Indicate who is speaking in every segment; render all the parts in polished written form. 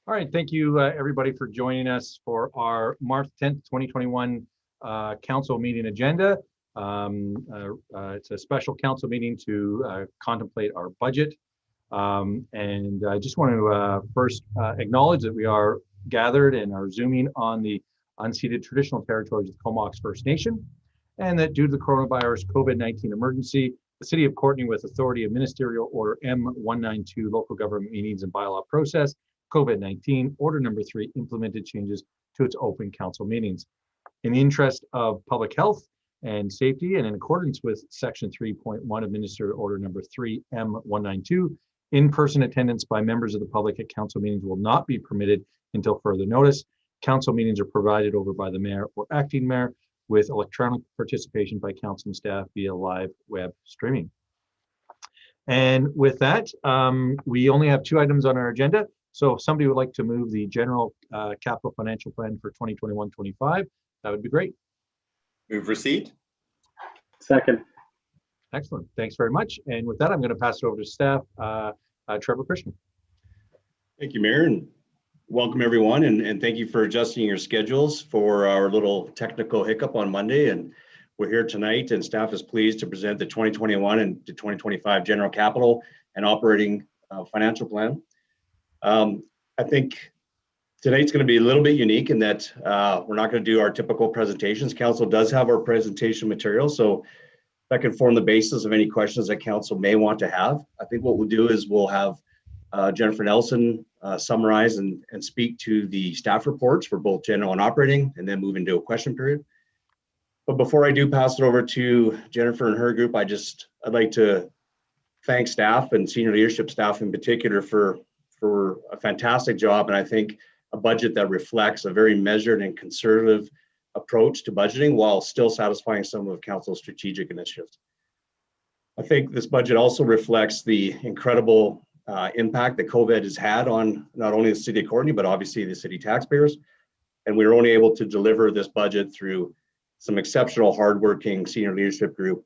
Speaker 1: All right, thank you everybody for joining us for our March 10th, 2021 council meeting agenda. It's a special council meeting to contemplate our budget. And I just want to first acknowledge that we are gathered and are zooming on the unceded traditional territories of the Comox First Nation, and that due to the coronavirus COVID-19 emergency, the City of Courtenay, with authority of Ministerial Order M192 Local Government Meetings and Bylaw Process, COVID-19, Order Number 3 implemented changes to its open council meetings. In the interest of public health and safety, and in accordance with Section 3.1 of Ministerial Order Number 3 M192, in-person attendance by members of the public at council meetings will not be permitted until further notice. Council meetings are provided over by the mayor or acting mayor, with electronic participation by council and staff via live web streaming. And with that, we only have 2 items on our agenda. So if somebody would like to move the general capital financial plan for 2021-25, that would be great.
Speaker 2: Move receipt.
Speaker 3: Second.
Speaker 1: Excellent. Thanks very much. And with that, I'm going to pass it over to staff, Trevor Christian.
Speaker 2: Thank you, Mayor, and welcome everyone. And thank you for adjusting your schedules for our little technical hiccup on Monday. And we're here tonight, and staff is pleased to present the 2021 and to 2025 general capital and operating financial plan. I think tonight's going to be a little bit unique in that we're not going to do our typical presentations. Council does have our presentation material, so that can form the basis of any questions that council may want to have. I think what we'll do is we'll have Jennifer Nelson summarize and speak to the staff reports for both general and operating, and then move into a question period. But before I do pass it over to Jennifer and her group, I'd like to thank staff and senior leadership staff in particular for a fantastic job, and I think a budget that reflects a very measured and conservative approach to budgeting while still satisfying some of council's strategic initiatives. I think this budget also reflects the incredible impact that COVID has had on not only the city of Courtenay, but obviously the city taxpayers. And we were only able to deliver this budget through some exceptional hardworking senior leadership group,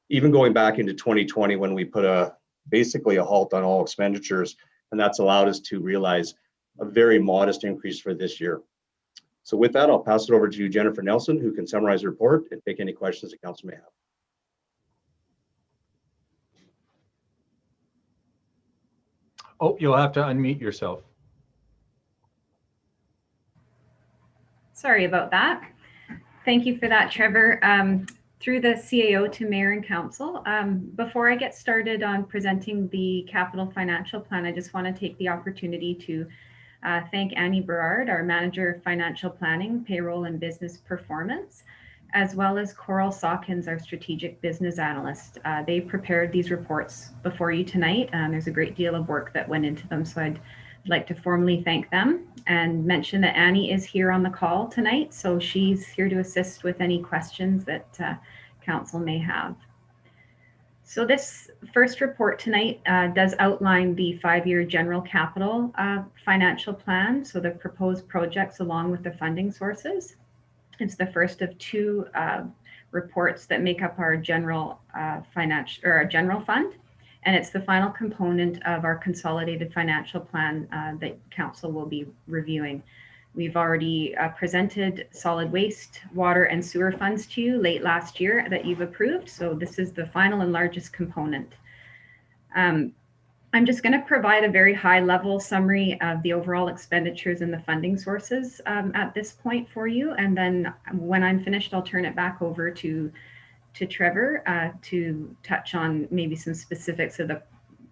Speaker 2: even going back into 2020 when we put basically a halt on all expenditures. And that's allowed us to realize a very modest increase for this year. So with that, I'll pass it over to Jennifer Nelson, who can summarize the report and take any questions that council may have.
Speaker 1: Oh, you'll have to unmute yourself.
Speaker 4: Sorry about that. Thank you for that, Trevor. Through the CAO to Mayor and Council. Before I get started on presenting the capital financial plan, I just want to take the opportunity to thank Annie Berard, our Manager of Financial Planning, Payroll and Business Performance, as well as Coral Sawkins, our Strategic Business Analyst. They prepared these reports before you tonight. There's a great deal of work that went into them, so I'd like to formally thank them and mention that Annie is here on the call tonight, so she's here to assist with any questions that council may have. So this first report tonight does outline the 5-year general capital financial plan, so the proposed projects along with the funding sources. It's the first of 2 reports that make up our general our general fund. And it's the final component of our consolidated financial plan that council will be reviewing. We've already presented solid waste, water and sewer funds to you late last year that you've approved. So this is the final and largest component. I'm just going to provide a very high level summary of the overall expenditures and the funding sources at this point for you. And then when I'm finished, I'll turn it back over to Trevor to touch on maybe some specifics of the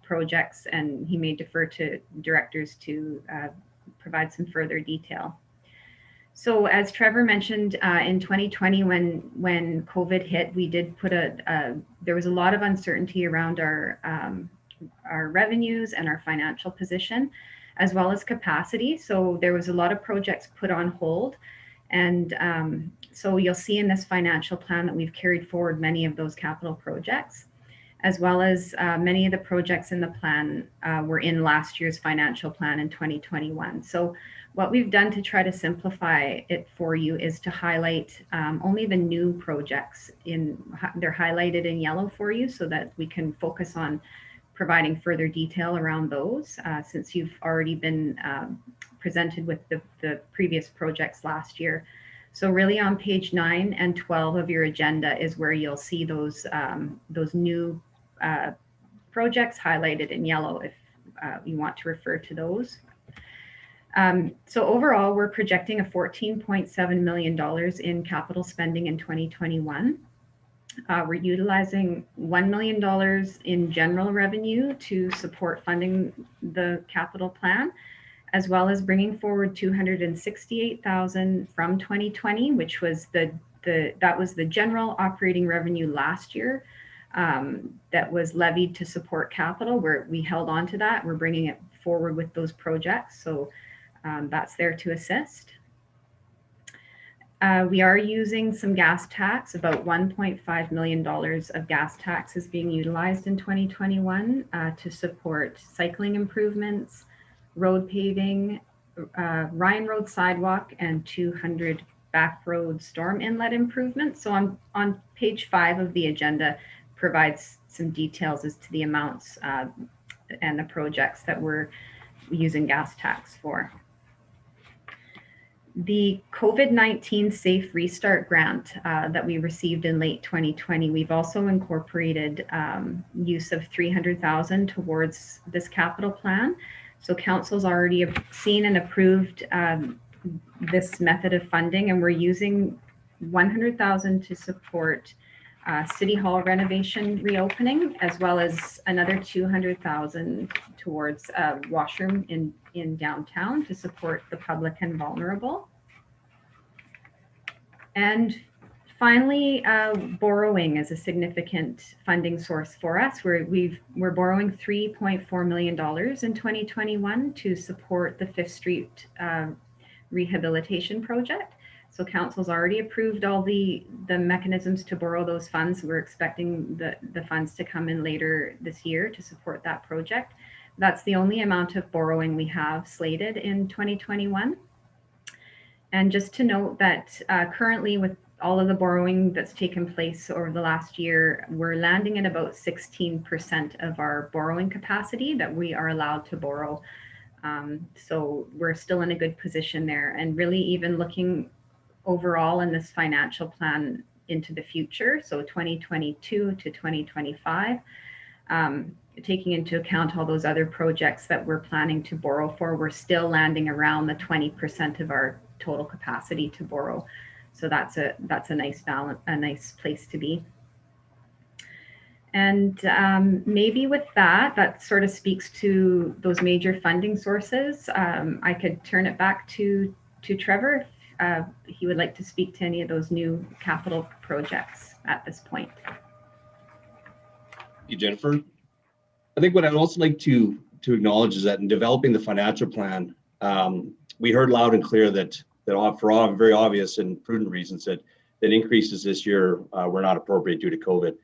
Speaker 4: projects, and he may defer to directors to provide some further detail. So as Trevor mentioned, in 2020, when COVID hit, we did put there was a lot of uncertainty around our revenues and our financial position, as well as capacity. So there was a lot of projects put on hold. And so you'll see in this financial plan that we've carried forward many of those capital projects, as well as many of the projects in the plan were in last year's financial plan in 2021. So what we've done to try to simplify it for you is to highlight only the new projects. They're highlighted in yellow for you so that we can focus on providing further detail around those since you've already been presented with the previous projects last year. So really on page 9 and 12 of your agenda is where you'll see those new projects highlighted in yellow if you want to refer to those. So overall, we're projecting a $14.7 million in capital spending in 2021. We're utilizing $1 million in general revenue to support funding the capital plan, as well as bringing forward $268,000 from 2020, which was that was the general operating revenue last year that was levied to support capital. Where we held on to that, we're bringing it forward with those projects, so that's there to assist. We are using some gas tax. About $1.5 million of gas tax is being utilized in 2021 to support cycling improvements, road paving, Ryan Road sidewalk, and 200 back road storm inlet improvements. So on page 5 of the agenda provides some details as to the amounts and the projects that we're using gas tax for. The COVID-19 Safe Restart Grant that we received in late 2020, we've also incorporated use of $300,000 towards this capital plan. So council's already seen and approved this method of funding, and we're using $100,000 to support City Hall renovation reopening, as well as another $200,000 towards a washroom in downtown to support the public and vulnerable. And finally, borrowing is a significant funding source for us. We're borrowing $3.4 million in 2021 to support the 5th Street rehabilitation project. So council's already approved all the mechanisms to borrow those funds. We're expecting the funds to come in later this year to support that project. That's the only amount of borrowing we have slated in 2021. And just to note that currently with all of the borrowing that's taken place over the last year, we're landing at about 16% of our borrowing capacity that we are allowed to borrow. So we're still in a good position there, and really even looking overall in this financial plan into the future, so 2022 to 2025, taking into account all those other projects that we're planning to borrow for, we're still landing around the 20% of our total capacity to borrow. So that's a nice balance, a nice place to be. And maybe with that sort of speaks to those major funding sources. I could turn it back to Trevor if he would like to speak to any of those new capital projects at this point.
Speaker 2: Thank you, Jennifer. I think what I'd also like to acknowledge is that in developing the financial plan, we heard loud and clear that for all very obvious and prudent reasons that increases this year were not appropriate due to COVID.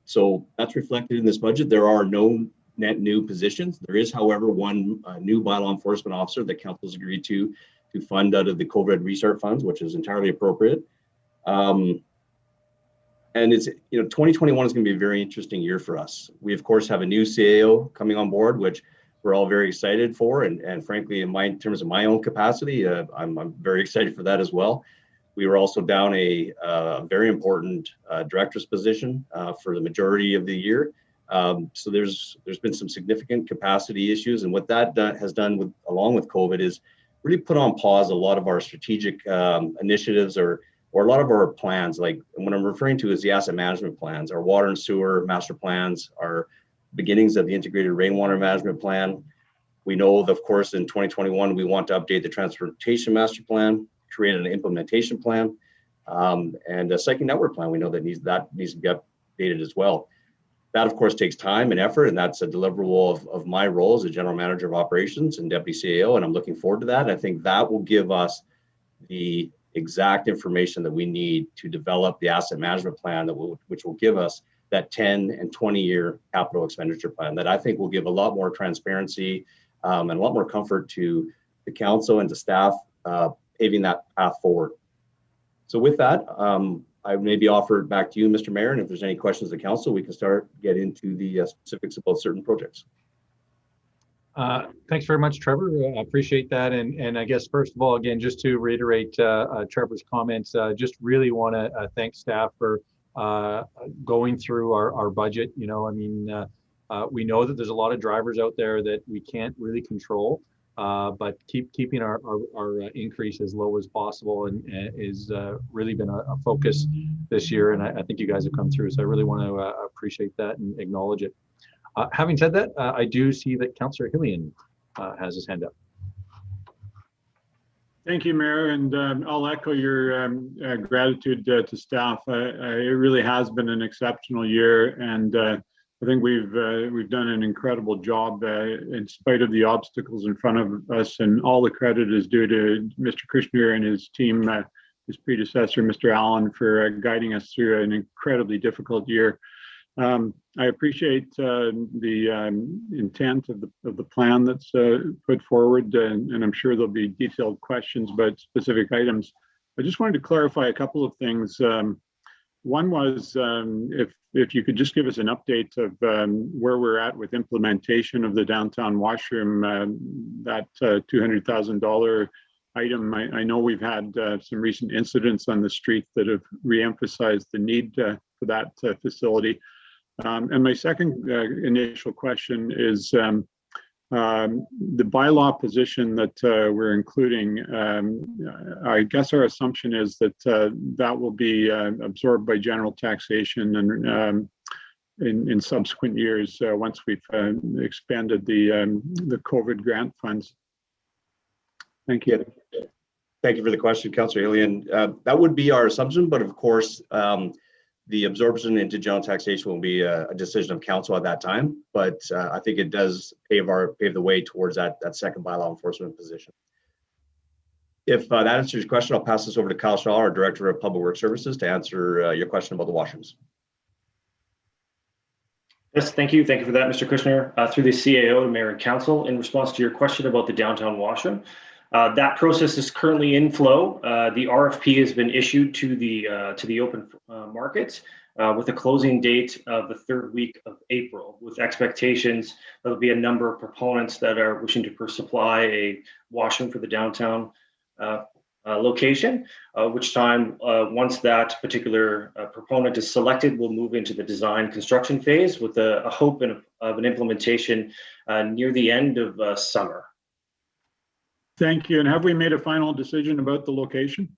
Speaker 2: So that's reflected in this budget. There are no net new positions. There is, however, one new bylaw enforcement officer that council's agreed to fund out of the COVID restart funds, which is entirely appropriate. And it's, 2021 is going to be a very interesting year for us. We, of course, have a new CAO coming on board, which we're all very excited for. And frankly, in terms of my own capacity, I'm very excited for that as well. We were also down a very important director's position for the majority of the year. So there's been some significant capacity issues. And what that has done along with COVID is really put on pause a lot of our strategic initiatives or a lot of our plans. Like what I'm referring to is the asset management plans, our water and sewer master plans, our beginnings of the integrated rainwater management plan. We know that, of course, in 2021, we want to update the transportation master plan, create an implementation plan, and a cycling network plan. We know that needs to be updated as well. That, of course, takes time and effort, and that's a deliverable of my role as a general manager of operations and deputy CAO, and I'm looking forward to that. And I think that will give us the exact information that we need to develop the asset management plan which will give us that 10 and 20-year capital expenditure plan that I think will give a lot more transparency and a lot more comfort to the council and to staff paving that path forward. So with that, I maybe offer it back to you, Mr. Mayor, and if there's any questions of the council, we can get into the specifics about certain projects.
Speaker 1: Thanks very much, Trevor. I appreciate that. And I guess, first of all, again, just to reiterate Trevor's comments, just really want to thank staff for going through our budget. You know, I mean, we know that there's a lot of drivers out there that we can't really control, but keeping our increase as low as possible and is really been a focus this year. And I think you guys have come through. So I really want to appreciate that and acknowledge it. Having said that, I do see that Councillor Hillian has his hand up.
Speaker 5: Thank you, Mayor, and I'll echo your gratitude to staff. It really has been an exceptional year, and I think we've done an incredible job in spite of the obstacles in front of us, and all the credit is due to Mr. Kushner and his team, his predecessor, Mr. Allen, for guiding us through an incredibly difficult year. I appreciate the intent of the plan that's put forward, and I'm sure there'll be detailed questions about specific items. I just wanted to clarify a couple of things. One was if you could just give us an update of where we're at with implementation of the downtown washroom, that $200,000 item. I know we've had some recent incidents on the street that have reemphasized the need for that facility. And my second initial question is the bylaw position that we're including. I guess our assumption is that that will be absorbed by general taxation and in subsequent years once we've expanded the COVID grant funds. Thank you.
Speaker 2: Thank you for the question, Councillor Hillian. That would be our assumption, but of course, the absorption into general taxation will be a decision of council at that time, but I think it does pave the way towards that second bylaw enforcement position. If that answers your question, I'll pass this over to Kyle Shaw, our Director of Public Works Services, to answer your question about the washrooms.
Speaker 6: Yes, thank you. Thank you for that, Mr. Kushner. Through the CAO to Mayor and Council, in response to your question about the downtown washroom, that process is currently in flow. The RFP has been issued to the open market with a closing date of the third week of April, with expectations there'll be a number of proponents that are wishing to supply a washroom for the downtown location, which time, once that particular proponent is selected, we'll move into the design construction phase with a hope of an implementation near the end of summer.
Speaker 5: Thank you. And have we made a final decision about the location?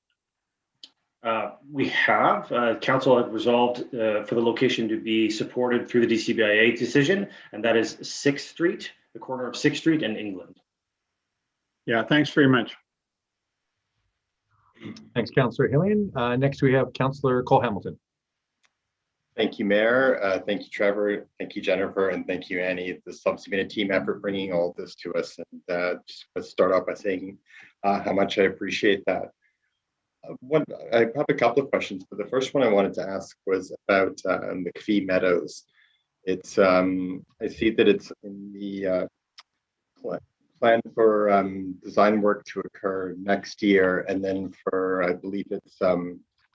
Speaker 6: We have. Council have resolved for the location to be supported through the DCBIA decision, and that is 6th Street, the corner of 6th Street and England.
Speaker 5: Yeah, thanks very much.
Speaker 1: Thanks, Councillor Hillian. Next, we have Councillor Cole Hamilton.
Speaker 7: Thank you, Mayor. Thank you, Trevor. Thank you, Jennifer. And thank you, Annie. This has been a team effort bringing all of this to us. And just let's start off by saying how much I appreciate that. I have a couple of questions, but the first one I wanted to ask was about McPhee Meadows. It's I see that it's in the plan for design work to occur next year, and then for, I believe it's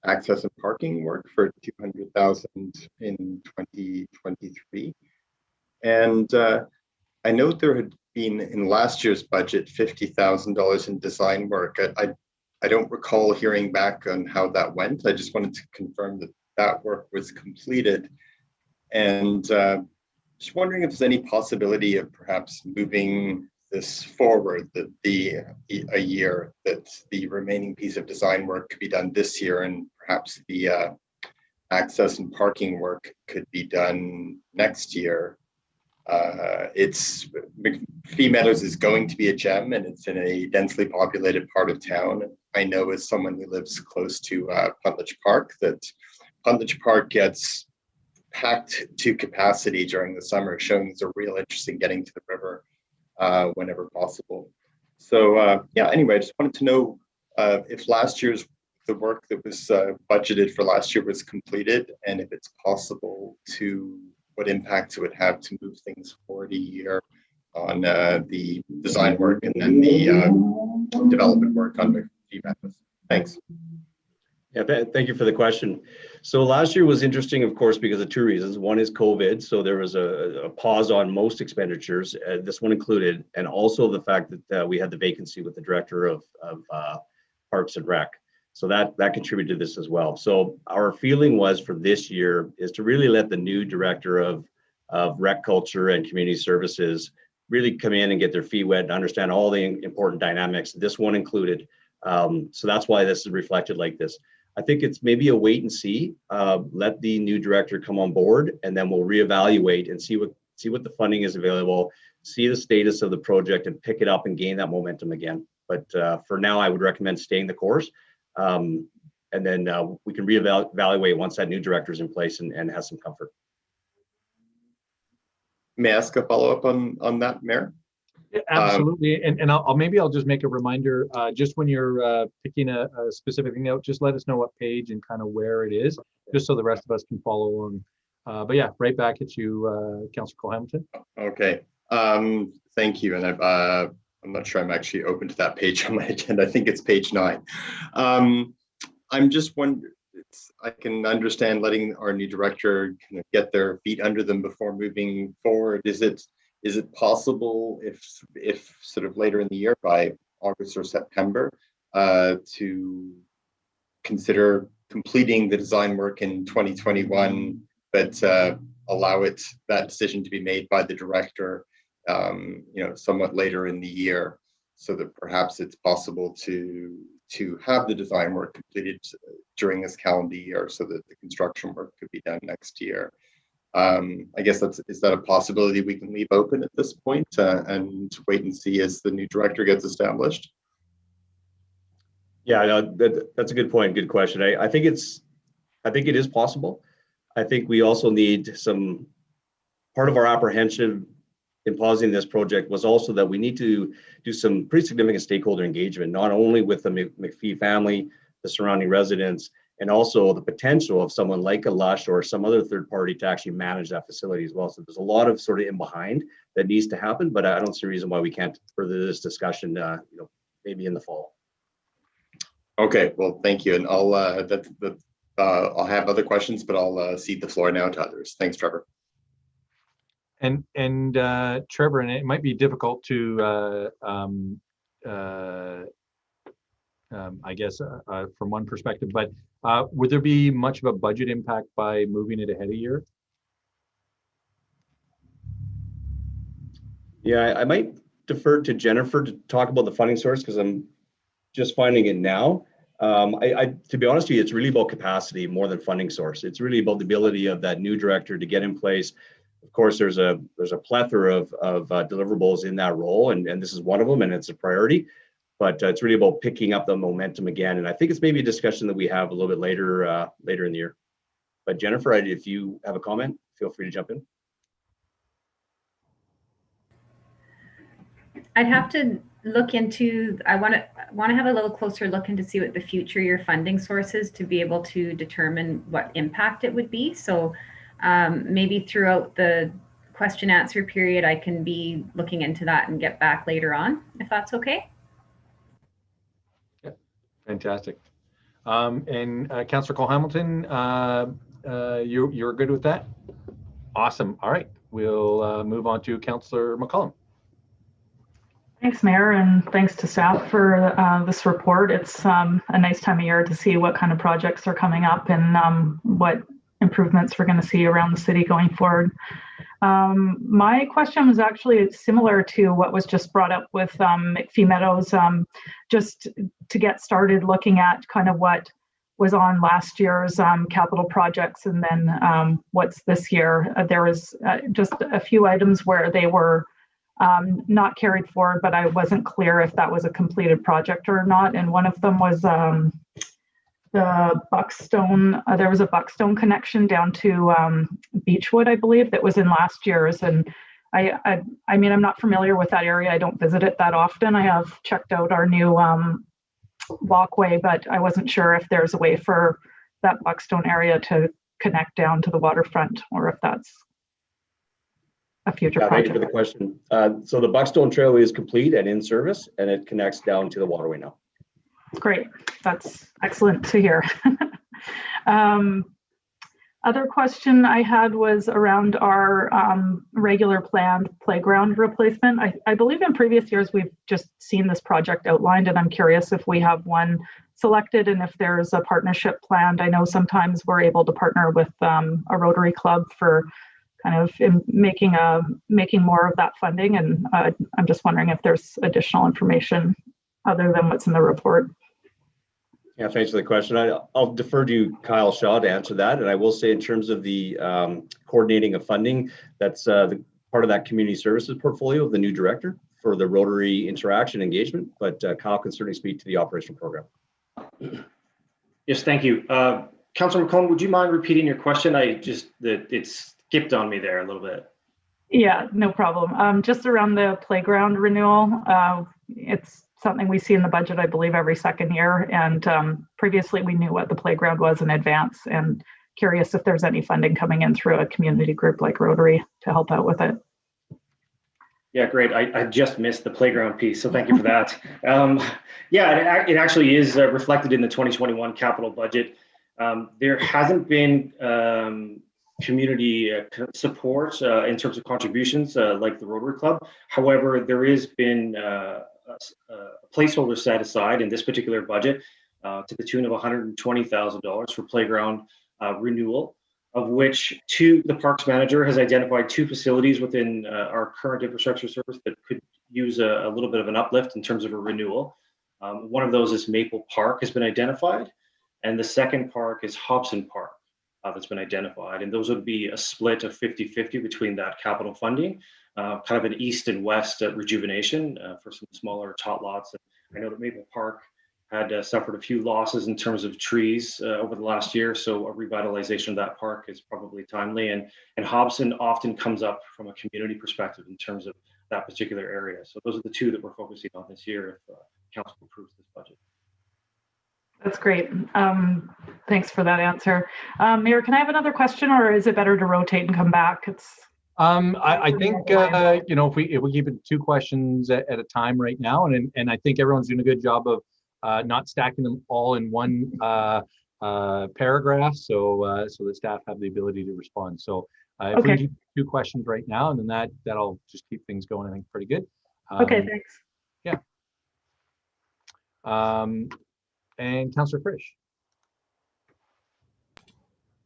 Speaker 7: access and parking work for $200,000 in 2023. And I know there had been in last year's budget $50,000 in design work. I don't recall hearing back on how that went. I just wanted to confirm that that work was completed. And just wondering if there's any possibility of perhaps moving this forward, that a year, that the remaining piece of design work could be done this year, and perhaps the access and parking work could be done next year. McPhee Meadows is going to be a gem, and it's in a densely populated part of town. I know, as someone who lives close to Puntledge Park, that Puntledge Park gets packed to capacity during the summer, showing there's a real interest in getting to the river whenever possible. So yeah, anyway, I just wanted to know if the work that was budgeted for last year was completed, and if it's possible to, what impact it would have to move things forward a year on the design work and then the development work on McPhee Meadows. Thanks.
Speaker 2: Yeah, thank you for the question. So last year was interesting, of course, because of two reasons. One is COVID. So there was a pause on most expenditures, this one included, and also the fact that we had the vacancy with the director of Parks and Rec. So that contributed to this as well. So our feeling was for this year is to really let the new director of rec culture and community services really come in and get their feet wet and understand all the important dynamics, this one included. So that's why this is reflected like this. I think it's maybe a wait and see. Let the new director come on board, and then we'll reevaluate and see what the funding is available, see the status of the project, and pick it up and gain that momentum again. But for now, I would recommend staying the course, and then we can reevaluate once that new director is in place and has some comfort.
Speaker 7: May I ask a follow-up on that, Mayor?
Speaker 1: Yeah, absolutely. And I'll just make a reminder, just when you're picking a specific thing out, just let us know what page and kind of where it is, just so the rest of us can follow along. But yeah, right back at you, Councillor Cole-Hamilton.
Speaker 7: Okay, thank you. And I'm not sure I'm actually open to that page on my agenda. I think it's page 9. I'm just wondering, I can understand letting our new director kind of get their feet under them before moving forward. Is it possible if sort of later in the year, by August or September, to consider completing the design work in 2021, but allow that decision to be made by the director, somewhat later in the year, so that perhaps it's possible to have the design work completed during this calendar year, so that the construction work could be done next year. I guess is that a possibility we can leave open at this point, and wait and see as the new director gets established?
Speaker 2: Yeah, no, that's a good point. Good question. I think it is possible. I think we also need part of our apprehension in pausing this project was also that we need to do some pretty significant stakeholder engagement, not only with the McPhee family, the surrounding residents, and also the potential of someone like a Lush or some other third party to actually manage that facility as well. So there's a lot of sort of in behind that needs to happen, but I don't see a reason why we can't further this discussion, maybe in the fall.
Speaker 7: Okay, well, thank you. And I'll have other questions, but I'll cede the floor now to others. Thanks, Trevor.
Speaker 1: And Trevor, and it might be difficult to, I guess, from one perspective, but would there be much of a budget impact by moving it ahead a year?
Speaker 2: Yeah, I might defer to Jennifer to talk about the funding source, because I'm just finding it now. To be honest with you, it's really about capacity more than funding source. It's really about the ability of that new director to get in place. Of course, there's a plethora of deliverables in that role, and this is one of them, and it's a priority. But it's really about picking up the momentum again. And I think it's maybe a discussion that we have a little bit later in the year. But Jennifer, if you have a comment, feel free to jump in.
Speaker 4: I'd have to look into, I want to have a little closer look into see what the future year funding source is to be able to determine what impact it would be. So maybe throughout the question answer period, I can be looking into that and get back later on, if that's okay.
Speaker 1: Yeah, fantastic. And Councillor Cole-Hamilton, you're good with that? Awesome. All right, we'll move on to Councillor McCollum.
Speaker 8: Thanks, Mayor, and thanks to staff for this report. It's a nice time of year to see what kind of projects are coming up and what improvements we're going to see around the city going forward. My question was actually similar to what was just brought up with McPhee Meadows, just to get started looking at kind of what was on last year's capital projects, and then what's this year. There was just a few items where they were not carried forward, but I wasn't clear if that was a completed project or not. And one of them was the Buckstone. There was a Buckstone connection down to Beechwood, I believe, that was in last year's. And I mean, I'm not familiar with that area. I don't visit it that often. I have checked out our new walkway, but I wasn't sure if there's a way for that Buckstone area to connect down to the waterfront, or if that's a future project.
Speaker 2: Thank you for the question. So the Buckstone Trail is complete and in service, and it connects down to the waterway now.
Speaker 8: Great. That's excellent to hear. Other question I had was around our regular planned playground replacement. I believe in previous years we've just seen this project outlined, and I'm curious if we have one selected and if there's a partnership planned. I know sometimes we're able to partner with a Rotary Club for kind of making more of that funding, and I'm just wondering if there's additional information other than what's in the report.
Speaker 2: Yeah, thanks for the question. I'll defer to Kyle Shaw to answer that. And I will say in terms of the coordinating of funding, that's the part of that community services portfolio of the new director for the Rotary interaction engagement. But Kyle can certainly speak to the operational program.
Speaker 6: Yes, thank you. Councilor McComb, would you mind repeating your question? It skipped on me there a little bit.
Speaker 8: Yeah, no problem. Just around the playground renewal, it's something we see in the budget, I believe, every second year. And previously we knew what the playground was in advance, and curious if there's any funding coming in through a community group like Rotary to help out with it.
Speaker 6: Yeah, great. I just missed the playground piece, so thank you for that. Yeah, it actually is reflected in the 2021 capital budget. There hasn't been community support in terms of contributions like the Rotary Club. However, there has been a placeholder set aside in this particular budget to the tune of $120,000 for playground renewal, of which the parks manager has identified 2 facilities within our current infrastructure service that could use a little bit of an uplift in terms of a renewal. One of those is Maple Park has been identified, and the second park is Hobson Park that's been identified. And those would be a split of 50-50 between that capital funding, kind of an east and west rejuvenation for some smaller tot lots. And I know that Maple Park had suffered a few losses in terms of trees over the last year, so a revitalization of that park is probably timely. And Hobson often comes up from a community perspective in terms of that particular area. So those are the 2 that we're focusing on this year if council approves this budget.
Speaker 8: That's great. Thanks for that answer. Mayor, can I have another question, or is it better to rotate and come back?
Speaker 1: I think if we keep it 2 questions at a time right now, and I think everyone's doing a good job of not stacking them all in one paragraph, so the staff have the ability to respond. So if we keep 2 questions right now, and then that'll just keep things going, I think, pretty good.
Speaker 8: Okay, thanks.
Speaker 1: Yeah. And Councillor Frisch.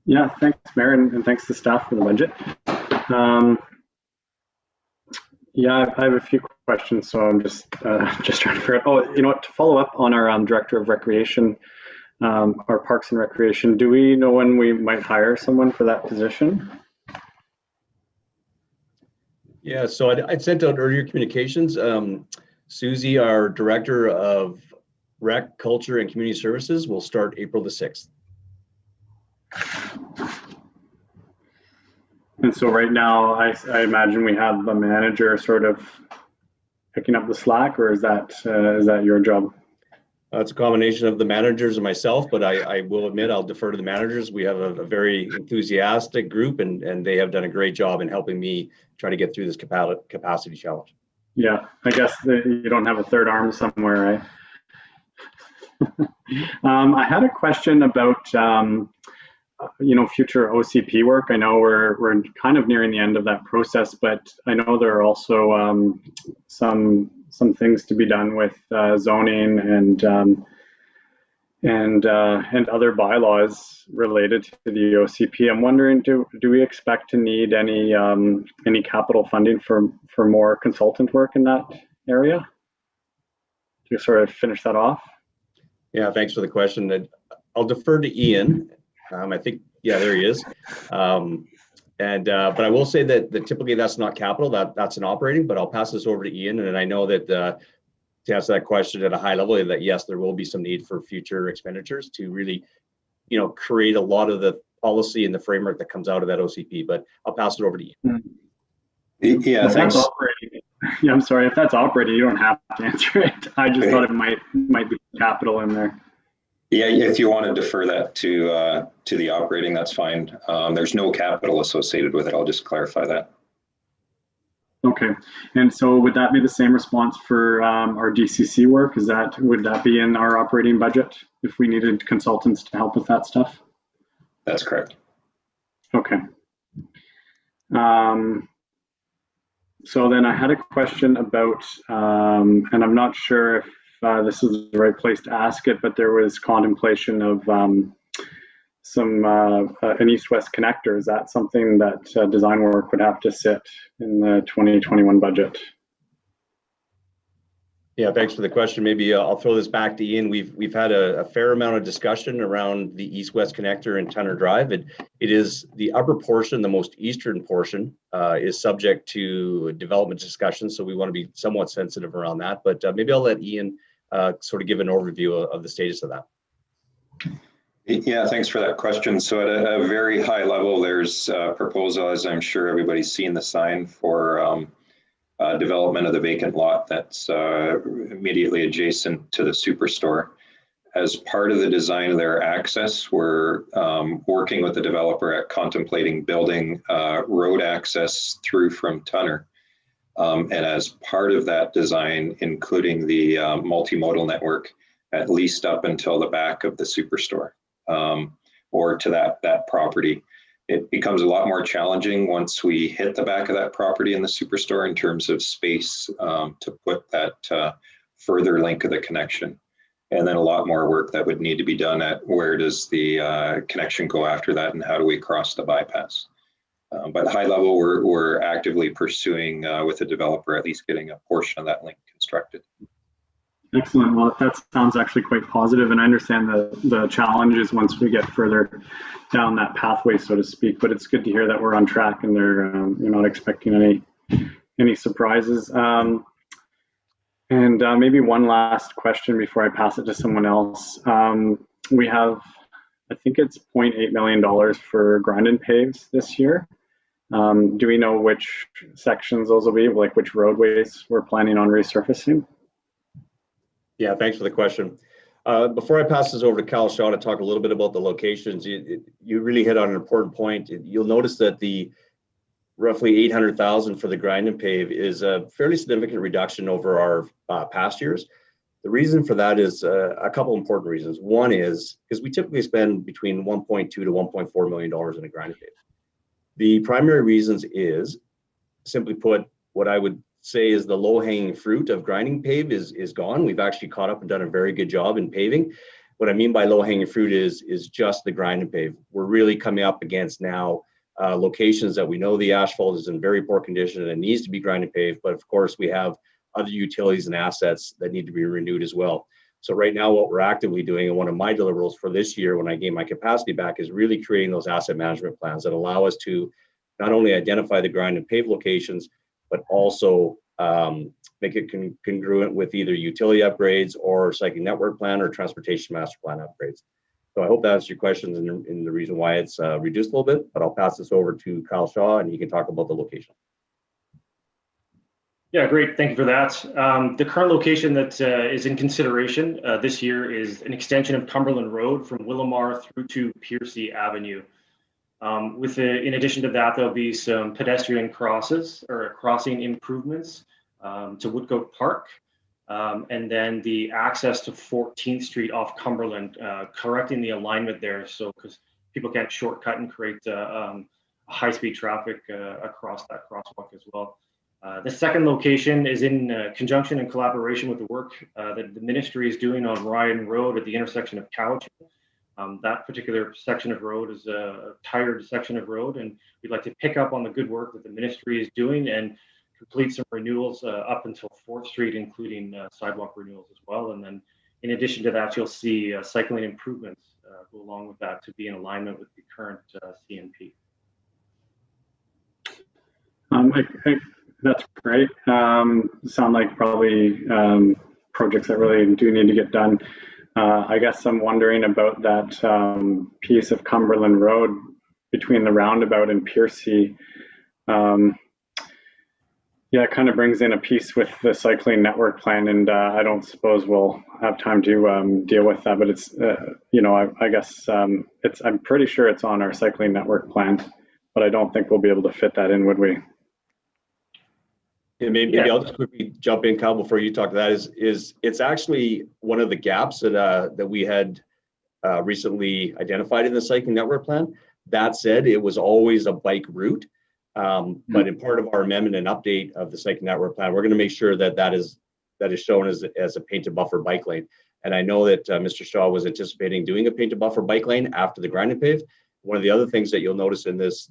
Speaker 3: Yeah, thanks, Mayor, and thanks to staff for the budget. Yeah, I have a few questions, so I'm just trying to figure out. Oh, you know what? To follow up on our Director of Recreation, our Parks and Recreation, do we know when we might hire someone for that position?
Speaker 2: Yeah, so I'd sent out earlier communications. Susie, our Director of Rec, Culture, and Community Services, will start April the 6th.
Speaker 3: And so right now, I imagine we have a manager sort of picking up the slack, or is that your job?
Speaker 2: It's a combination of the managers and myself, but I will admit I'll defer to the managers. We have a very enthusiastic group, and they have done a great job in helping me try to get through this capacity challenge.
Speaker 3: Yeah, I guess you don't have a third arm somewhere, right? I had a question about future OCP work. I know we're kind of nearing the end of that process, but I know there are also some things to be done with zoning and other bylaws related to the OCP. I'm wondering, do we expect to need any capital funding for more consultant work in that area to sort of finish that off?
Speaker 2: Yeah, thanks for the question. I'll defer to Ian. I think, yeah, there he is. But I will say that typically that's not capital, that's an operating, but I'll pass this over to Ian. And I know that to answer that question at a high level, that yes, there will be some need for future expenditures to really, create a lot of the policy and the framework that comes out of that OCP, but I'll pass it over to Ian.
Speaker 7: Yeah, thanks.
Speaker 3: Yeah, I'm sorry, if that's operating, you don't have to answer it. I just thought it might be capital in there.
Speaker 9: Yeah, if you want to defer that to the operating, that's fine. There's no capital associated with it. I'll just clarify that.
Speaker 3: Okay, and so would that be the same response for our DCC work? Would that be in our operating budget if we needed consultants to help with that stuff?
Speaker 9: That's correct.
Speaker 3: Okay. So then I had a question about, and I'm not sure if this is the right place to ask it, but there was contemplation of an east-west connector. Is that something that design work would have to sit in the 2021 budget?
Speaker 2: Yeah, thanks for the question. Maybe I'll throw this back to Ian. We've had a fair amount of discussion around the east-west connector in Tunner Drive. It is the upper portion, the most eastern portion, is subject to development discussions. So we want to be somewhat sensitive around that. But maybe I'll let Ian sort of give an overview of the status of that.
Speaker 9: Yeah, thanks for that question. So at a very high level, there's a proposal, as I'm sure everybody's seen the sign, for development of the vacant lot that's immediately adjacent to the superstore. As part of the design of their access, we're working with the developer at contemplating building road access through from Tunner. And as part of that design, including the multimodal network, at least up until the back of the superstore. Or to that property. It becomes a lot more challenging once we hit the back of that property in the superstore in terms of space to put that further link of the connection. And then a lot more work that would need to be done at where does the connection go after that and how do we cross the bypass. But high level, we're actively pursuing with the developer at least getting a portion of that link constructed.
Speaker 3: Excellent. Well, that sounds actually quite positive, and I understand the challenges once we get further down that pathway, so to speak. But it's good to hear that we're on track and you're not expecting any surprises. And maybe one last question before I pass it to someone else. We have, I think it's $0.8 million for grind and paves this year. Do we know which sections those will be, like which roadways we're planning on resurfacing?
Speaker 2: Yeah, thanks for the question. Before I pass this over to Kyle Shaw to talk a little bit about the locations, you really hit on an important point. You'll notice that the roughly $800,000 for the grind and pave is a fairly significant reduction over our past years. The reason for that is a couple important reasons. One is because we typically spend between $1.2 to $1.4 million in a grind and pave. The primary reasons is, simply put, what I would say is the low-hanging fruit of grinding pave is gone. We've actually caught up and done a very good job in paving. What I mean by low-hanging fruit is just the grind and pave. We're really coming up against now locations that we know the asphalt is in very poor condition and it needs to be grind and pave, but of course we have other utilities and assets that need to be renewed as well. So right now what we're actively doing, and one of my deliverables for this year when I gain my capacity back, is really creating those asset management plans that allow us to not only identify the grind and pave locations, but also make it congruent with either utility upgrades or cycling network plan or transportation master plan upgrades. So I hope that answers your questions and the reason why it's reduced a little bit, but I'll pass this over to Kyle Shaw and he can talk about the location.
Speaker 6: Yeah, great. Thank you for that. The current location that is in consideration this year is an extension of Cumberland Road from Willamar through to Piercy Avenue. In addition to that, there'll be some pedestrian crossing improvements to Woodcote Park, and then the access to 14th Street off Cumberland, correcting the alignment there, so because people can't shortcut and create high-speed traffic across that crosswalk as well. The second location is in conjunction and collaboration with the work that the ministry is doing on Ryan Road at the intersection of Cowichan. That particular section of road is a tired section of road, and we'd like to pick up on the good work that the ministry is doing and complete some renewals up until 4th Street, including sidewalk renewals as well. And then in addition to that, you'll see cycling improvements go along with that to be in alignment with the current CNP.
Speaker 3: That's great. Sound like probably projects that really do need to get done. I guess I'm wondering about that piece of Cumberland Road between the roundabout and Piercy. Yeah, it kind of brings in a piece with the cycling network plan, and I don't suppose we'll have time to deal with that, but it's, I guess I'm pretty sure it's on our cycling network plan, but I don't think we'll be able to fit that in, would we?
Speaker 2: Yeah, maybe I'll just quickly jump in, Kyle, before you talk to that. Is it's actually one of the gaps that we had recently identified in the cycling network plan. That said, it was always a bike route, but in part of our amendment and update of the cycling network plan, we're going to make sure that is shown as a painted buffer bike lane. And I know that Mr. Shaw was anticipating doing a painted buffer bike lane after the grind and pave. One of the other things that you'll notice in this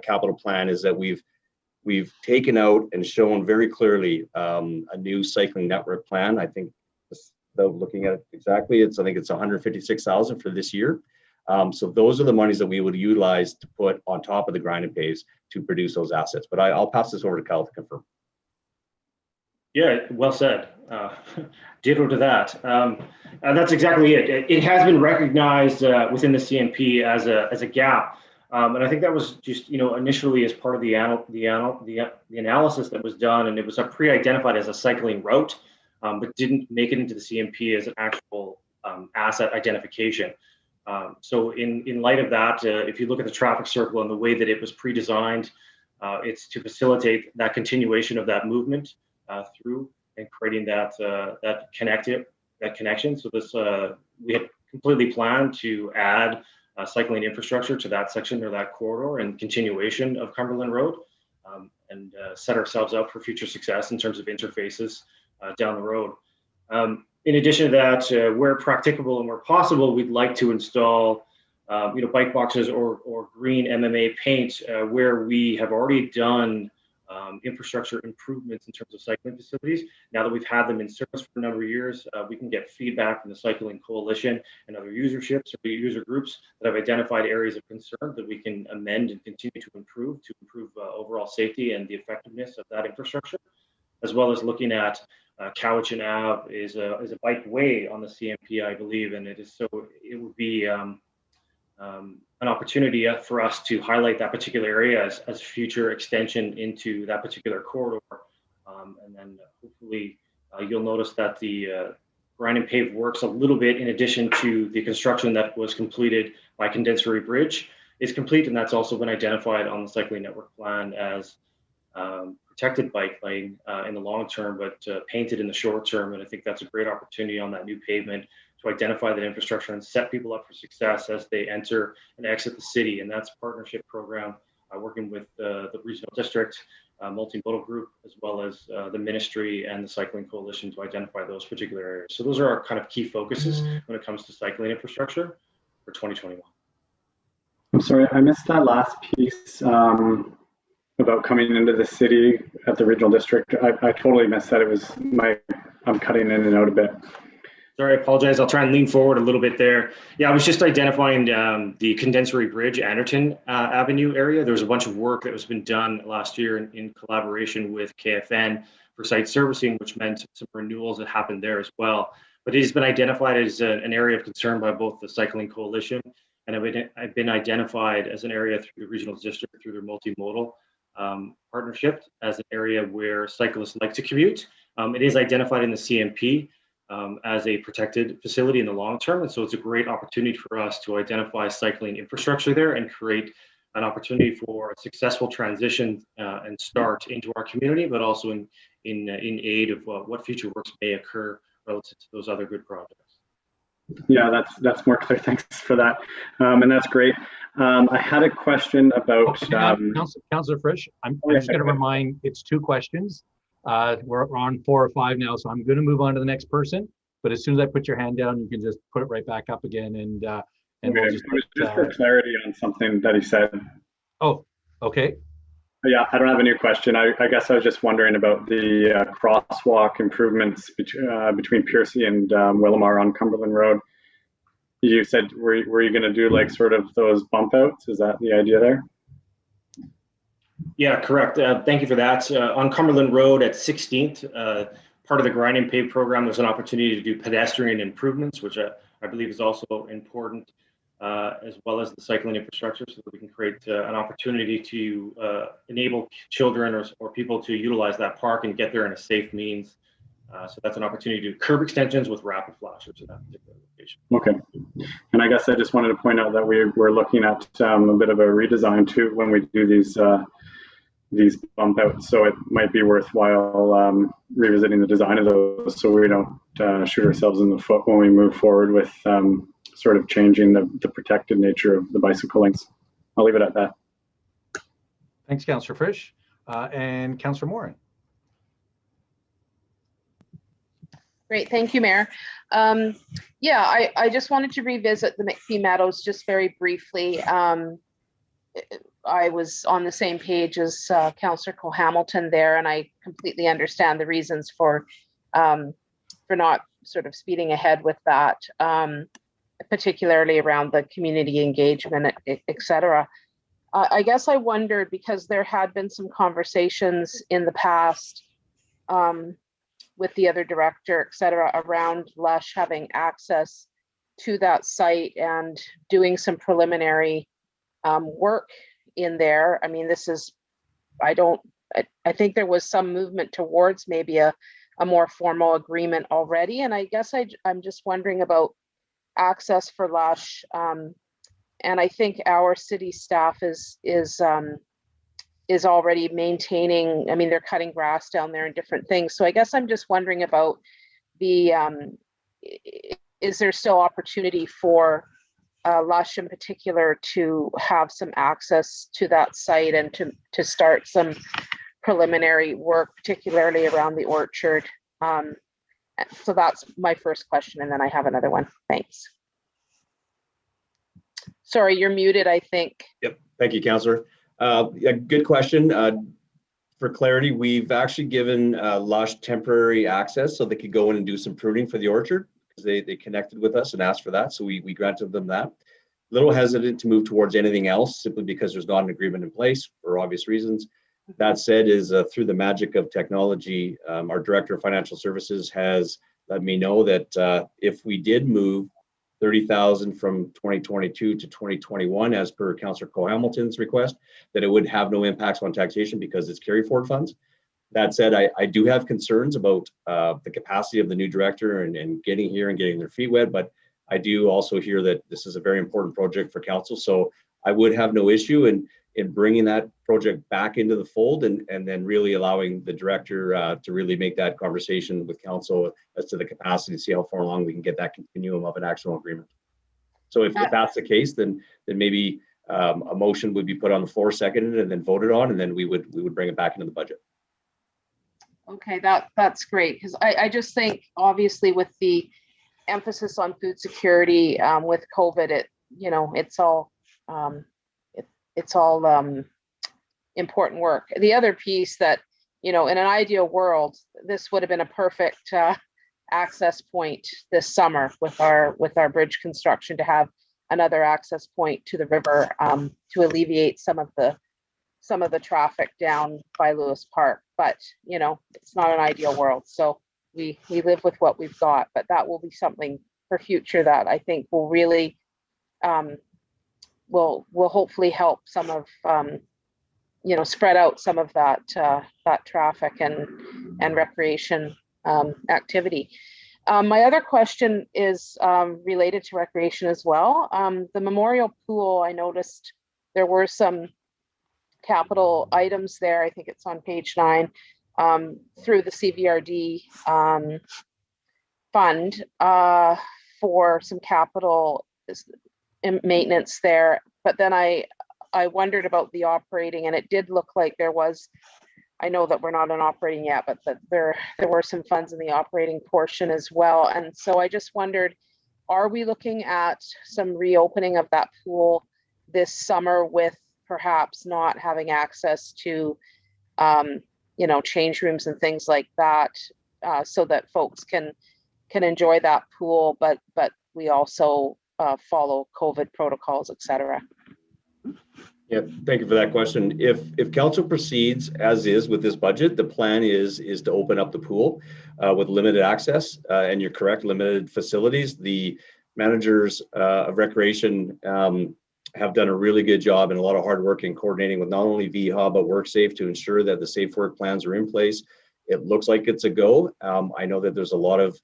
Speaker 2: capital plan is that we've taken out and shown very clearly a new cycling network plan. I think, without looking at it exactly, I think it's 156,000 for this year. So those are the monies that we would utilize to put on top of the grind and paves to produce those assets. But I'll pass this over to Kyle to confirm.
Speaker 6: Yeah, well said. Ditto to that. That's exactly it. It has been recognized within the CNP as a gap. And I think that was just, initially as part of the analysis that was done, and it was pre-identified as a cycling route, but didn't make it into the CNP as an actual asset identification. So in light of that, if you look at the traffic circle and the way that it was pre-designed, it's to facilitate that continuation of that movement through and creating that connection. So this we had completely planned to add cycling infrastructure to that section or that corridor and continuation of Cumberland Road, and set ourselves up for future success in terms of interfaces down the road. In addition to that, where practicable and where possible, we'd like to install bike boxes or green MMA paint where we have already done infrastructure improvements in terms of cycling facilities. Now that we've had them in service for a number of years, we can get feedback from the Cycling Coalition and other user groups that have identified areas of concern that we can amend and continue to improve overall safety and the effectiveness of that infrastructure, as well as looking at Cowichan Ave is a bike way on the CNP, I believe, and it would be an opportunity for us to highlight that particular area as future extension into that particular corridor. And then hopefully you'll notice that the grind and pave works a little bit in addition to the construction that was completed by Condensery Bridge is complete, and that's also been identified on the cycling network plan as protected bike lane in the long term, but painted in the short term. And I think that's a great opportunity on that new pavement to identify that infrastructure and set people up for success as they enter and exit the city. And that's a partnership program working with the regional district, multimodal group, as well as the ministry and the Cycling Coalition to identify those particular areas. So those are our kind of key focuses when it comes to cycling infrastructure for 2021.
Speaker 3: I'm sorry, I missed that last piece about coming into the city at the regional district. I totally missed that. I'm cutting in and out a bit.
Speaker 6: Sorry, I apologize. I'll try and lean forward a little bit there. Yeah, I was just identifying the Condensery Bridge, Anderton Avenue area. There was a bunch of work that was been done last year in collaboration with KFN for site servicing, which meant some renewals that happened there as well. But it has been identified as an area of concern by both the Cycling Coalition and I've been identified as an area through the regional district through their multimodal partnership as an area where cyclists like to commute. It is identified in the CNP as a protected facility in the long term. And so it's a great opportunity for us to identify cycling infrastructure there and create an opportunity for a successful transition and start into our community, but also in aid of what future works may occur relative to those other good projects.
Speaker 3: Yeah, that's more clear. Thanks for that. And that's great. I had a question about
Speaker 1: Councillor Frisch. I'm just going to remind it's 2 questions. We're on 4 or 5 now, so I'm going to move on to the next person. But as soon as I put your hand down, you can just put it right back up again. And we'll just
Speaker 3: for clarity on something that he said.
Speaker 1: Oh, okay.
Speaker 3: Yeah, I don't have a new question. I guess I was just wondering about the crosswalk improvements between Piercy and Willamar on Cumberland Road. You said, were you going to do like sort of those bump outs? Is that the idea there?
Speaker 6: Yeah, correct. Thank you for that. On Cumberland Road at 16th, part of the grind and pave program, there's an opportunity to do pedestrian improvements, which I believe is also important, as well as the cycling infrastructure, so that we can create an opportunity to enable children or people to utilize that park and get there in a safe means. So that's an opportunity to do curb extensions with rapid flashers in that particular location.
Speaker 3: Okay. And I guess I just wanted to point out that we're looking at a bit of a redesign too when we do these these bump outs. So it might be worthwhile revisiting the design of those so we don't shoot ourselves in the foot when we move forward with sort of changing the protected nature of the bicycle lanes. I'll leave it at that.
Speaker 1: Thanks, Councillor Frisch. And Councillor Morin.
Speaker 10: Great, thank you, Mayor. Yeah, I just wanted to revisit the McPhee Meadows just very briefly. I was on the same page as Councillor Cole-Hamilton there, and I completely understand the reasons for not sort of speeding ahead with that, particularly around the community engagement, et cetera. I guess I wondered, because there had been some conversations in the past with the other director, et cetera, around Lush having access to that site and doing some preliminary work in there. I mean, this is, I think there was some movement towards maybe a more formal agreement already. And I guess I'm just wondering about access for Lush. And I think our city staff is already maintaining, I mean, they're cutting grass down there and different things. So I guess I'm just wondering about the, is there still opportunity for Lush in particular to have some access to that site and to start some preliminary work, particularly around the orchard? So that's my first question, and then I have another one. Thanks. Sorry, you're muted, I think.
Speaker 2: Yep, thank you, Councillor. Yeah, good question. For clarity, we've actually given Lush temporary access so they could go in and do some pruning for the orchard, because they connected with us and asked for that, so we granted them that. A little hesitant to move towards anything else simply because there's not an agreement in place for obvious reasons. That said, is through the magic of technology, our Director of Financial Services has let me know that if we did move 30,000 from 2022 to 2021, as per Councillor Cole-Hamilton's request, that it would have no impacts on taxation because it's carry forward funds. That said, I do have concerns about the capacity of the new director and getting here and getting their feet wet, but I do also hear that this is a very important project for council. So I would have no issue in bringing that project back into the fold and then really allowing the director to really make that conversation with council as to the capacity to see how far along we can get that continuum of an actual agreement. So if that's the case, then maybe a motion would be put on the floor, seconded, and then voted on, and then we would bring it back into the budget.
Speaker 10: Okay, that's great, because I just think obviously with the emphasis on food security with COVID, it's all important work. The other piece that, in an ideal world, this would have been a perfect access point this summer with our bridge construction, to have another access point to the river to alleviate some of the traffic down by Lewis Park. But it's not an ideal world, so we live with what we've got. But that will be something for future that I think will really will hopefully help some of spread out some of that traffic and recreation activity. My other question is related to recreation as well. The memorial pool, I noticed there were some capital items there. I think it's on page 9 through the CVRD fund for some capital maintenance there. But then I wondered about the operating, and it did look like there was, I know that we're not in operating yet, but that there were some funds in the operating portion as well. And so I just wondered, are we looking at some reopening of that pool this summer with perhaps not having access to change rooms and things like that, so that folks can enjoy that pool, but we also follow COVID protocols, et cetera?
Speaker 2: Yeah, thank you for that question. If council proceeds as is with this budget, the plan is to open up the pool with limited access, and you're correct, limited facilities. The managers of recreation have done a really good job and a lot of hard work in coordinating with not only VHA but WorkSafe to ensure that the safe work plans are in place. It looks like it's a go. I know that there's a lot of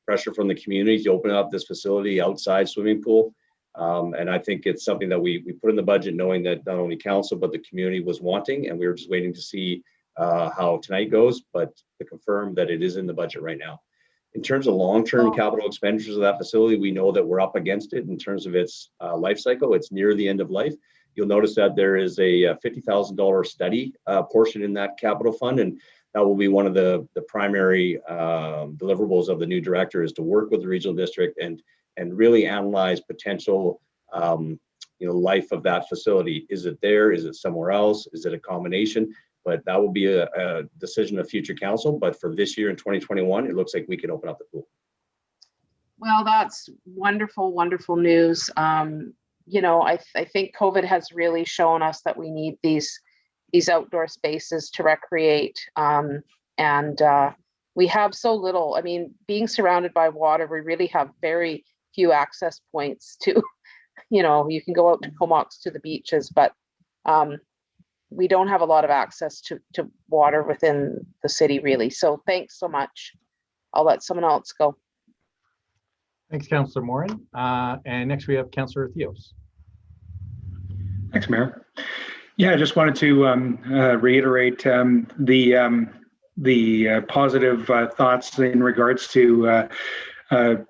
Speaker 2: pressure from the community to open up this facility outside swimming pool. And I think it's something that we put in the budget knowing that not only council, but the community was wanting, and we were just waiting to see how tonight goes, but to confirm that it is in the budget right now. In terms of long-term capital expenditures of that facility, we know that we're up against it in terms of its life cycle. It's near the end of life. You'll notice that there is a $50,000 study portion in that capital fund, and that will be one of the primary deliverables of the new director, is to work with the regional district and really analyze potential life of that facility. Is it there? Is it somewhere else? Is it a combination? But that will be a decision of future council. But for this year in 2021, it looks like we can open up the pool.
Speaker 10: Well, that's wonderful, wonderful news. I think COVID has really shown us that we need these outdoor spaces to recreate. And we have so little. I mean, being surrounded by water, we really have very few access points to, you can go out to Comox to the beaches, but we don't have a lot of access to water within the city, really. So thanks so much. I'll let someone else go.
Speaker 1: Thanks, Councillor Morin. And next we have Councillor Theos.
Speaker 11: Thanks, Mayor. Yeah, I just wanted to reiterate the positive thoughts in regards to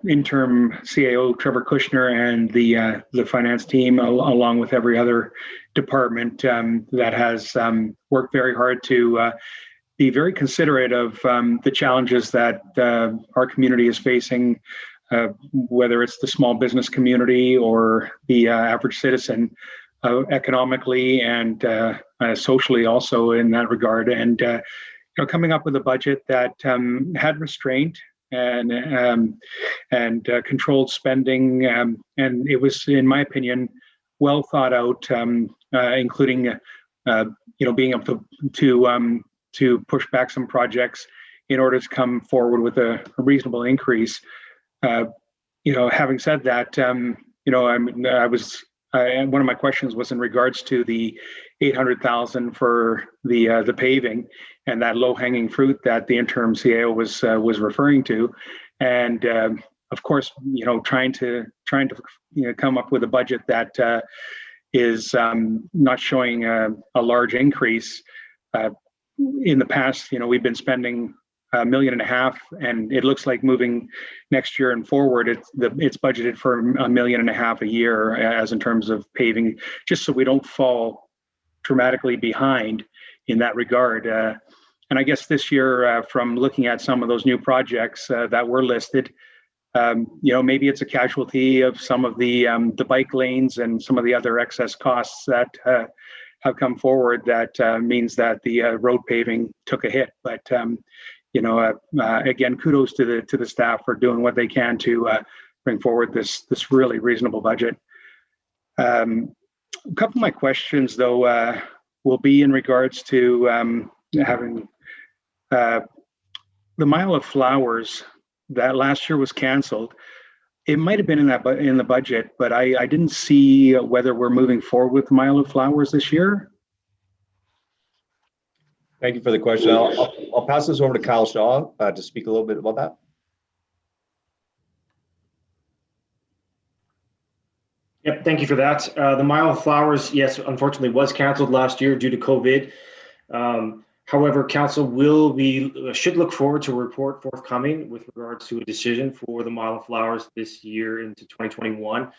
Speaker 11: interim CAO Trevor Kushner and the finance team, along with every other department that has worked very hard to be very considerate of the challenges that our community is facing, whether it's the small business community or the average citizen, economically and socially also in that regard. And coming up with a budget that had restraint and controlled spending, and it was, in my opinion, well thought out, including being able to push back some projects in order to come forward with a reasonable increase. Having said that, one of my questions was in regards to the $800,000 for the paving and that low-hanging fruit that the interim CAO was referring to, and of course, trying to come up with a budget that is not showing a large increase. In the past, we've been spending $1.5 million, and it looks like moving next year and forward, it's budgeted for $1.5 million a year as in terms of paving, just so we don't fall dramatically behind in that regard. And I guess this year, from looking at some of those new projects that were listed, maybe it's a casualty of some of the bike lanes and some of the other excess costs that have come forward. That means that the road paving took a hit. But again, kudos to the staff for doing what they can to bring forward this really reasonable budget. A couple of my questions, though, will be in regards to having the Mile of Flowers that last year was canceled. It might have been in the budget, but I didn't see whether we're moving forward with the Mile of Flowers this year.
Speaker 2: Thank you for the question. I'll pass this over to Kyle Shaw to speak a little bit about that.
Speaker 6: Yep, thank you for that. The Mile of Flowers, yes, unfortunately was canceled last year due to COVID. However, council should look forward to a report forthcoming with regards to a decision for the Mile of Flowers this year into 2021.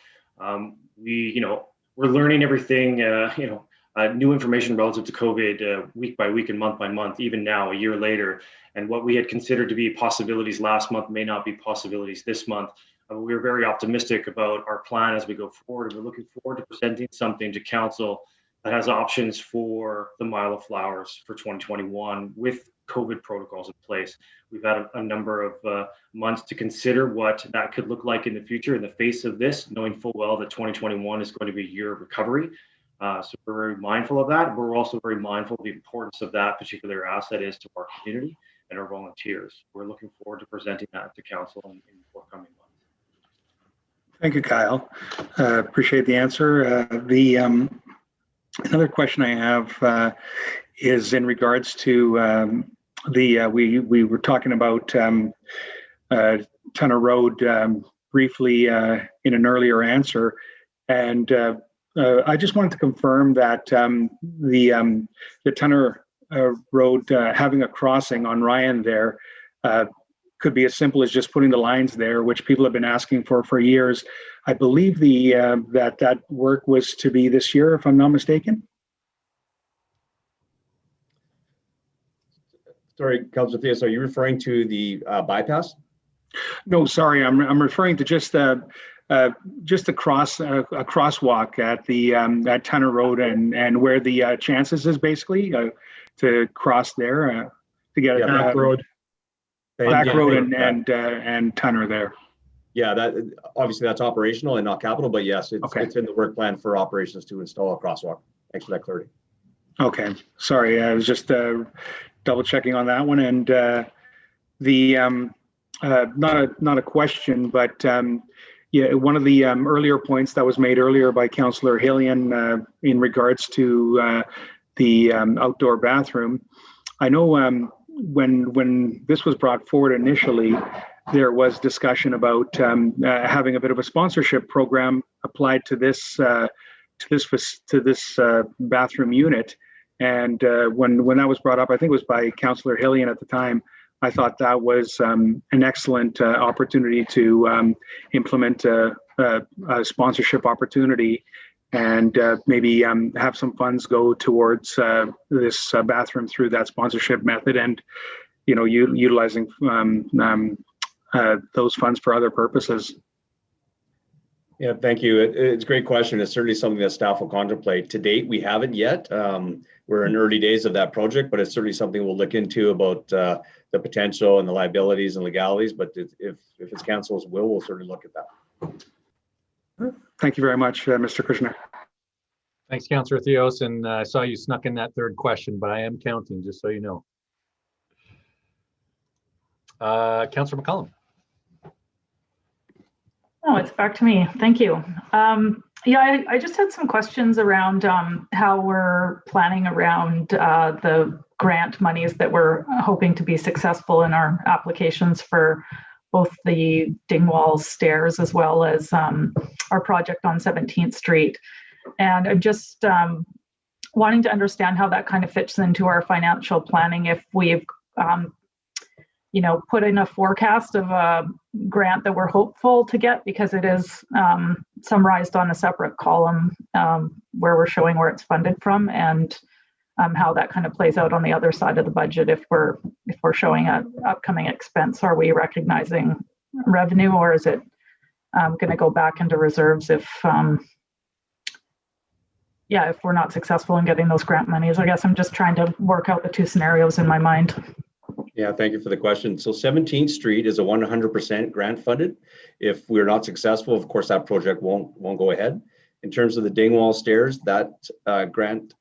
Speaker 6: We're learning everything, new information relative to COVID week by week and month by month, even now, a year later. And what we had considered to be possibilities last month may not be possibilities this month. We're very optimistic about our plan as we go forward. We're looking forward to presenting something to council that has options for the Mile of Flowers for 2021 with COVID protocols in place. We've had a number of months to consider what that could look like in the future in the face of this, knowing full well that 2021 is going to be a year of recovery. So we're very mindful of that. We're also very mindful of the importance of that particular asset is to our community and our volunteers. We're looking forward to presenting that to council in forthcoming months.
Speaker 11: Thank you, Kyle. Appreciate the answer. Another question I have is in regards to we were talking about Tunnel Road briefly in an earlier answer. And I just wanted to confirm that the Tunner Road having a crossing on Ryan there could be as simple as just putting the lines there, which people have been asking for years. I believe that work was to be this year, if I'm not mistaken.
Speaker 2: Sorry, Councilor Theos, are you referring to the bypass?
Speaker 11: No, sorry, I'm referring to just a crosswalk at the at Tunner Road and where the chances is basically to cross there to get
Speaker 5: Back road.
Speaker 11: back
Speaker 2: Yeah,
Speaker 11: road and Tunner there.
Speaker 2: Yeah, that obviously that's operational and not capital, but yes,
Speaker 11: Okay.
Speaker 2: it's in the work plan for operations to install a crosswalk. Thanks for that clarity.
Speaker 11: Okay, sorry, I was just double checking on that one. And not a question, but yeah, one of the earlier points that was made earlier by Councillor Hillian in regards to the outdoor bathroom. I know when this was brought forward initially, there was discussion about having a bit of a sponsorship program applied to this bathroom unit. And when that was brought up, I think it was by Councillor Hillian at the time, I thought that was an excellent opportunity to implement a sponsorship opportunity and maybe have some funds go towards this bathroom through that sponsorship method, and utilizing those funds for other purposes.
Speaker 2: Yeah, thank you. It's a great question. It's certainly something that staff will contemplate. To date, we haven't yet. We're in early days of that project, but it's certainly something we'll look into about the potential and the liabilities and legalities. But if it's council's will, we'll certainly look at that.
Speaker 11: Thank you very much, Mr. Kushner.
Speaker 1: Thanks, Councillor Theos. And I saw you snuck in that third question, but I am counting, just so you know. Councillor McCollum.
Speaker 8: Oh, it's back to me. Thank you. Yeah, I just had some questions around how we're planning around the grant monies that we're hoping to be successful in our applications for both the Dingwall stairs as well as our project on 17th Street. And I'm just wanting to understand how that kind of fits into our financial planning if we've put in a forecast of a grant that we're hopeful to get, because it is summarized on a separate column where we're showing where it's funded from, and how that kind of plays out on the other side of the budget. If we're showing an upcoming expense, are we recognizing revenue, or is it going to go back into reserves if we're not successful in getting those grant monies? I guess I'm just trying to work out the two scenarios in my mind.
Speaker 2: Yeah, thank you for the question. So 17th Street is a 100% grant funded. If we're not successful, of course, that project won't go ahead. In terms of the Dingwall stairs, that grant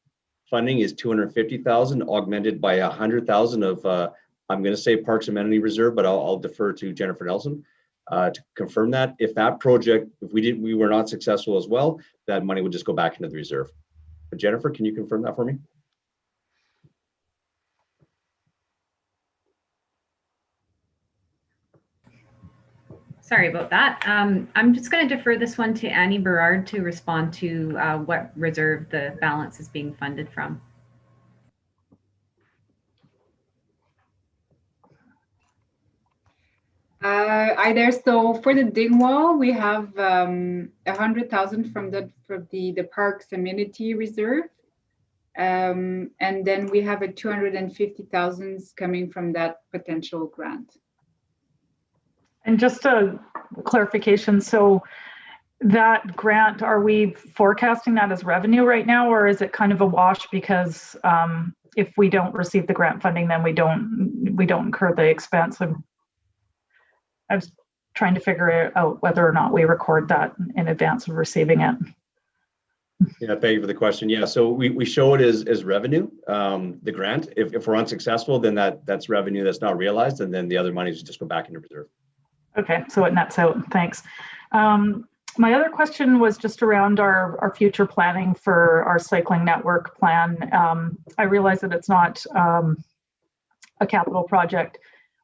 Speaker 2: funding is $250,000, augmented by $100,000 of I'm going to say Parks Amenity Reserve, but I'll defer to Jennifer Nelson to confirm that. If that project, we were not successful as well, that money would just go back into the reserve. But Jennifer, can you confirm that for me?
Speaker 4: Sorry about that. I'm just going to defer this one to Annie Berard to respond to what reserve the balance is being funded from.
Speaker 12: Hi there. So for the Dingwall, we have 100,000 from the Parks Amenity Reserve, and then we have a 250,000 coming from that potential grant.
Speaker 8: And just a clarification, so that grant, are we forecasting that as revenue right now, or is it kind of a wash because if we don't receive the grant funding, then we don't incur the expense? I was trying to figure out whether or not we record that in advance of receiving it.
Speaker 2: Yeah, thank you for the question. Yeah, so we show it as revenue, the grant. If we're unsuccessful, then that's revenue that's not realized, and then the other monies just go back into reserve.
Speaker 8: Okay, so it nets out. Thanks. My other question was just around our future planning for our cycling network plan. I realize that it's not a capital project.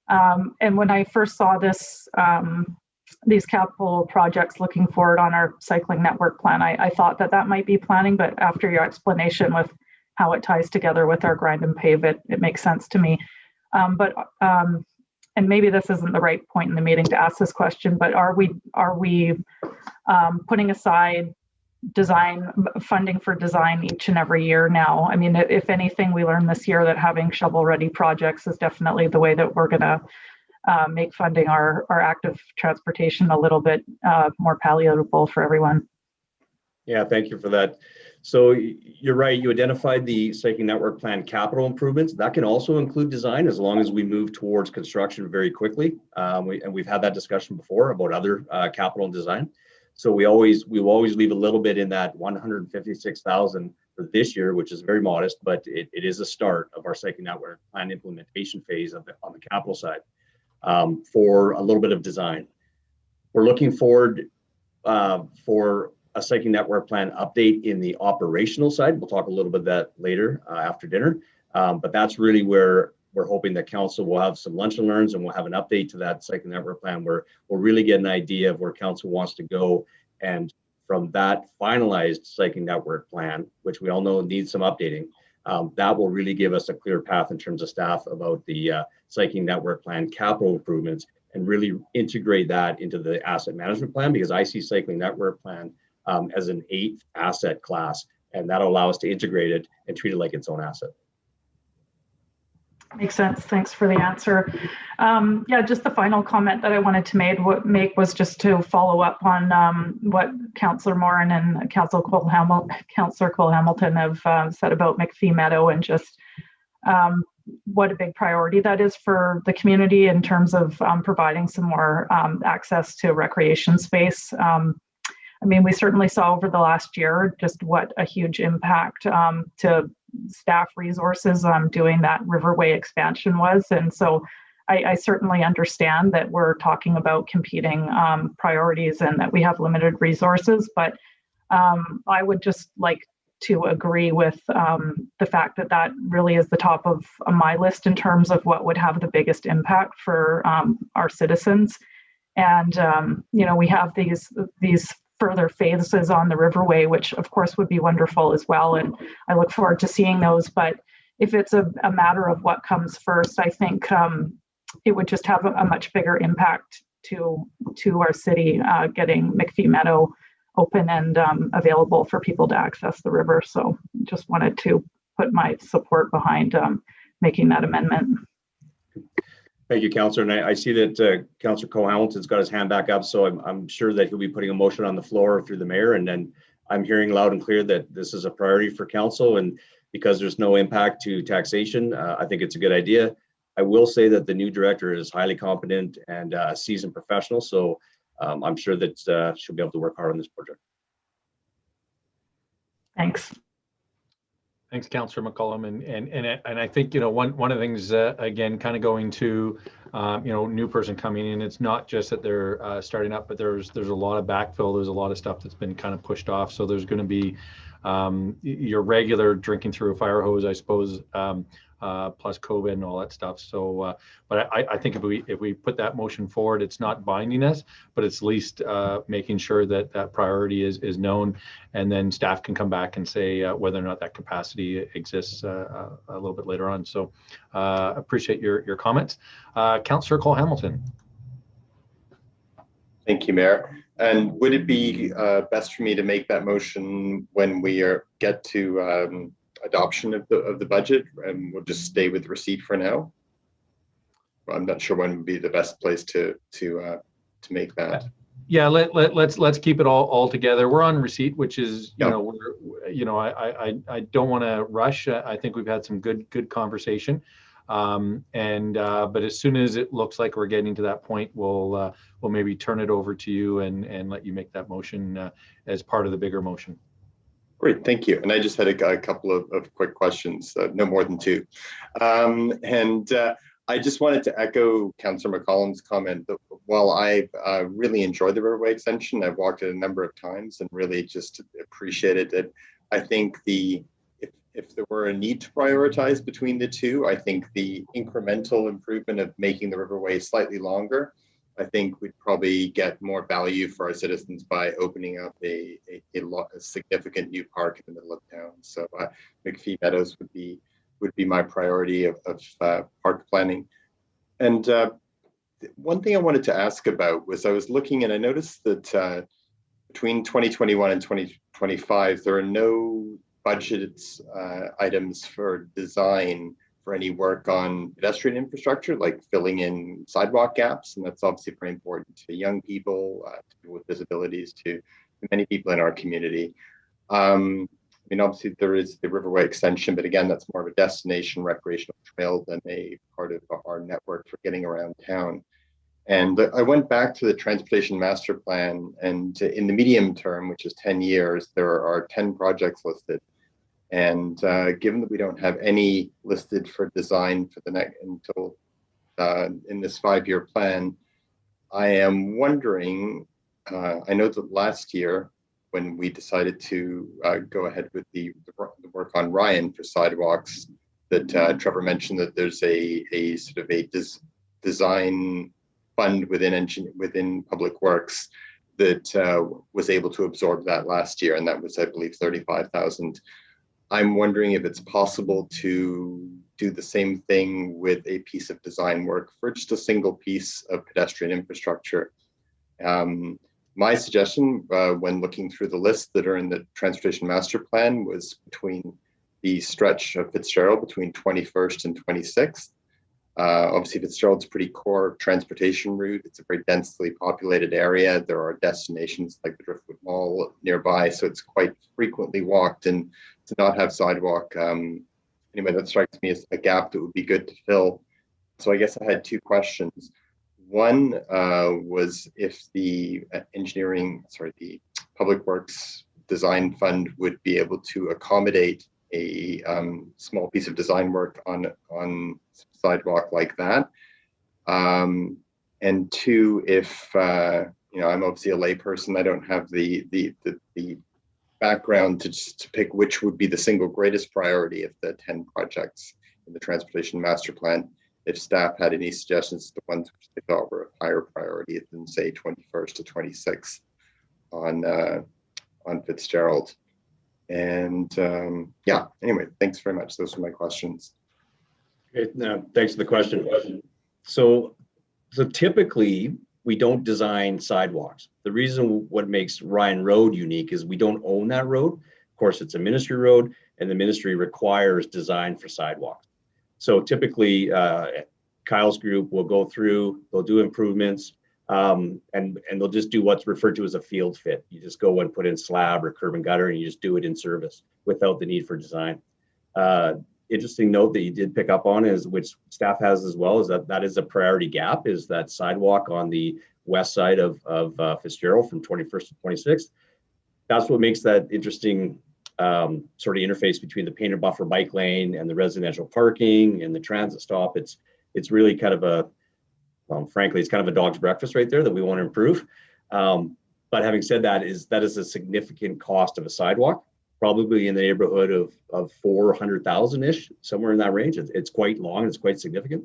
Speaker 8: And when I first saw this these capital projects looking forward on our cycling network plan. I thought that might be planning, but after your explanation with how it ties together with our grind and pave, it makes sense to me. And maybe this isn't the right point in the meeting to ask this question, but are we putting aside design funding for design each and every year now? I mean, if anything, we learned this year that having shovel-ready projects is definitely the way that we're going to make funding our active transportation a little bit more palatable for everyone.
Speaker 2: Yeah, thank you for that. So you're right, you identified the cycling network plan capital improvements. That can also include design as long as we move towards construction very quickly. We've had that discussion before about other capital and design. So we will always leave a little bit in that 156,000 for this year, which is very modest, but it is a start of our cycling network plan implementation phase on the capital side for a little bit of design. We're looking forward for a cycling network plan update in the operational side. We'll talk a little bit of that later after dinner, but that's really where we're hoping that council will have some lunch and learns, and we'll have an update to that cycling network plan where we'll really get an idea of where council wants to go. And from that finalized cycling network plan, which we all know needs some updating, that will really give us a clear path in terms of staff about the cycling network plan capital improvements, and really integrate that into the asset management plan, because I see cycling network plan as an 8th asset class, and that'll allow us to integrate it and treat it like its own asset.
Speaker 8: Makes sense. Thanks for the answer. Yeah, just the final comment that I wanted to make was just to follow up on what Councillor Morin and Councillor Cole Hamilton have said about McPhee Meadow, and just what a big priority that is for the community in terms of providing some more access to recreation space. I mean, we certainly saw over the last year just what a huge impact to staff resources doing that Riverway expansion was. And so I certainly understand that we're talking about competing priorities and that we have limited resources, but I would just like to agree with the fact that that really is the top of my list in terms of what would have the biggest impact for our citizens. And, you know, we have these further phases on the Riverway, which of course would be wonderful as well. And I look forward to seeing those. But if it's a matter of what comes first, I think it would just have a much bigger impact to our city getting McPhee Meadow open and available for people to access the river. So just wanted to put my support behind making that amendment.
Speaker 2: Thank you, Councillor. And I see that Councillor Cole Hamilton's got his hand back up, so I'm sure that he'll be putting a motion on the floor through the mayor. And then I'm hearing loud and clear that this is a priority for council, and because there's no impact to taxation, I think it's a good idea. I will say that the new director is highly competent and a seasoned professional, so I'm sure that she'll be able to work hard on this project.
Speaker 8: Thanks.
Speaker 1: Thanks, Councillor McCollum. And I think, you know, one of the things, again, kind of going to, you know, new person coming in, it's not just that they're starting up, but there's a lot of backfill. There's a lot of stuff that's been kind of pushed off. So there's going to be your regular drinking through a fire hose, I suppose, plus COVID and all that stuff. So, but I think if we put that motion forward, it's not binding us, but it's at least making sure that that priority is known, and then staff can come back and say whether or not that capacity exists a little bit later on. So appreciate your comments. Councillor Cole Hamilton.
Speaker 7: Thank you, Mayor. And would it be best for me to make that motion when we get to adoption of the budget, and we'll just stay with receipt for now? I'm not sure when would be the best place to make that.
Speaker 1: Yeah, let's keep it all together. We're on receipt, which is, you know, I don't want to rush. I think we've had some good conversation, but as soon as it looks like we're getting to that point, we'll maybe turn it over to you and let you make that motion as part of the bigger motion.
Speaker 7: Great, thank you. And I just had a couple of quick questions, no more than two. I just wanted to echo Councillor McCollum's comment that while I really enjoyed the Riverway extension, I've walked it a number of times and really just appreciated it. I think if there were a need to prioritize between the two, I think the incremental improvement of making the Riverway slightly longer I think we'd probably get more value for our citizens by opening up a significant new park in the middle of town. So McPhee Meadows would be my priority of park planning. And one thing I wanted to ask about was I was looking and I noticed that between 2021 and 2025, there are no budgeted items for design for any work on pedestrian infrastructure, like filling in sidewalk gaps. And that's obviously very important to young people, to people with disabilities, to many people in our community. I mean, obviously there is the Riverway extension, but again, that's more of a destination recreational trail than a part of our network for getting around town. And I went back to the Transportation Master Plan, and in the medium term, which is 10 years, there are 10 projects listed. And given that we don't have any listed for design for the next until in this 5-year plan, I am wondering, I know that last year when we decided to go ahead with the work on Ryan for sidewalks, that Trevor mentioned that there's a sort of a design fund within Public Works that was able to absorb that last year, and that was, I believe, 35,000. I'm wondering if it's possible to do the same thing with a piece of design work for just a single piece of pedestrian infrastructure. My suggestion when looking through the lists that are in the Transportation Master Plan was between the stretch of Fitzgerald between 21st and 26th. Obviously, Fitzgerald's a pretty core transportation route. It's a very densely populated area. There are destinations like the Driftwood Mall nearby, so it's quite frequently walked, and to not have sidewalk, anyway, that strikes me as a gap that would be good to fill. So I guess I had two questions. One was if the the Public Works Design Fund would be able to accommodate a small piece of design work on sidewalk like that. And two, if I'm obviously a layperson, I don't have the background to pick which would be the single greatest priority of the 10 projects in the Transportation Master Plan. If staff had any suggestions to ones which they thought were of higher priority than, say, 21st to 26th on Fitzgerald. And yeah, anyway, thanks very much. Those are my questions.
Speaker 2: Okay, thanks for the question. So typically we don't design sidewalks. The reason what makes Ryan Road unique is we don't own that road. Of course, it's a ministry road, and the ministry requires design for sidewalks. So typically, Kyle's group will go through, they'll do improvements, and they'll just do what's referred to as a field fit. You just go and put in slab or curb and gutter, and you just do it in service without the need for design. Interesting note that you did pick up on is, which staff has as well, is that is a priority gap, is that sidewalk on the west side of Fitzgerald from 21st to 26th. That's what makes that interesting sort of interface between the painted buffer bike lane and the residential parking and the transit stop. It's really kind of a, frankly, it's kind of a dog's breakfast right there that we want to improve. But having said that, is a significant cost of a sidewalk, probably in the neighborhood of 400,000-ish, somewhere in that range. It's quite long, it's quite significant.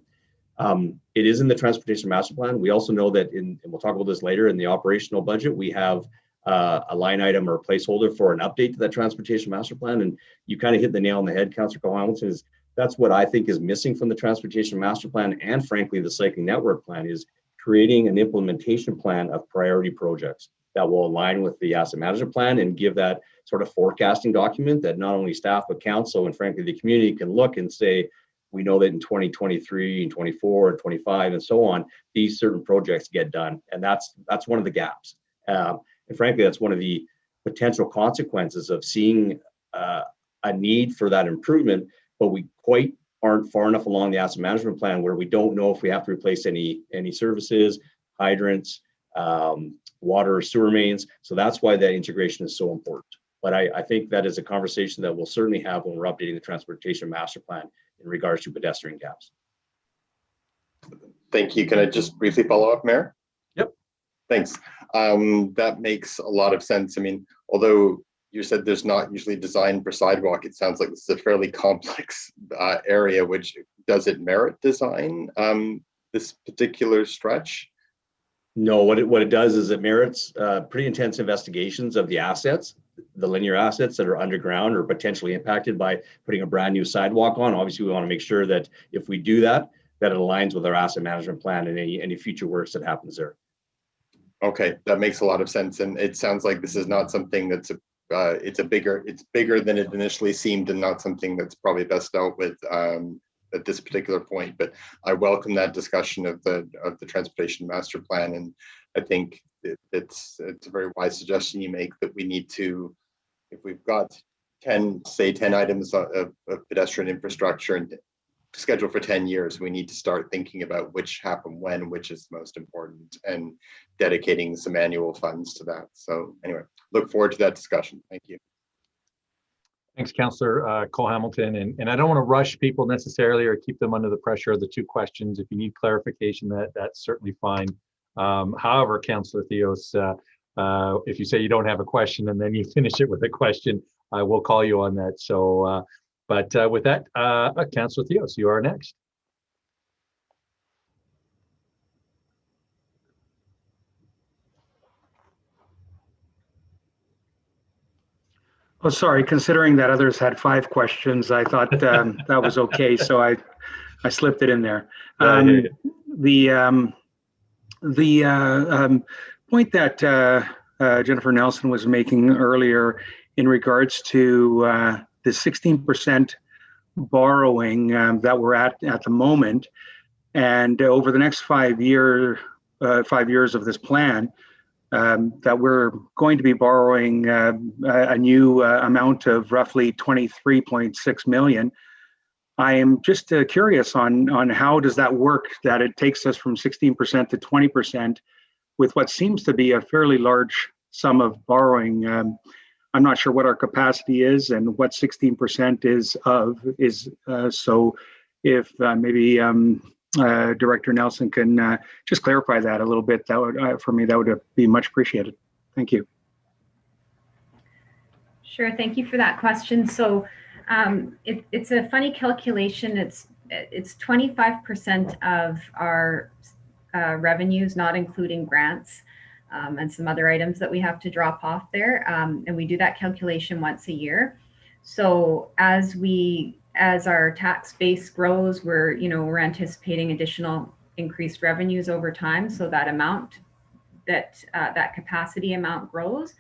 Speaker 2: It is in the Transportation Master Plan. We also know that and we'll talk about this later, in the operational budget, we have a line item or a placeholder for an update to that Transportation Master Plan. And you kind of hit the nail on the head, Councillor Cole-Hamilton, is that's what I think is missing from the Transportation Master Plan, and frankly, the Cycling Network Plan, is creating an implementation plan of priority projects that will align with the asset management plan and give that sort of forecasting document that not only staff, but council and frankly, the community can look and say, we know that in 2023 and 24 and 25 and so on, these certain projects get done. And that's one of the gaps. And frankly, that's one of the potential consequences of seeing a need for that improvement, but we quite aren't far enough along the asset management plan where we don't know if we have to replace any services, hydrants, water or sewer mains. So that's why that integration is so important. But I think that is a conversation that we'll certainly have when we're updating the Transportation Master Plan in regards to pedestrian gaps.
Speaker 7: Thank you. Can I just briefly follow up, Mayor?
Speaker 2: Yep.
Speaker 7: Thanks. That makes a lot of sense. I mean, although you said there's not usually design for sidewalk, it sounds like this is a fairly complex area, which does it merit design, this particular stretch?
Speaker 2: No, what it does is it merits pretty intense investigations of the assets, the linear assets that are underground or potentially impacted by putting a brand new sidewalk on. Obviously, we want to make sure that if we do that, that it aligns with our asset management plan and any future works that happens there.
Speaker 7: Okay, that makes a lot of sense. And it sounds like this is not something that's it's bigger than it initially seemed, and not something that's probably best dealt with at this particular point. But I welcome that discussion of the transportation master plan, and I think it's a very wise suggestion you make that we need to, if we've got 10 items of pedestrian infrastructure and scheduled for 10 years, we need to start thinking about which happen when, which is most important, and dedicating some annual funds to that. So anyway, look forward to that discussion. Thank you.
Speaker 1: Thanks, Councillor Cole Hamilton. And I don't want to rush people necessarily or keep them under the pressure of the two questions. If you need clarification, that's certainly fine. However, Councillor Theos, if you say you don't have a question and then you finish it with a question, I will call you on that. So, but with that, Councillor Theos, you are next.
Speaker 11: Oh, sorry. Considering that others had 5 questions, I thought that was okay. So I slipped it in there. The point that Jennifer Nelson was making earlier in regards to the 16% borrowing that we're at the moment, and over the next 5 years of this plan, that we're going to be borrowing a new amount of roughly 23.6 million. I am just curious on how does that work, that it takes us from 16% to 20% with what seems to be a fairly large sum of borrowing. I'm not sure what our capacity is and what 16% is. So if maybe Director Nelson can just clarify that a little bit, that would, for me, that would be much appreciated. Thank you.
Speaker 4: Sure, thank you for that question. So it's a funny calculation. It's 25% of our revenues, not including grants and some other items that we have to drop off there. And we do that calculation once a year. So as our tax base grows, we're anticipating additional increased revenues over time. So that amount, that capacity amount grows.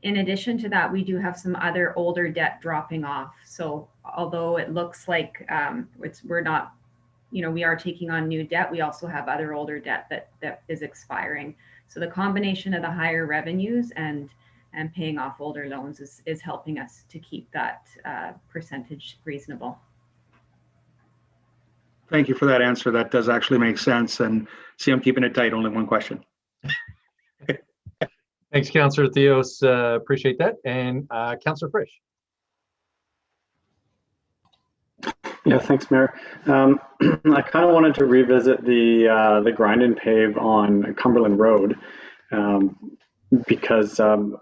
Speaker 4: In addition to that, we do have some other older debt dropping off. So although it looks like we are taking on new debt, we also have other older debt that is expiring. So the combination of the higher revenues and paying off older loans is helping us to keep that percentage reasonable.
Speaker 11: Thank you for that answer. That does actually make sense. And see, I'm keeping it tight, only one question.
Speaker 1: Thanks, Councillor Theos. Appreciate that. And Councillor Frisch.
Speaker 3: Yeah, thanks, Mayor. I kind of wanted to revisit the grind and pave on Cumberland Road because I'm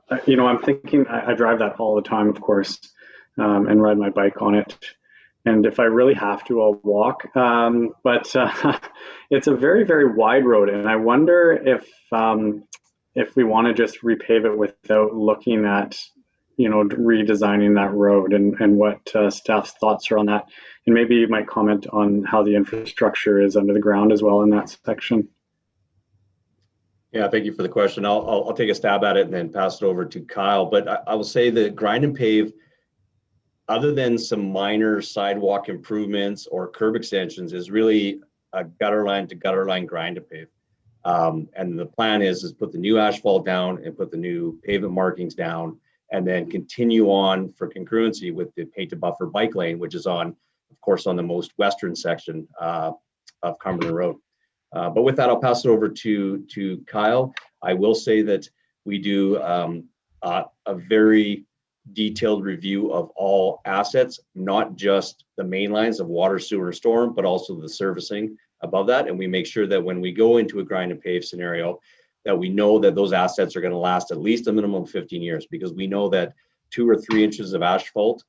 Speaker 3: thinking I drive that all the time, of course, and ride my bike on it. And if I really have to, I'll walk. But it's a very, very wide road, and I wonder if we want to just repave it without looking at, redesigning that road and what staff's thoughts are on that. And maybe you might comment on how the infrastructure is under the ground as well in that section.
Speaker 2: Yeah, thank you for the question. I'll take a stab at it and then pass it over to Kyle. But I will say the grind and pave, other than some minor sidewalk improvements or curb extensions, is really a gutter line to gutter line grind and pave. And the plan is put the new asphalt down and put the new pavement markings down, and then continue on for congruency with the painted buffer bike lane, which is on, of course, on the most western section of Cumberland Road. But with that, I'll pass it over to Kyle. I will say that we do a very detailed review of all assets, not just the main lines of water, sewer, and storm, but also the servicing above that. And we make sure that when we go into a grind and pave scenario, that we know that those assets are going to last at least a minimum of 15 years, because we know that 2 or 3 inches of asphalt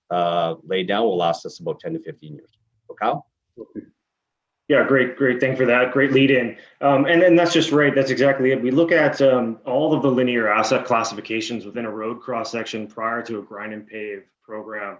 Speaker 2: laid down will last us about 10 to 15 years. So Kyle?
Speaker 6: Yeah, great. Thank you for that. Great lead in. And that's just right. That's exactly it. We look at all of the linear asset classifications within a road cross section prior to a grind and pave program.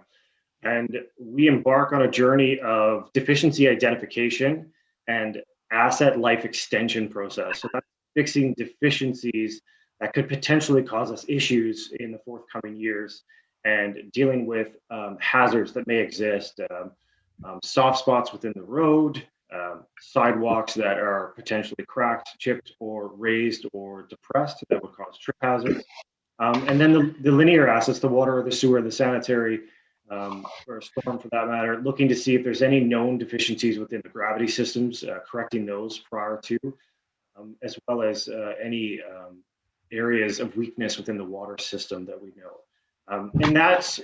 Speaker 6: And we embark on a journey of deficiency identification and asset life extension process. So that's fixing deficiencies that could potentially cause us issues in the forthcoming years and dealing with hazards that may exist, soft spots within the road, sidewalks that are potentially cracked, chipped, or raised or depressed that would cause trip hazards. And then the linear assets, the water, the sewer, the sanitary, or a storm for that matter, looking to see if there's any known deficiencies within the gravity systems, correcting those prior to, as well as any areas of weakness within the water system that we know. And that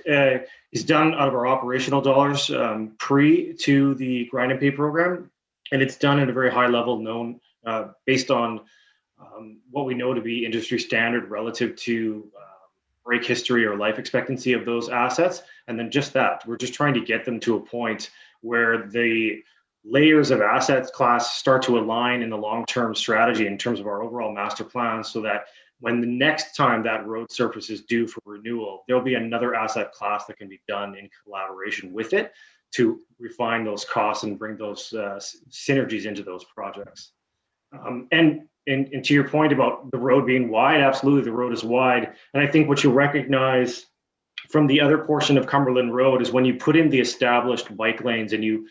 Speaker 6: is done out of our operational dollars pre to the grind and pay program. And it's done at a very high level, known based on what we know to be industry standard relative to break history or life expectancy of those assets. And then just that, we're just trying to get them to a point where the layers of assets class start to align in the long-term strategy in terms of our overall master plan, so that when the next time that road surface is due for renewal, there'll be another asset class that can be done in collaboration with it to refine those costs and bring those synergies into those projects. And to your point about the road being wide, absolutely, the road is wide. And I think what you recognize from the other portion of Cumberland Road is when you put in the established bike lanes and you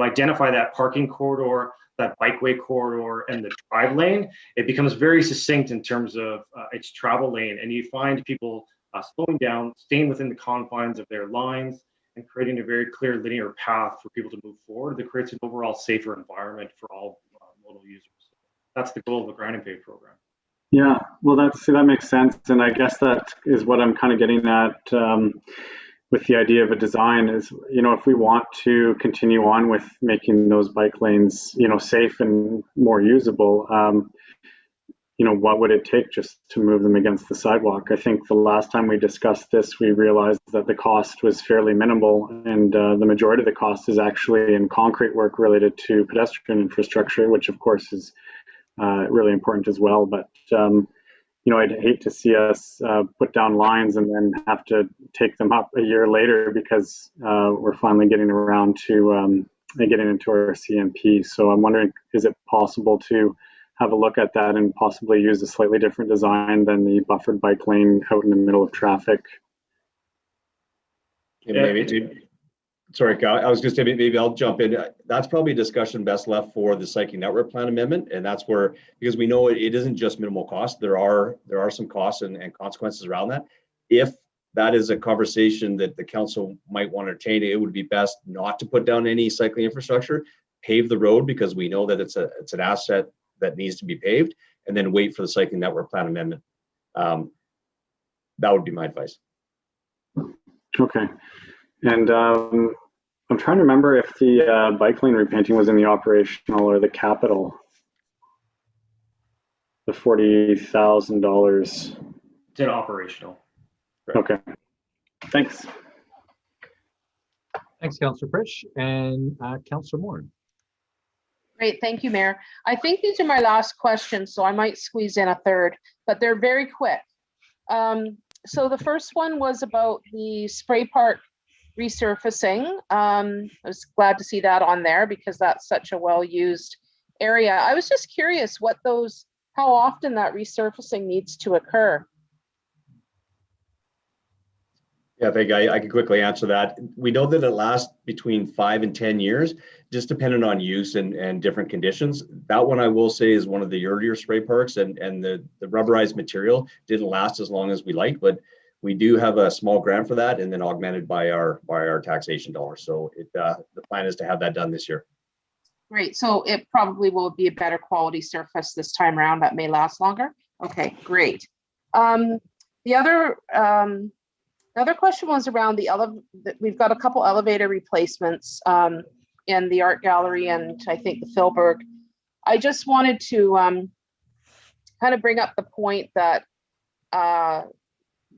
Speaker 6: identify that parking corridor, that bikeway corridor, and the drive lane, it becomes very succinct in terms of its travel lane. And you find people slowing down, staying within the confines of their lines, and creating a very clear linear path for people to move forward that creates an overall safer environment for all modal users. That's the goal of the grind and pave program.
Speaker 3: Yeah, well, that makes sense, and I guess that is what I'm kind of getting at with the idea of a design is, if we want to continue on with making those bike lanes, safe and more usable, what would it take just to move them against the sidewalk? I think the last time we discussed this, we realized that the cost was fairly minimal, and the majority of the cost is actually in concrete work related to pedestrian infrastructure, which of course is really important as well. But I'd hate to see us put down lines and then have to take them up a year later because we're finally getting around to getting into our CMP. So I'm wondering, is it possible to have a look at that and possibly use a slightly different design than the buffered bike lane out in the middle of traffic?
Speaker 2: Sorry, Kyle, I was going to say, maybe I'll jump in. That's probably a discussion best left for the cycling network plan amendment. And that's where, because we know it isn't just minimal cost, there are some costs and consequences around that. If that is a conversation that the council might want to entertain, it would be best not to put down any cycling infrastructure, pave the road, because we know that it's an asset that needs to be paved, and then wait for the cycling network plan amendment. That would be my advice.
Speaker 3: Okay. And I'm trying to remember if the bike lane repainting was in the operational or the capital. The $40,000.
Speaker 6: It's in operational.
Speaker 3: Okay. Thanks.
Speaker 1: Thanks, Councillor Frisch, and Councillor Moore.
Speaker 10: Great, thank you, Mayor. I think these are my last questions, so I might squeeze in a third, but they're very quick. So the first one was about the spray park resurfacing. I was glad to see that on there because that's such a well-used area. I was just curious how often that resurfacing needs to occur.
Speaker 2: Yeah, I think I can quickly answer that. We know that it lasts between 5 and 10 years, just depending on use and different conditions. That one I will say is one of the earlier spray parks, and the rubberized material didn't last as long as we liked, but we do have a small grant for that, and then augmented by our taxation dollars. So the plan is to have that done this year.
Speaker 10: Great, so it probably will be a better quality surface this time around that may last longer. Okay, great. The other question was around we've got a couple elevator replacements in the art gallery and I think the Philberg. I just wanted to kind of bring up the point that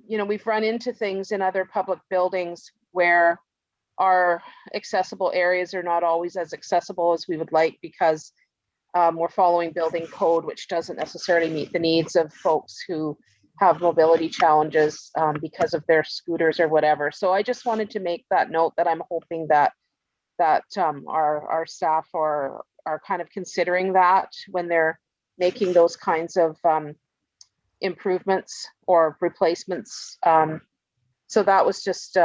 Speaker 10: we've run into things in other public buildings where our accessible areas are not always as accessible as we would like because we're following building code, which doesn't necessarily meet the needs of folks who have mobility challenges because of their scooters or whatever. So I just wanted to make that note that I'm hoping that our staff are kind of considering that when they're making those kinds of improvements or replacements. So that was just,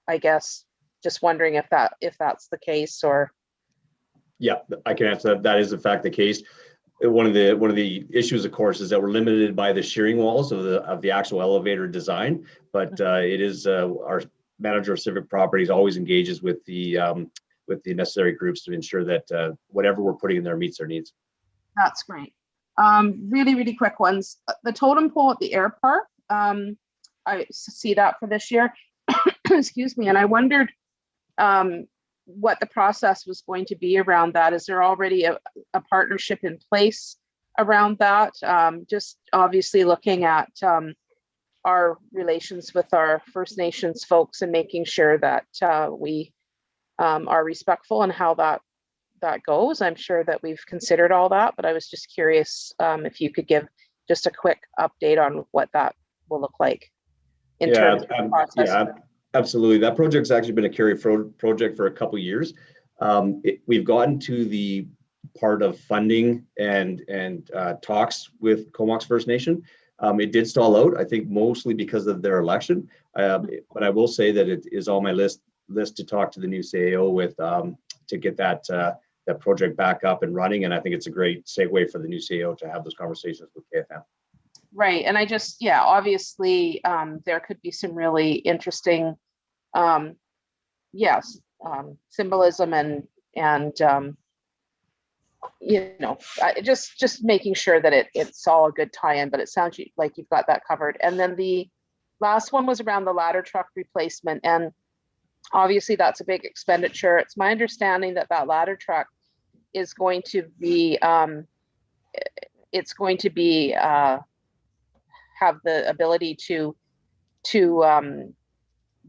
Speaker 10: I guess, just wondering if that's the case or.
Speaker 2: Yeah, I can answer that. That is in fact the case. One of the issues, of course, is that we're limited by the shearing walls of the actual elevator design. But it is our manager of civic properties always engages with the necessary groups to ensure that whatever we're putting in there meets their needs.
Speaker 10: That's great. Really, really quick ones. The totem pole at the air park. I see that for this year. Excuse me. And I wondered what the process was going to be around that. Is there already a partnership in place around that? Just obviously looking at our relations with our First Nations folks and making sure that we are respectful in how that goes. I'm sure that we've considered all that, but I was just curious if you could give just a quick update on what that will look like in terms of the process.
Speaker 2: Yeah, absolutely. That project's actually been a Carey project for a couple of years. We've gotten to the part of funding and talks with Comox First Nation. It did stall out, I think, mostly because of their election. But I will say that it is on my list to talk to the new CAO with to get that project back up and running. And I think it's a great segue for the new CAO to have those conversations with KFM.
Speaker 10: Right. And I just, obviously there could be some really interesting, symbolism and just making sure that it's all a good tie-in, but it sounds like you've got that covered. And then the last one was around the ladder truck replacement. And obviously that's a big expenditure. It's my understanding that ladder truck is going to be, have the ability to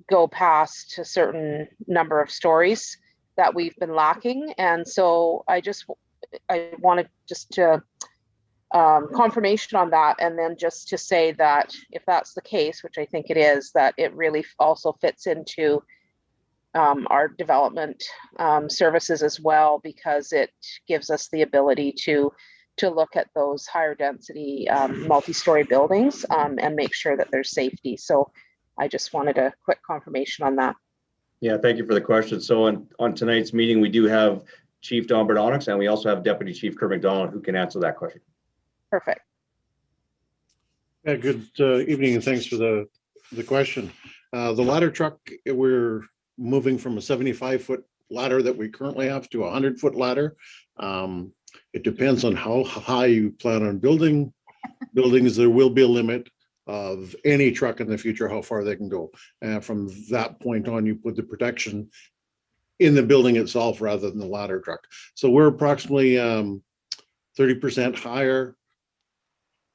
Speaker 10: go past a certain number of stories that we've been lacking. And so I wanted just to confirmation on that. And then just to say that if that's the case, which I think it is, that it really also fits into our development services as well, because it gives us the ability to look at those higher density multi-story buildings and make sure that there's safety. So I just wanted a quick confirmation on that.
Speaker 2: Yeah, thank you for the question. So on tonight's meeting, we do have Chief Don Berdonix, and we also have Deputy Chief Kerr McDonald, who can answer that question.
Speaker 10: Perfect.
Speaker 13: Yeah, good evening, and thanks for the question. The ladder truck, we're moving from a 75-foot ladder that we currently have to a 100-foot ladder. It depends on how high you plan on building buildings. There will be a limit of any truck in the future, how far they can go. And from that point on, you put the protection in the building itself rather than the ladder truck. So we're approximately 30% higher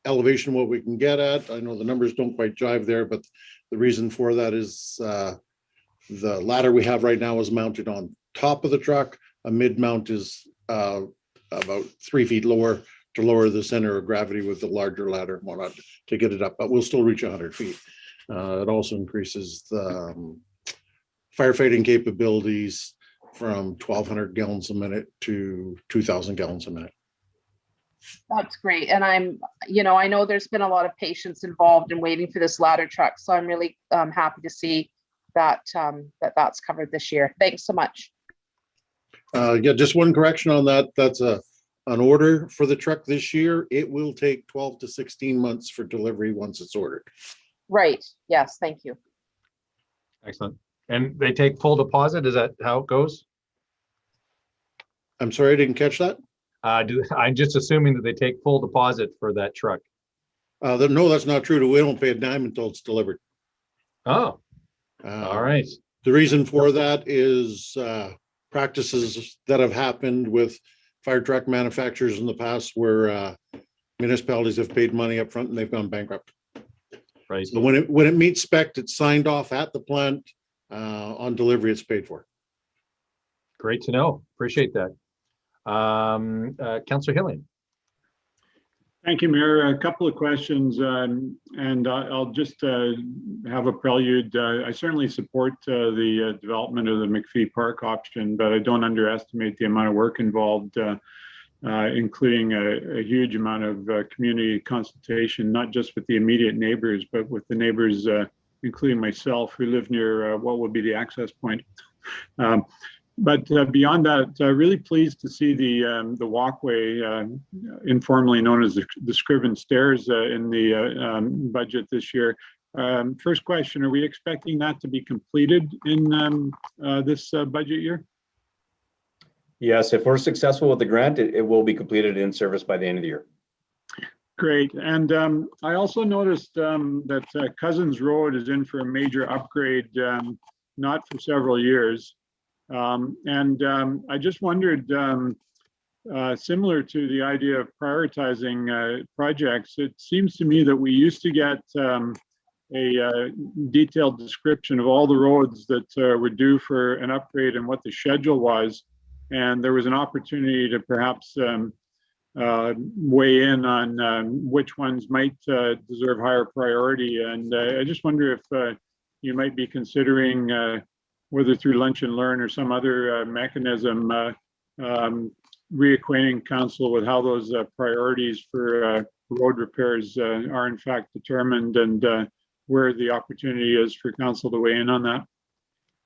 Speaker 13: elevation what we can get at. I know the numbers don't quite jive there, but the reason for that is the ladder we have right now is mounted on top of the truck. A mid mount is about 3 feet lower to lower the center of gravity with the larger ladder and whatnot to get it up, but we'll still reach 100 feet. It also increases the firefighting capabilities from 1,200 gallons a minute to 2,000 gallons a minute.
Speaker 10: That's great. And I know there's been a lot of patience involved in waiting for this ladder truck. So I'm really happy to see that that's covered this year. Thanks so much.
Speaker 13: Yeah, just one correction on that. That's an order for the truck this year. It will take 12 to 16 months for delivery once it's ordered.
Speaker 10: Right. Yes. Thank you.
Speaker 1: Excellent. And they take full deposit? Is that how it goes?
Speaker 13: I'm sorry, I didn't catch that.
Speaker 1: I'm just assuming that they take full deposit for that truck.
Speaker 13: No, that's not true. We don't pay a dime until it's delivered.
Speaker 1: Oh, all right.
Speaker 13: The reason for that is practices that have happened with fire truck manufacturers in the past where municipalities have paid money up front and they've gone bankrupt.
Speaker 1: Right.
Speaker 13: So when it meets spec, it's signed off at the plant on delivery, it's paid for.
Speaker 1: Great to know. Appreciate that. Councillor Hillian.
Speaker 5: Thank you, Mayor. A couple of questions, and I'll just have a prelude. I certainly support the development of the McPhee Park option, but I don't underestimate the amount of work involved, including a huge amount of community consultation, not just with the immediate neighbors, but with the neighbors, including myself, who live near what would be the access point. But beyond that, really pleased to see the walkway, informally known as the Scriven Stairs, in the budget this year. First question, are we expecting that to be completed in this budget year?
Speaker 2: Yes, if we're successful with the grant, it will be completed in service by the end of the year.
Speaker 5: Great. And I also noticed that Cousins Road is in for a major upgrade, not for several years. I just wondered, similar to the idea of prioritizing projects, it seems to me that we used to get a detailed description of all the roads that were due for an upgrade and what the schedule was. And there was an opportunity to perhaps weigh in on which ones might deserve higher priority. And I just wonder if you might be considering whether through lunch and learn or some other mechanism, reacquainting council with how those priorities for road repairs are in fact determined, and where the opportunity is for council to weigh in on that.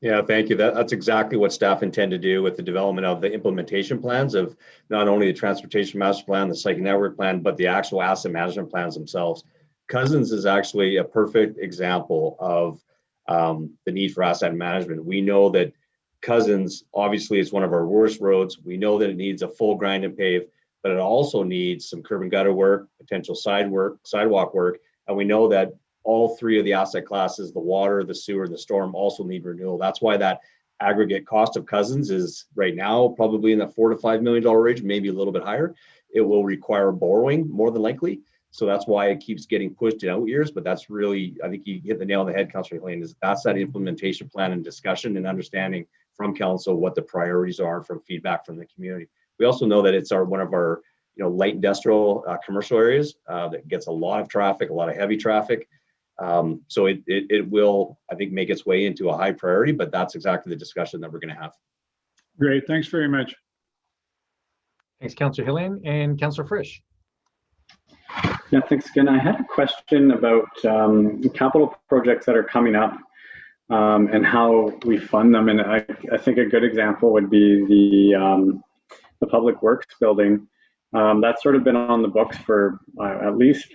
Speaker 2: Yeah, thank you. That's exactly what staff intend to do with the development of the implementation plans of not only the transportation master plan, the cycle network plan, but the actual asset management plans themselves. Cousins is actually a perfect example of the need for asset management. We know that Cousins obviously is one of our worst roads. We know that it needs a full grind and pave, but it also needs some curb and gutter work, potential sidewalk work, and we know that all three of the asset classes, the water, the sewer, and the storm, also need renewal. That's why that aggregate cost of Cousins is right now probably in the $4 to $5 million range, maybe a little bit higher. It will require borrowing more than likely. So that's why it keeps getting pushed in out years. But that's really, I think you hit the nail on the head, Councillor Hillian, is that's that implementation plan and discussion and understanding from council what the priorities are from feedback from the community. We also know that it's one of our light industrial commercial areas that gets a lot of traffic, a lot of heavy traffic. So it will, I think, make its way into a high priority, but that's exactly the discussion that we're going to have.
Speaker 5: Great, thanks very much.
Speaker 1: Thanks, Councillor Hillian. And Councillor Frisch.
Speaker 3: Yeah, thanks again. I had a question about capital projects that are coming up and how we fund them. And I think a good example would be the Public Works building. That's sort of been on the books for at least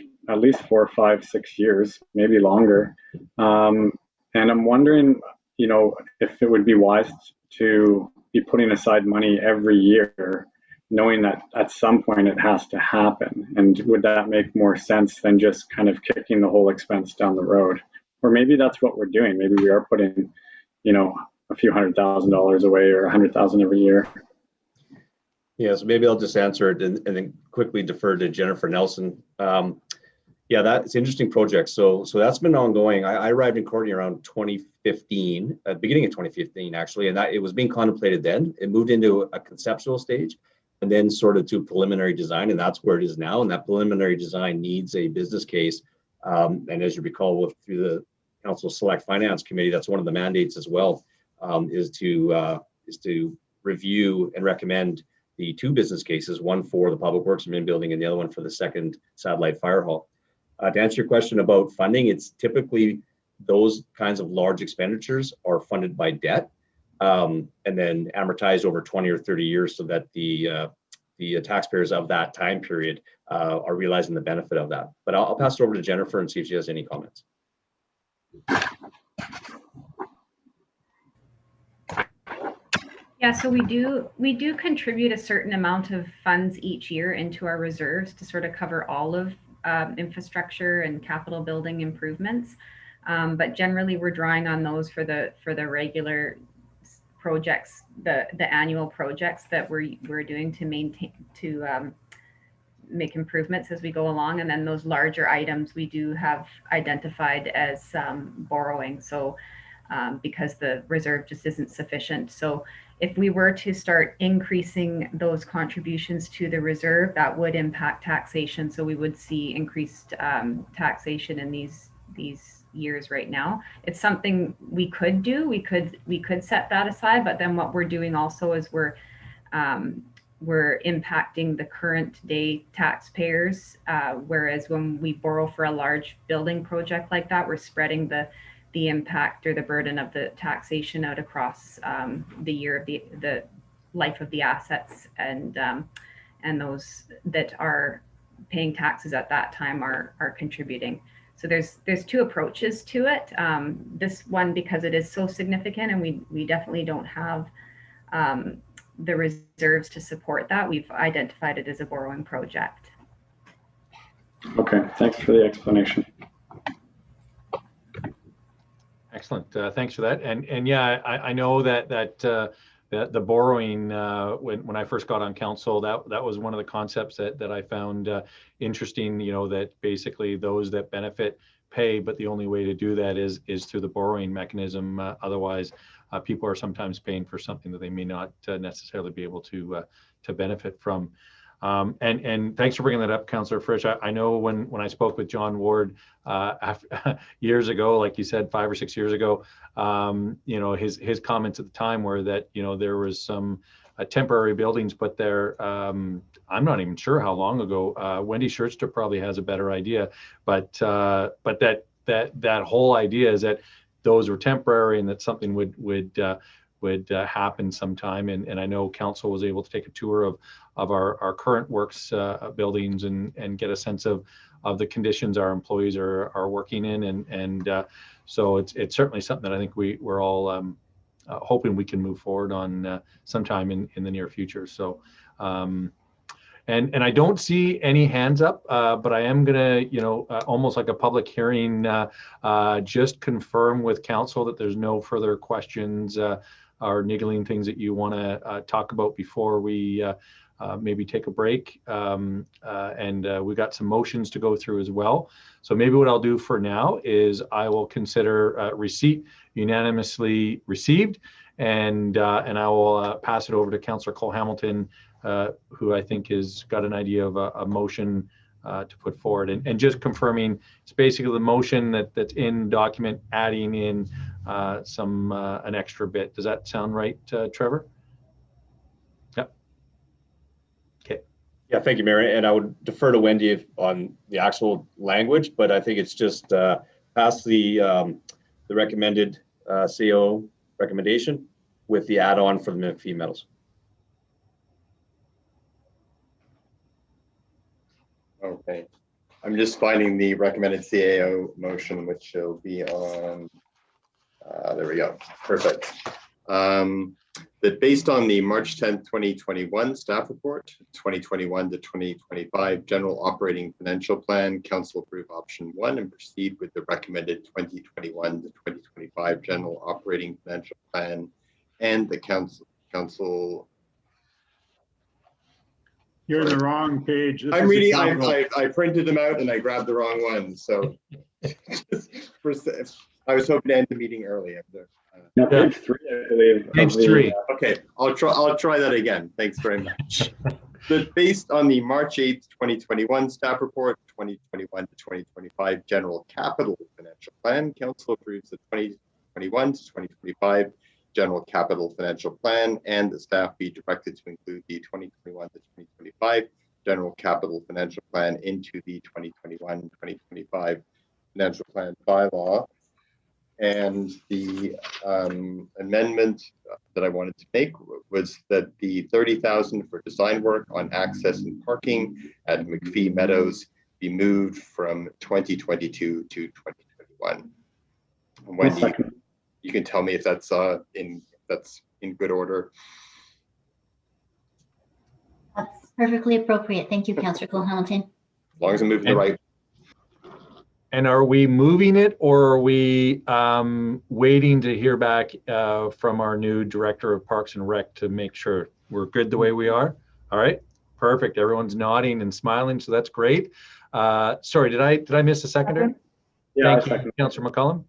Speaker 3: 4, 5, 6 years, maybe longer. And I'm wondering, if it would be wise to be putting aside money every year, knowing that at some point it has to happen. And would that make more sense than just kind of kicking the whole expense down the road? Or maybe that's what we're doing. Maybe we are putting, a few $100,000 away or $100,000 every year.
Speaker 2: Yes, maybe I'll just answer it and then quickly defer to Jennifer Nelson. Yeah, that's an interesting project. So that's been ongoing. I arrived in Courtenay around 2015, beginning of 2015, actually, and it was being contemplated then. It moved into a conceptual stage and then sort of to preliminary design, and that's where it is now. And that preliminary design needs a business case. And as you recall, through the Council Select Finance Committee, that's one of the mandates as well, is to review and recommend the 2 business cases, one for the Public Works Admin building and the other one for the second satellite fire hall. To answer your question about funding, it's typically those kinds of large expenditures are funded by debt and then amortized over 20 or 30 years so that the taxpayers of that time period are realizing the benefit of that. But I'll pass it over to Jennifer and see if she has any comments.
Speaker 4: Yeah, so we do contribute a certain amount of funds each year into our reserves to sort of cover all of infrastructure and capital building improvements. But generally we're drawing on those for the regular projects, the annual projects that we're doing to maintain, to make improvements as we go along. And then those larger items we do have identified as borrowing. So because the reserve just isn't sufficient. So if we were to start increasing those contributions to the reserve, that would impact taxation. So we would see increased taxation in these years right now. It's something we could do. We could set that aside, but then what we're doing also is we're impacting the current day taxpayers. Whereas when we borrow for a large building project like that, we're spreading the impact or the burden of the taxation out across the year of the life of the assets, and those that are paying taxes at that time are contributing. So there's two approaches to it. This one, because it is so significant, and we definitely don't have the reserves to support that, we've identified it as a borrowing project.
Speaker 3: Okay, thanks for the explanation.
Speaker 1: Excellent. Thanks for that. And yeah, I know that the borrowing, when I first got on council, that was one of the concepts that I found interesting, you know, that basically those that benefit pay, but the only way to do that is through the borrowing mechanism. Otherwise, people are sometimes paying for something that they may not necessarily be able to benefit from. And thanks for bringing that up, Councillor Frisch. I know when I spoke with John Ward years ago, like you said, 5 or 6 years ago, you know, his comments at the time were that, you know, there was some temporary buildings, but there, I'm not even sure how long ago. Wendy Schertzer probably has a better idea, but that whole idea is that those were temporary and that something would happen sometime. And I know council was able to take a tour of our current works buildings and get a sense of the conditions our employees are working in. And so it's certainly something that I think we're all hoping we can move forward on sometime in the near future. So and I don't see any hands up, but I am gonna, you know, almost like a public hearing, just confirm with council that there's no further questions or niggling things that you want to talk about before we maybe take a break. And we've got some motions to go through as well. So maybe what I'll do for now is I will consider receipt unanimously received, and I will pass it over to Councillor Cole Hamilton, who I think has got an idea of a motion to put forward. And just confirming, it's basically the motion that's in document, adding in an extra bit. Does that sound right, Trevor? Yep. Okay.
Speaker 2: Yeah, thank you, Mary. And I would defer to Wendy on the actual language, but I think it's just pass the recommended CO recommendation with the add-on for the McPhee metals.
Speaker 7: Okay, I'm just finding the recommended CAO motion, which will be on, there we go, perfect. That based on the March 10th, 2021 staff report, 2021 to 2025 general operating financial plan, council approve option 1 and proceed with the recommended 2021 to 2025 general operating financial plan, and the council.
Speaker 5: You're in the wrong page.
Speaker 7: I'm reading, I printed them out and I grabbed the wrong one. So I was hoping to end the meeting early.
Speaker 3: Yeah, page 3, I believe.
Speaker 1: Page 3.
Speaker 7: Okay, I'll try that again. Thanks very much. But based on the March 8th, 2021 staff report, 2021 to 2025 general capital financial plan, council approves the 2021 to 2025 general capital financial plan, and the staff be directed to include the 2021 to 2025 general capital financial plan into the 2021-2025 financial plan bylaw. And the amendment that I wanted to make was that the 30,000 for design work on access and parking at McPhee Meadows be moved from 2022 to 2021. And Wendy, you can tell me if that's in good order.
Speaker 14: That's perfectly appropriate. Thank you, Councillor Cole Hamilton.
Speaker 7: As long as I'm moving the right.
Speaker 1: And are we moving it, or are we waiting to hear back from our new Director of Parks and Rec to make sure we're good the way we are? All right, perfect. Everyone's nodding and smiling, so that's great. Sorry, did I miss a seconder?
Speaker 3: Yeah,
Speaker 1: Thank you, Councillor McCollum.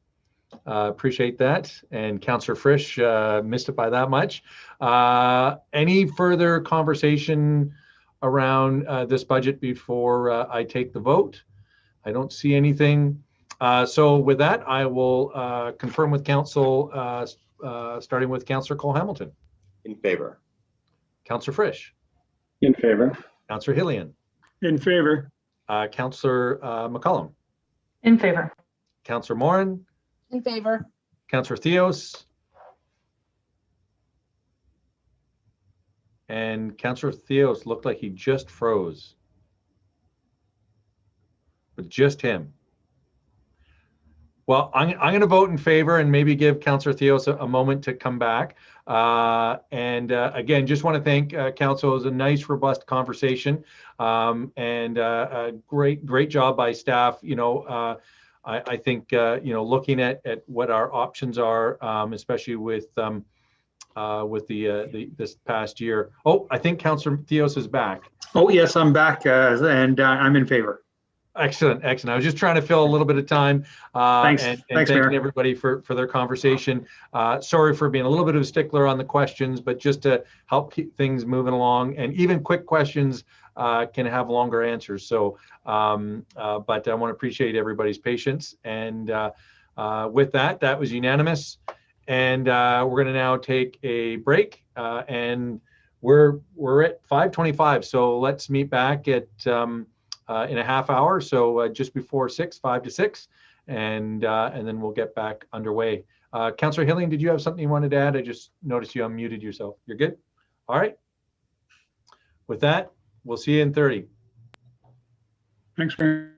Speaker 1: Appreciate that. And Councillor Frisch missed it by that much. Any further conversation around this budget before I take the vote? I don't see anything. So with that, I will confirm with Council, starting with Councillor Cole-Hamilton.
Speaker 7: In favor.
Speaker 1: Councillor Frisch.
Speaker 3: In favor.
Speaker 1: Councillor Hillian.
Speaker 5: In favor.
Speaker 1: Councillor McCollum.
Speaker 8: In favor.
Speaker 1: Councillor Morin.
Speaker 10: In favor.
Speaker 1: Councillor Theos. And Councillor Theos looked like he just froze. But just him. Well, I'm going to vote in favor and maybe give Councillor Theos a moment to come back. Again, just want to thank Council. It was a nice, robust conversation, and a great job by staff. I think looking at what our options are, especially with this past year. Oh, I think Councillor Theos is back.
Speaker 11: Oh, yes, I'm back, and I'm in favor.
Speaker 1: Excellent. I was just trying to fill a little bit of time.
Speaker 11: Thanks.
Speaker 1: And
Speaker 11: Thanks,
Speaker 1: thanking
Speaker 11: Mayor.
Speaker 1: everybody for their conversation. Sorry for being a little bit of a stickler on the questions, but just to help keep things moving along. And even quick questions can have longer answers. So, but I want to appreciate everybody's patience. And with that was unanimous. And we're going to now take a break. And we're at 5:25. So let's meet back at in a half hour, so just before 5 to 6, and then we'll get back underway. Councillor Hillian, did you have something you wanted to add? I just noticed you unmuted yourself. You're good? All right. With that, we'll see you in 30.
Speaker 5: Thanks, Mayor.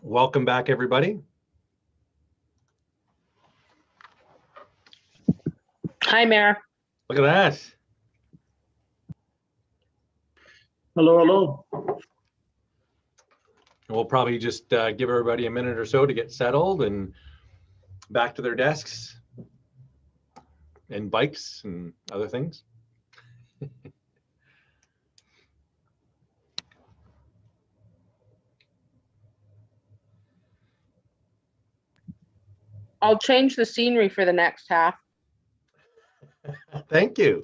Speaker 1: Welcome back, everybody.
Speaker 10: Hi, Mayor.
Speaker 1: Look at that.
Speaker 5: Hello, hello.
Speaker 1: We'll probably just give everybody a minute or so to get settled and back to their desks and bikes and other things.
Speaker 10: I'll change the scenery for the next half.
Speaker 1: Thank you.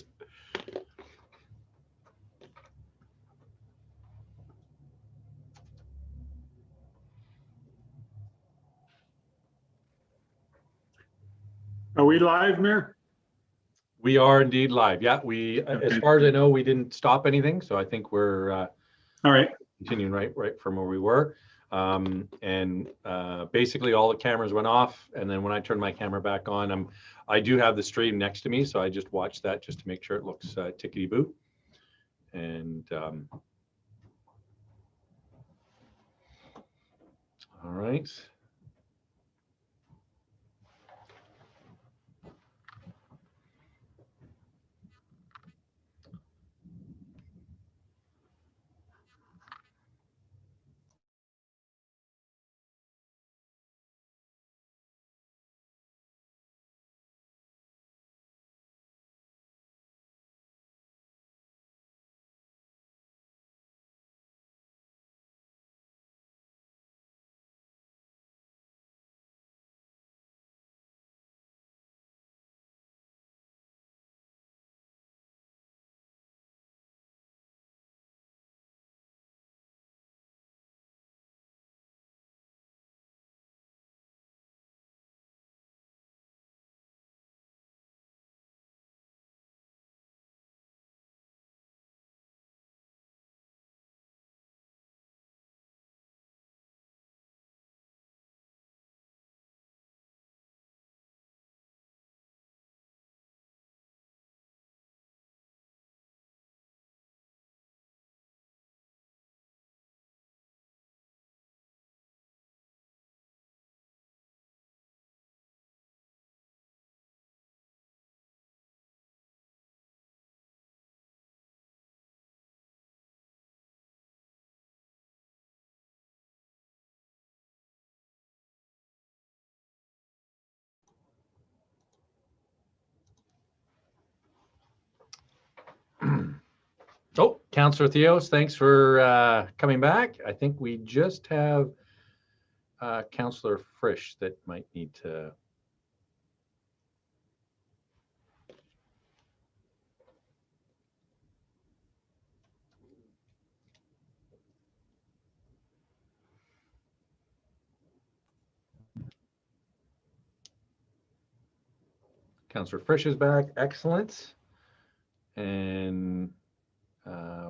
Speaker 5: Are we live, Mayor?
Speaker 1: We are indeed live. Yeah, we, as
Speaker 5: Okay.
Speaker 1: far as I know, we didn't stop anything. So I think we're
Speaker 5: All right.
Speaker 1: continuing right from where we were. Basically all the cameras went off. And then when I turned my camera back on, I do have the stream next to me. So I just watched that just to make sure it looks tickety-boo. And all right. Oh, Councillor Theos, thanks for coming back. I think we just have Councillor Frisch that might need to. Councillor Frisch is back. Excellent. And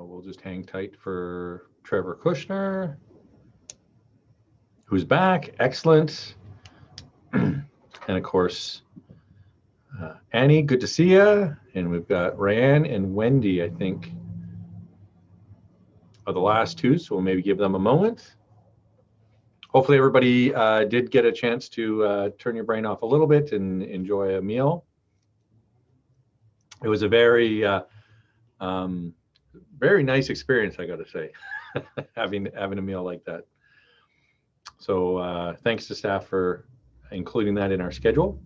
Speaker 1: we'll just hang tight for Trevor Kushner, who's back. Excellent. And of course, Annie, good to see you. And we've got Rayanne and Wendy, I think, are the last two. So we'll maybe give them a moment. Hopefully everybody did get a chance to turn your brain off a little bit and enjoy a meal. It was a very, very nice experience, I got to say, having a meal like that. So thanks to staff for including that in our schedule.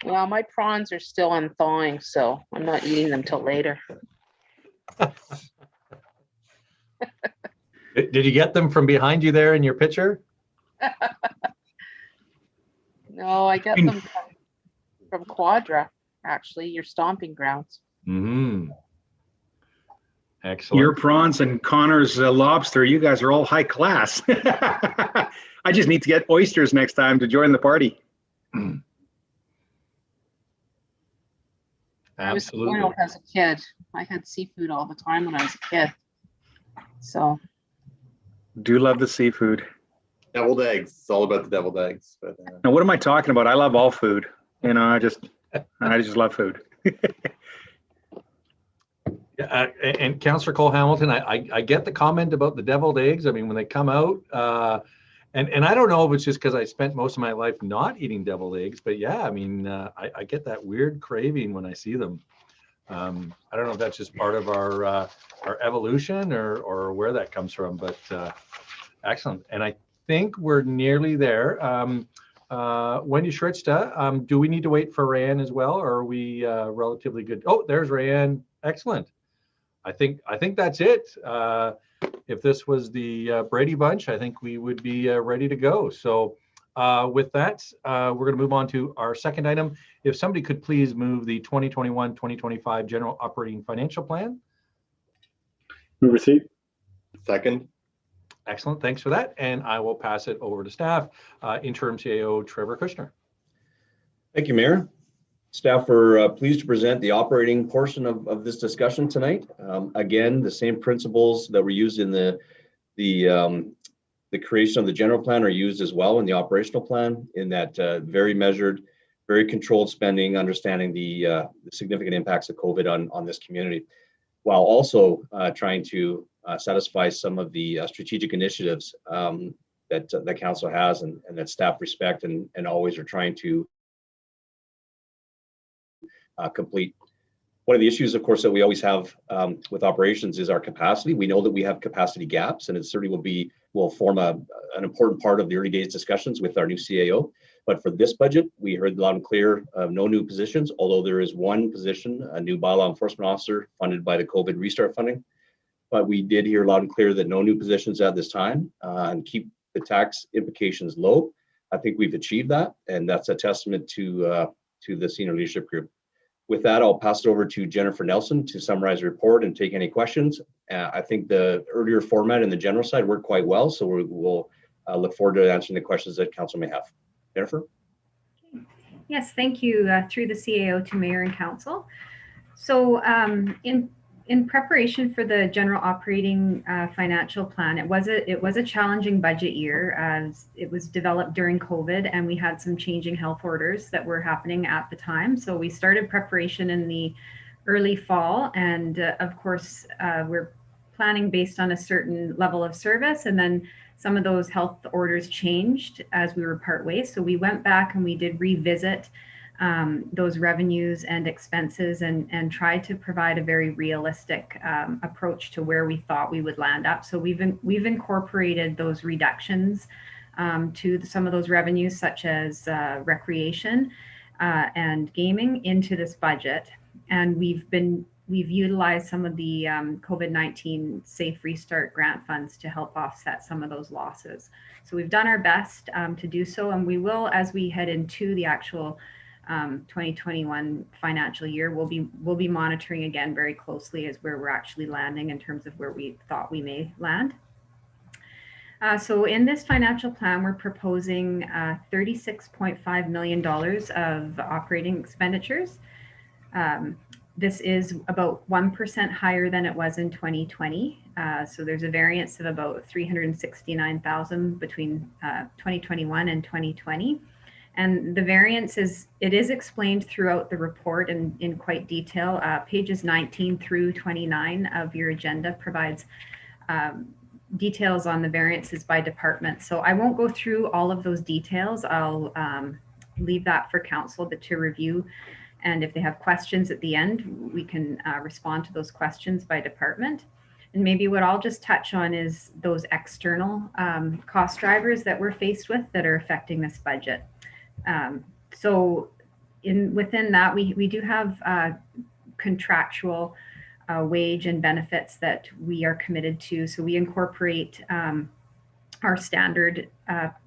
Speaker 10: Well, my prawns are still unthawing, so I'm not eating them till later.
Speaker 1: Did you get them from behind you there in your picture?
Speaker 10: No, I got them from Quadra, actually, your stomping grounds.
Speaker 1: Mm-hmm. Excellent.
Speaker 11: Your prawns and Connor's lobster, you guys are all high class. I just need to get oysters next time to join the party.
Speaker 10: I was
Speaker 1: Absolutely.
Speaker 10: spoiled as a kid. I had seafood all the time when I was a kid. So
Speaker 11: Do love the seafood.
Speaker 7: Deviled eggs. It's all about the deviled eggs. But,
Speaker 11: Now, what am I talking about? I love all food. You know, I just love food.
Speaker 1: Yeah, and Councillor Cole Hamilton, I get the comment about the deviled eggs. I mean, when they come out, and I don't know if it's just because I spent most of my life not eating deviled eggs, but yeah, I mean, I get that weird craving when I see them. I don't know if that's just part of our evolution or where that comes from, but excellent. And I think we're nearly there. Wendy Schritzta, do we need to wait for Rayanne as well, or are we relatively good? Oh, there's Rayanne. Excellent. I think that's it. If this was the Brady Bunch, I think we would be ready to go. So with that, we're going to move on to our second item. If somebody could please move the 2021-2025 General Operating Financial Plan.
Speaker 3: Move receipt.
Speaker 7: Second.
Speaker 1: Excellent. Thanks for that. And I will pass it over to staff. Interim CAO Trevor Kushner.
Speaker 2: Thank you, Mayor. Staff are pleased to present the operating portion of this discussion tonight. Again, the same principles that were used in the creation of the general plan are used as well in the operational plan, in that very measured, very controlled spending, understanding the significant impacts of COVID on this community, while also trying to satisfy some of the strategic initiatives that council has and that staff respect and always are trying to complete. One of the issues, of course, that we always have with operations is our capacity. We know that we have capacity gaps, and it certainly will form an important part of the early days discussions with our new CAO. But for this budget, we heard loud and clear no new positions, although there is one position, a new bylaw enforcement officer funded by the COVID restart funding. But we did hear loud and clear that no new positions at this time and keep the tax implications low. I think we've achieved that, and that's a testament to the senior leadership group. With that, I'll pass it over to Jennifer Nelson to summarize the report and take any questions. I think the earlier format in the general side worked quite well, so we'll look forward to answering the questions that council may have. Jennifer?
Speaker 4: Yes, thank you. Through the CAO to Mayor and Council. So in preparation for the general operating financial plan, it was a challenging budget year as it was developed during COVID, and we had some changing health orders that were happening at the time. So we started preparation in the early fall, and of course we're planning based on a certain level of service, and then some of those health orders changed as we were part way. So we went back and we did revisit those revenues and expenses and try to provide a very realistic approach to where we thought we would land up. So we've incorporated those reductions to some of those revenues, such as recreation and gaming, into this budget. And we've utilized some of the COVID-19 Safe Restart grant funds to help offset some of those losses. So we've done our best to do so, and we will, as we head into the actual 2021 financial year, we'll be monitoring again very closely as where we're actually landing in terms of where we thought we may land. So in this financial plan, we're proposing $36.5 million of operating expenditures. This is about 1% higher than it was in 2020. So there's a variance of about $369,000 between 2021 and 2020. And the variance is explained throughout the report and in quite detail. Pages 19 through 29 of your agenda provides details on the variances by department. So I won't go through all of those details. I'll leave that for council to review. And if they have questions at the end, we can respond to those questions by department. And maybe what I'll just touch on is those external cost drivers that we're faced with that are affecting this budget. So within that, we do have contractual wage and benefits that we are committed to. So we incorporate our standard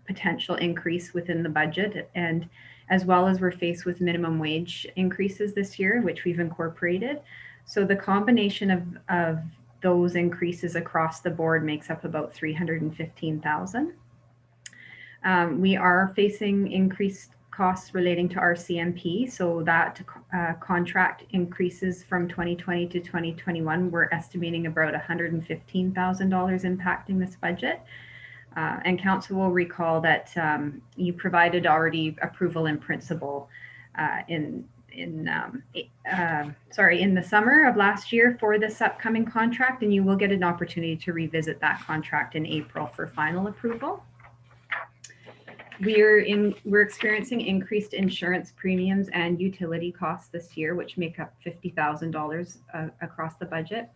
Speaker 4: potential increase within the budget, and as well as we're faced with minimum wage increases this year, which we've incorporated. So the combination of those increases across the board makes up about $315,000. We are facing increased costs relating to RCMP. So that contract increases from 2020 to 2021. We're estimating about $115,000 impacting this budget. And council will recall that you provided already approval in principle in in the summer of last year for this upcoming contract, and you will get an opportunity to revisit that contract in April for final approval. We're experiencing increased insurance premiums and utility costs this year, which make up $50,000 across the budget,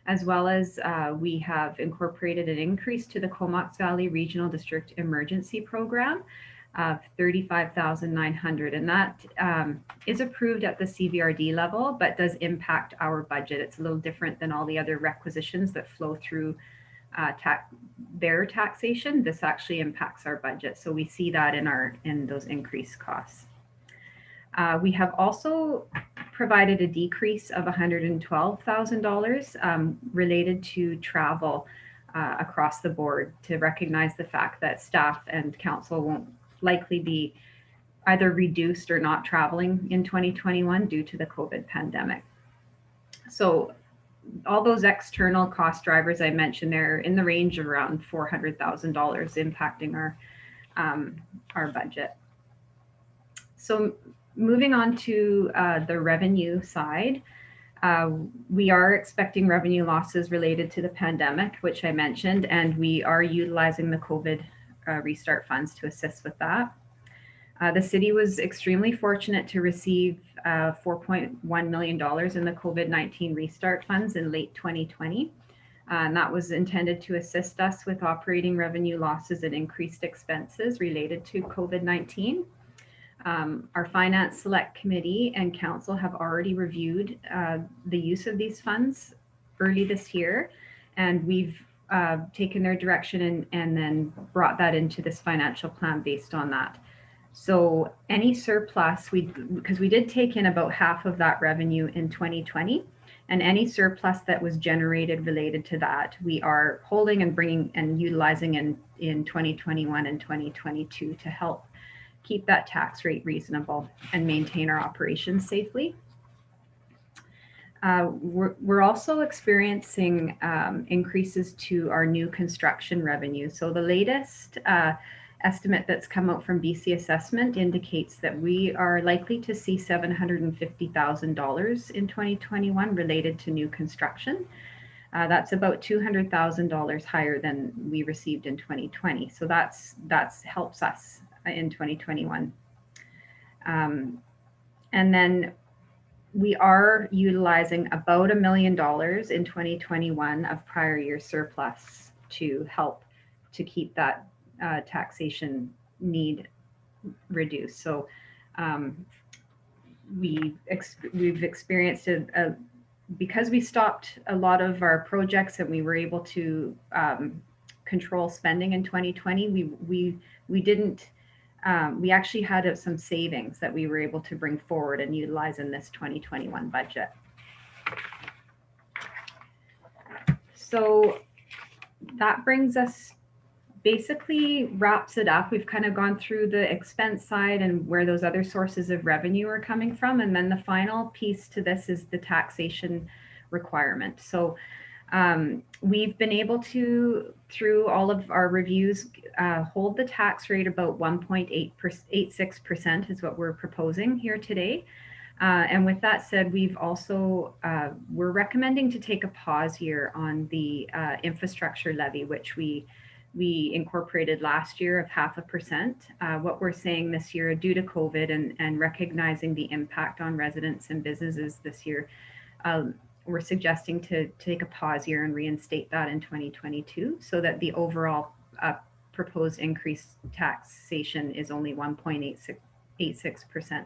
Speaker 4: as well as we have incorporated an increase to the Comox Valley Regional District Emergency Program of $35,900, and that is approved at the CVRD level, but does impact our budget. It's a little different than all the other requisitions that flow through their taxation. This actually impacts our budget, so we see that in those increased costs. We have also provided a decrease of $112,000 related to travel across the board to recognize the fact that staff and council won't likely be either reduced or not traveling in 2021 due to the COVID pandemic. So all those external cost drivers I mentioned, they're in the range of around $400,000 impacting our budget. So moving on to the revenue side, we are expecting revenue losses related to the pandemic, which I mentioned, and we are utilizing the COVID restart funds to assist with that. The city was extremely fortunate to receive $4.1 million in the COVID-19 restart funds in late 2020. And that was intended to assist us with operating revenue losses and increased expenses related to COVID-19. Our Finance Select Committee and Council have already reviewed the use of these funds early this year, and we've taken their direction and then brought that into this financial plan based on that. So any surplus, because we did take in about half of that revenue in 2020, and any surplus that was generated related to that, we are holding and bringing and utilizing in 2021 and 2022 to help keep that tax rate reasonable and maintain our operations safely. We're also experiencing increases to our new construction revenue. So the latest estimate that's come out from BC Assessment indicates that we are likely to see $750,000 in 2021 related to new construction. That's about $200,000 higher than we received in 2020. So that's helps us in 2021. And then we are utilizing about $1 million in 2021 of prior year surplus to help to keep that taxation need reduced. So we've experienced because we stopped a lot of our projects and we were able to control spending in 2020. We didn't. We actually had some savings that we were able to bring forward and utilize in this 2021 budget. So that brings us, basically wraps it up. We've kind of gone through the expense side and where those other sources of revenue are coming from. And then the final piece to this is the taxation requirement. So we've been able to, through all of our reviews, hold the tax rate about 1.86% is what we're proposing here today. And with that said, we've also, we're recommending to take a pause here on the infrastructure levy, which we incorporated last year of 0.5%. What we're saying this year due to COVID and recognizing the impact on residents and businesses this year, we're suggesting to take a pause here and reinstate that in 2022 so that the overall proposed increased taxation is only 1.86%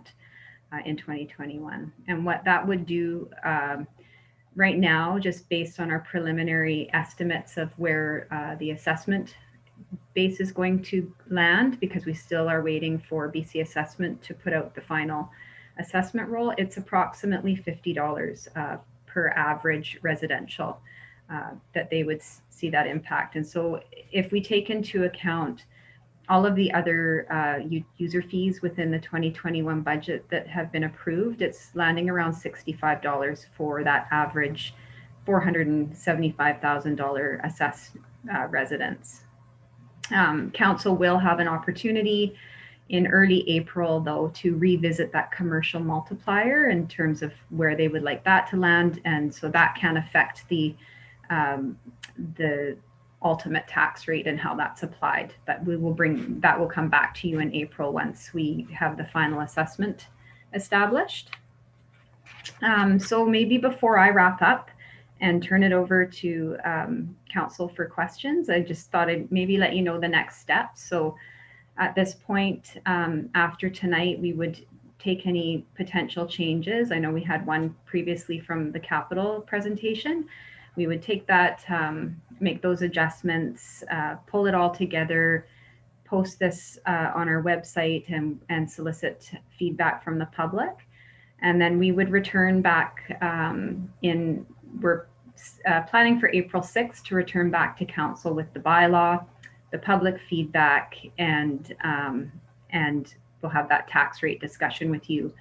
Speaker 4: in 2021. And what that would do right now, just based on our preliminary estimates of where the assessment base is going to land, because we still are waiting for BC Assessment to put out the final assessment roll, it's approximately $50 per average residential that they would see that impact. And so if we take into account all of the other user fees within the 2021 budget that have been approved, it's landing around $65 for that average $475,000 assessed residents. Council will have an opportunity in early April, though, to revisit that commercial multiplier in terms of where they would like that to land. And so that can affect the ultimate tax rate and how that's applied. But that will come back to you in April once we have the final assessment established. So maybe before I wrap up and turn it over to council for questions, I just thought I'd maybe let you know the next steps. So at this point, after tonight, we would take any potential changes. I know we had one previously from the capital presentation. We would take that, make those adjustments, pull it all together, post this on our website and solicit feedback from the public. And then we would return back we're planning for April 6th to return back to council with the bylaw, the public feedback, and we'll have that tax rate discussion with you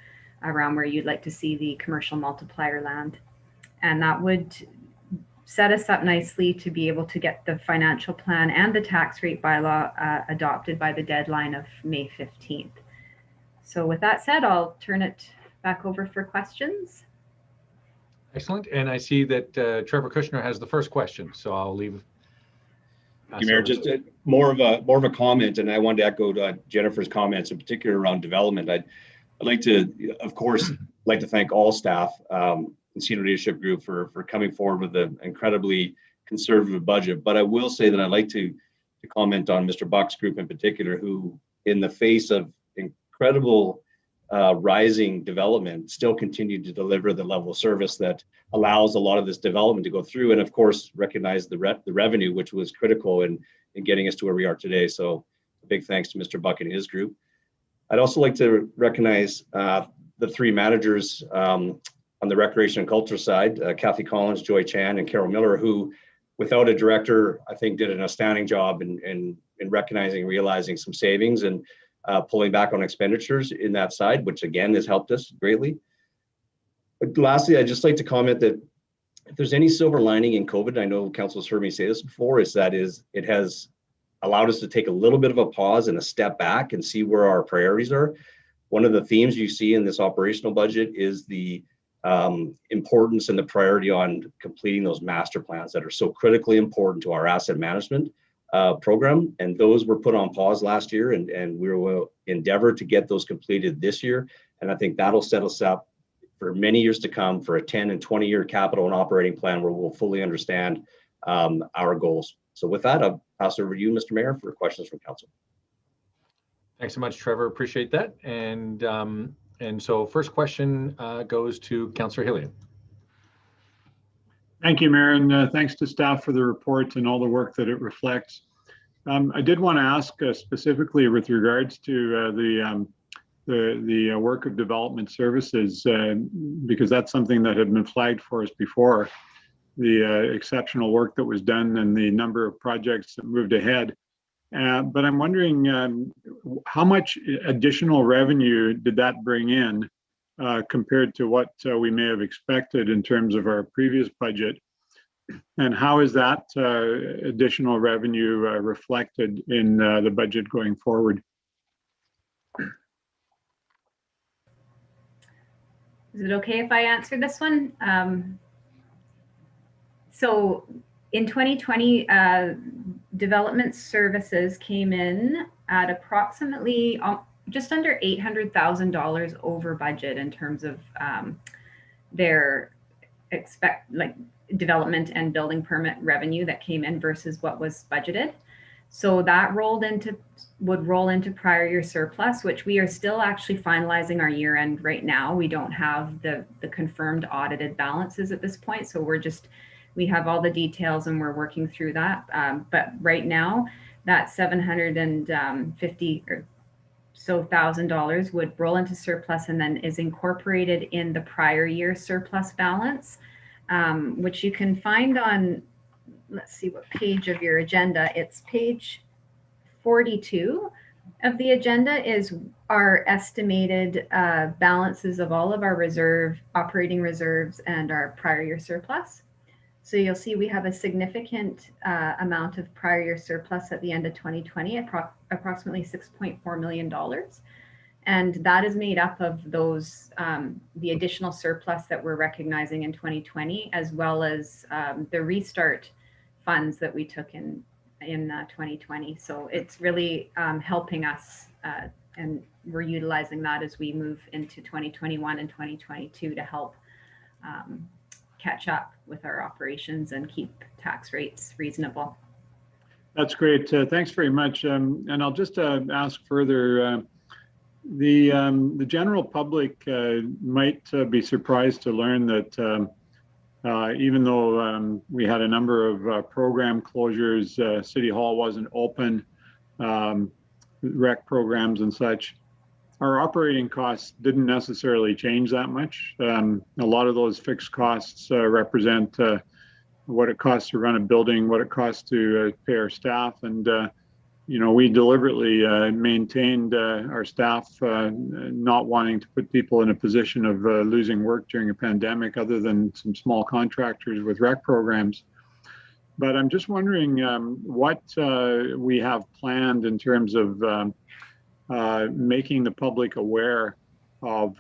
Speaker 4: around where you'd like to see the commercial multiplier land. And that would set us up nicely to be able to get the financial plan and the tax rate bylaw adopted by the deadline of May 15th. So with that said, I'll turn it back over for questions.
Speaker 1: Excellent. And I see that Trevor Kushner has the first question, so I'll leave.
Speaker 2: Thank you, Mayor. Just more of a comment, and I wanted to echo Jennifer's comments, in particular around development. I'd like to, of course, thank all staff and senior leadership group for coming forward with an incredibly conservative budget. But I will say that I'd like to comment on Mr. Buck's group in particular, who, in the face of incredible rising development, still continued to deliver the level of service that allows a lot of this development to go through, and of course recognize the revenue, which was critical in getting us to where we are today. So a big thanks to Mr. Buck and his group. I'd also like to recognize the three managers on the recreation and culture side, Kathy Collins, Joy Chan, and Carol Miller, who, without a director, I think did an astounding job in recognizing and realizing some savings and pulling back on expenditures in that side, which again has helped us greatly. But lastly, I'd just like to comment that if there's any silver lining in COVID, I know council's heard me say this before, it has allowed us to take a little bit of a pause and a step back and see where our priorities are. One of the themes you see in this operational budget is the importance and the priority on completing those master plans that are so critically important to our asset management program. And those were put on pause last year, and we will endeavor to get those completed this year. And I think that'll set us up for many years to come for a 10 and 20-year capital and operating plan where we'll fully understand our goals. So with that, I'll pass it over to you, Mr. Mayor, for questions from council.
Speaker 1: Thanks so much, Trevor. Appreciate that. And so first question goes to Councillor Hillian.
Speaker 5: Thank you, Mayor, and thanks to staff for the report and all the work that it reflects. I did want to ask specifically with regards to the work of development services, because that's something that had been flagged for us before, the exceptional work that was done and the number of projects that moved ahead. But I'm wondering how much additional revenue did that bring in compared to what we may have expected in terms of our previous budget? And how is that additional revenue reflected in the budget going forward?
Speaker 4: Is it okay if I answer this one? So in 2020, development services came in at approximately just under $800,000 over budget in terms of their development and building permit revenue that came in versus what was budgeted. So that would roll into prior year surplus, which we are still actually finalizing our year end right now. We don't have the confirmed audited balances at this point. So we have all the details and we're working through that. But right now, that $750,000 or so would roll into surplus and then is incorporated in the prior year surplus balance, which you can find on, let's see what page of your agenda. It's page 42 of the agenda is our estimated balances of all of our operating reserves and our prior year surplus. So you'll see we have a significant amount of prior year surplus at the end of 2020, approximately $6.4 million. And that is made up of those, the additional surplus that we're recognizing in 2020, as well as the restart funds that we took in 2020. So it's really helping us, and we're utilizing that as we move into 2021 and 2022 to help catch up with our operations and keep tax rates reasonable.
Speaker 5: That's great. Thanks very much. And I'll just ask further. The general public might be surprised to learn that even though we had a number of program closures, City Hall wasn't open, rec programs and such, our operating costs didn't necessarily change that much. A lot of those fixed costs represent what it costs to run a building, what it costs to pay our staff, and we deliberately maintained our staff, not wanting to put people in a position of losing work during a pandemic, other than some small contractors with rec programs. But I'm just wondering what we have planned in terms of making the public aware of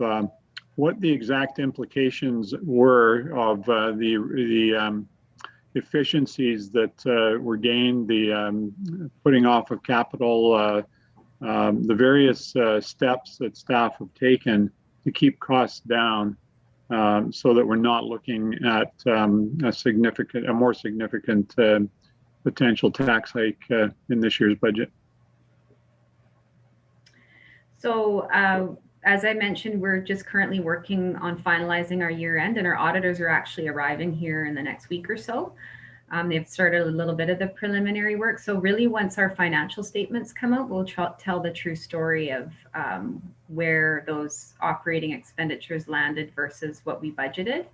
Speaker 5: what the exact implications were of the efficiencies that were gained, the putting off of capital, the various steps that staff have taken to keep costs down, so that we're not looking at a more significant potential tax hike in this year's budget.
Speaker 4: So as I mentioned, we're just currently working on finalizing our year end, and our auditors are actually arriving here in the next week or so. They've started a little bit of the preliminary work. So really, once our financial statements come out, we'll tell the true story of where those operating expenditures landed versus what we budgeted.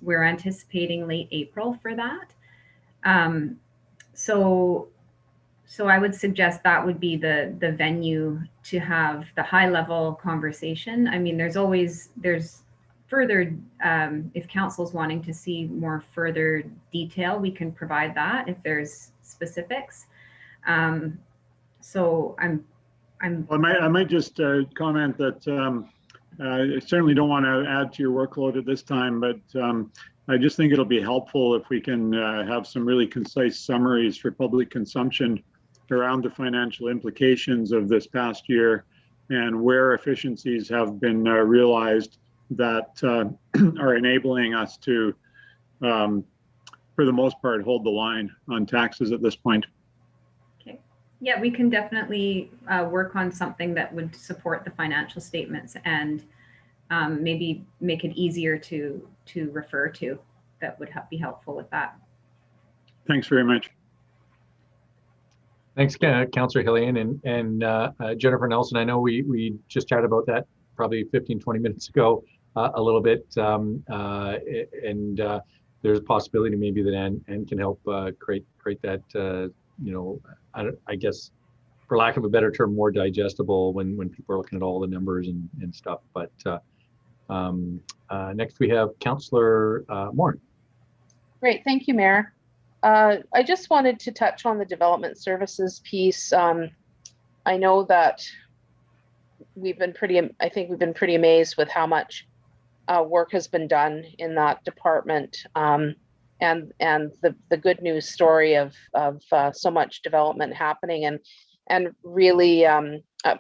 Speaker 4: We're anticipating late April for that. So I would suggest that would be the venue to have the high level conversation. I mean, there's further, if council's wanting to see more further detail, we can provide that if there's specifics. So
Speaker 5: I might just comment that I certainly don't want to add to your workload at this time, but I just think it'll be helpful if we can have some really concise summaries for public consumption around the financial implications of this past year and where efficiencies have been realized that are enabling us to, for the most part, hold the line on taxes at this point.
Speaker 4: Okay. Yeah, we can definitely work on something that would support the financial statements and maybe make it easier to refer to. That would be helpful with that.
Speaker 5: Thanks very much.
Speaker 1: Thanks, Councillor Hillian and Jennifer Nelson. I know we just chatted about that probably 15, 20 minutes ago a little bit. There's a possibility maybe that Ann can help create that, I guess, for lack of a better term, more digestible when people are looking at all the numbers and stuff. But next we have Councillor Moore.
Speaker 10: Great, thank you, Mayor. I just wanted to touch on the development services piece. I know that we've been pretty amazed with how much work has been done in that department, and the good news story of so much development happening, and really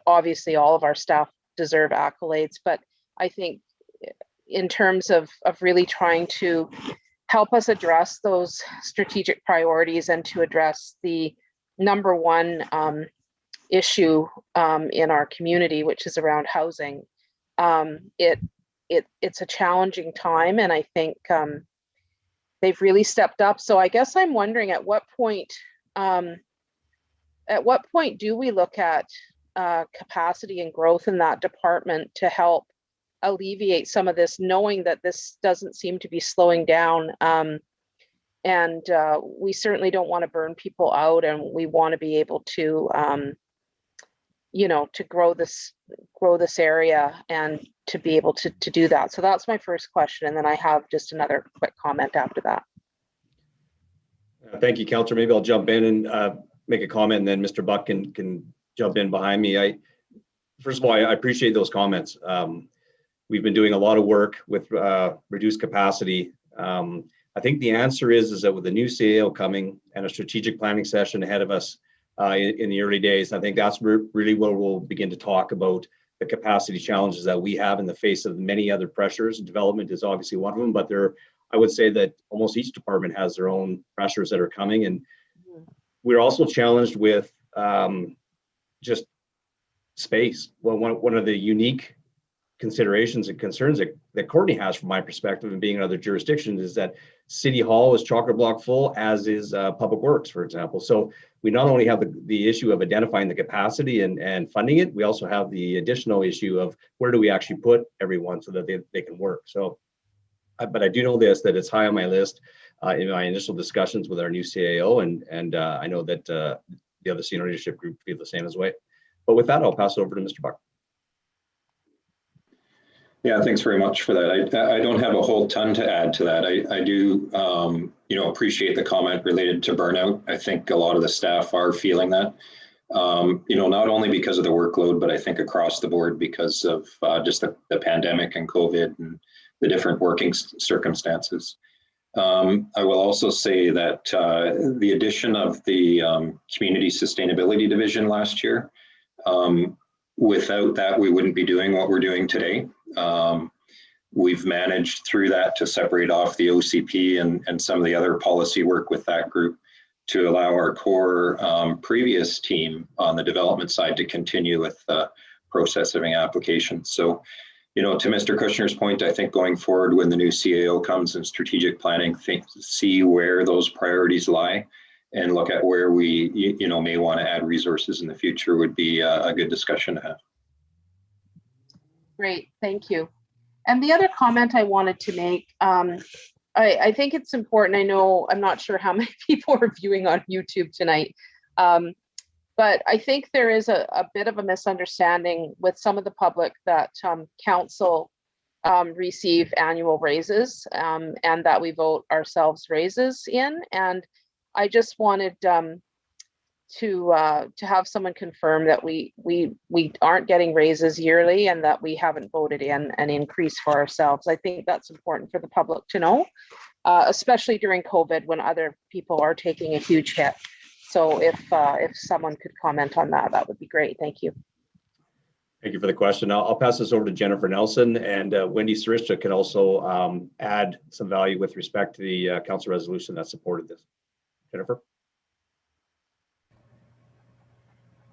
Speaker 10: obviously all of our staff deserve accolades, but I think in terms of really trying to help us address those strategic priorities and to address the number one issue in our community, which is around housing. It's a challenging time, and I think they've really stepped up. So I guess I'm wondering at what point do we look at capacity and growth in that department to help alleviate some of this, knowing that this doesn't seem to be slowing down, and we certainly don't want to burn people out, and we want to be able to to grow this area and to be able to do that. So that's my first question, and then I have just another quick comment after that.
Speaker 2: Thank you, Councillor. Maybe I'll jump in and make a comment, and then Mr. Buck can jump in behind me. First of all, I appreciate those comments. We've been doing a lot of work with reduced capacity. I think the answer is that with the new CAO coming and a strategic planning session ahead of us in the early days, I think that's really where we'll begin to talk about the capacity challenges that we have in the face of many other pressures. Development is obviously one of them, but I would say that almost each department has their own pressures that are coming. And we're also challenged with just space. Well, one of the unique considerations and concerns that Courtney has from my perspective and being in other jurisdictions is that City Hall is chock a block full, as is Public Works, for example. So we not only have the issue of identifying the capacity and funding it, we also have the additional issue of where do we actually put everyone so that they can work. So, but I do know this, that it's high on my list in my initial discussions with our new CAO, and I know that the other senior leadership group feel the same as way. But with that, I'll pass it over to Mr. Buck.
Speaker 9: Yeah, thanks very much for that. I don't have a whole ton to add to that. I do, appreciate the comment related to burnout. I think a lot of the staff are feeling that, not only because of the workload, but I think across the board because of just the pandemic and COVID and the different working circumstances. I will also say that the addition of the Community Sustainability Division last year, without that, we wouldn't be doing what we're doing today. We've managed through that to separate off the OCP and some of the other policy work with that group to allow our core previous team on the development side to continue with processing applications. So, to Mr. Kushner's point, I think going forward when the new CAO comes in strategic planning, see where those priorities lie and look at where we, may want to add resources in the future would be a good discussion to have.
Speaker 10: Great, thank you. And the other comment I wanted to make, I think it's important. I know, I'm not sure how many people are viewing on YouTube tonight, but I think there is a bit of a misunderstanding with some of the public that council receive annual raises and that we vote ourselves raises in. And I just wanted to have someone confirm that we aren't getting raises yearly and that we haven't voted in an increase for ourselves. I think that's important for the public to know, especially during COVID when other people are taking a huge hit. So if someone could comment on that, that would be great. Thank you.
Speaker 2: Thank you for the question. I'll pass this over to Jennifer Nelson, and Wendy Sarista can also add some value with respect to the council resolution that supported this. Jennifer?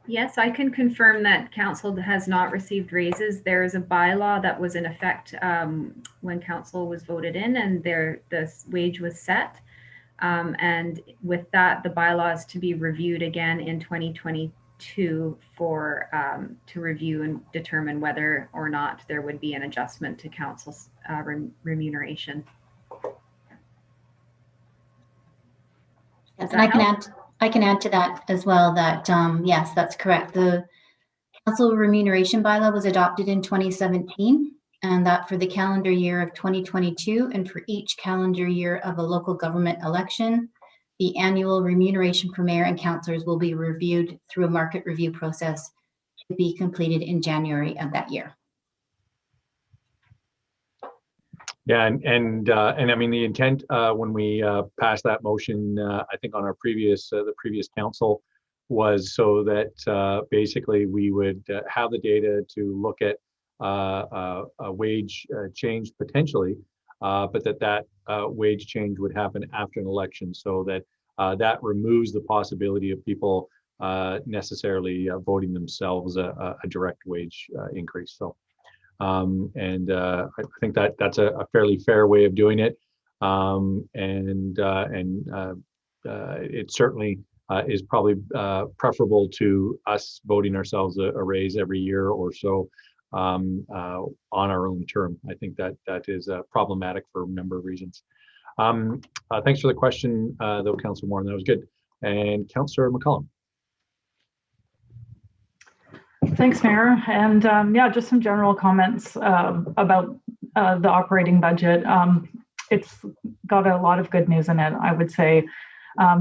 Speaker 4: Yes, I can confirm that council has not received raises. There is a bylaw that was in effect when council was voted in, and the wage was set. And with that, the bylaw is to be reviewed again in 2022 for to review and determine whether or not there would be an adjustment to council's remuneration.
Speaker 14: Yes, and I can add to that as well that, yes, that's correct. The council remuneration bylaw was adopted in 2017, and that for the calendar year of 2022 and for each calendar year of a local government election, the annual remuneration for mayor and councillors will be reviewed through a market review process to be completed in January of that year.
Speaker 1: Yeah, and I mean, the intent when we passed that motion, I think on our the previous council, was so that basically we would have the data to look at a wage change potentially, but that wage change would happen after an election, so that that removes the possibility of people necessarily voting themselves a direct wage increase. So. I think that's a fairly fair way of doing it, it certainly is probably preferable to us voting ourselves a raise every year or so on our own term. I think that is problematic for a number of reasons. Thanks for the question, though, Councillor Moore. That was good. And Councillor McCollum.
Speaker 8: Thanks, Mayor. And yeah, just some general comments about the operating budget. It's got a lot of good news in it, I would say.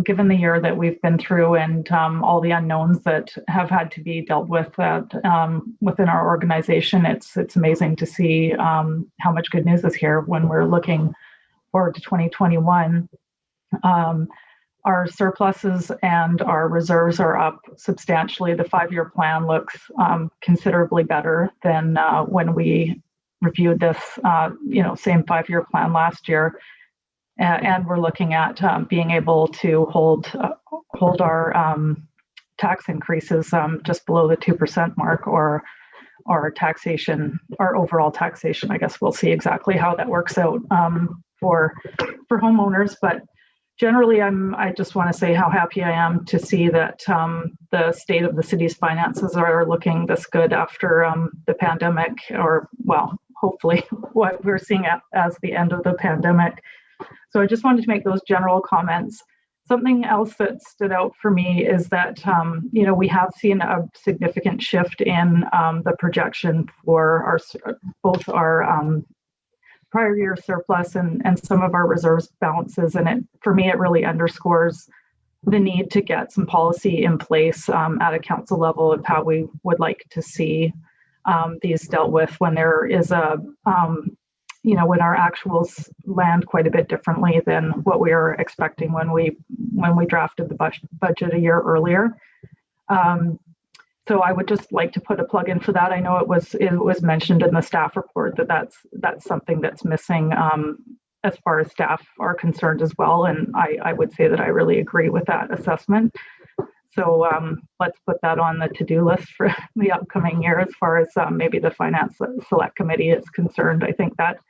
Speaker 8: given the year that we've been through and all the unknowns that have had to be dealt with within our organization, it's amazing to see how much good news is here when we're looking forward to 2021. Our surpluses and our reserves are up substantially. The 5-year plan looks considerably better than when we reviewed this, same 5-year plan last year. And we're looking at being able to hold our tax increases just below the 2% mark, or our taxation, our overall taxation. I guess we'll see exactly how that works out for homeowners, but generally, I just want to say how happy I am to see that the state of the city's finances are looking this good after the pandemic, or well, hopefully what we're seeing as the end of the pandemic. So I just wanted to make those general comments. Something else that stood out for me is that we have seen a significant shift in the projection for both our prior year surplus and some of our reserves balances. And for me, it really underscores the need to get some policy in place at a council level of how we would like to see these dealt with when there is when our actuals land quite a bit differently than what we were expecting when we drafted the budget a year earlier. So I would just like to put a plug in for that. I know it was mentioned in the staff report that's something that's missing as far as staff are concerned as well. And I would say that I really agree with that assessment. So let's put that on the to-do list for the upcoming year as far as maybe the Finance Select Committee is concerned. I think that's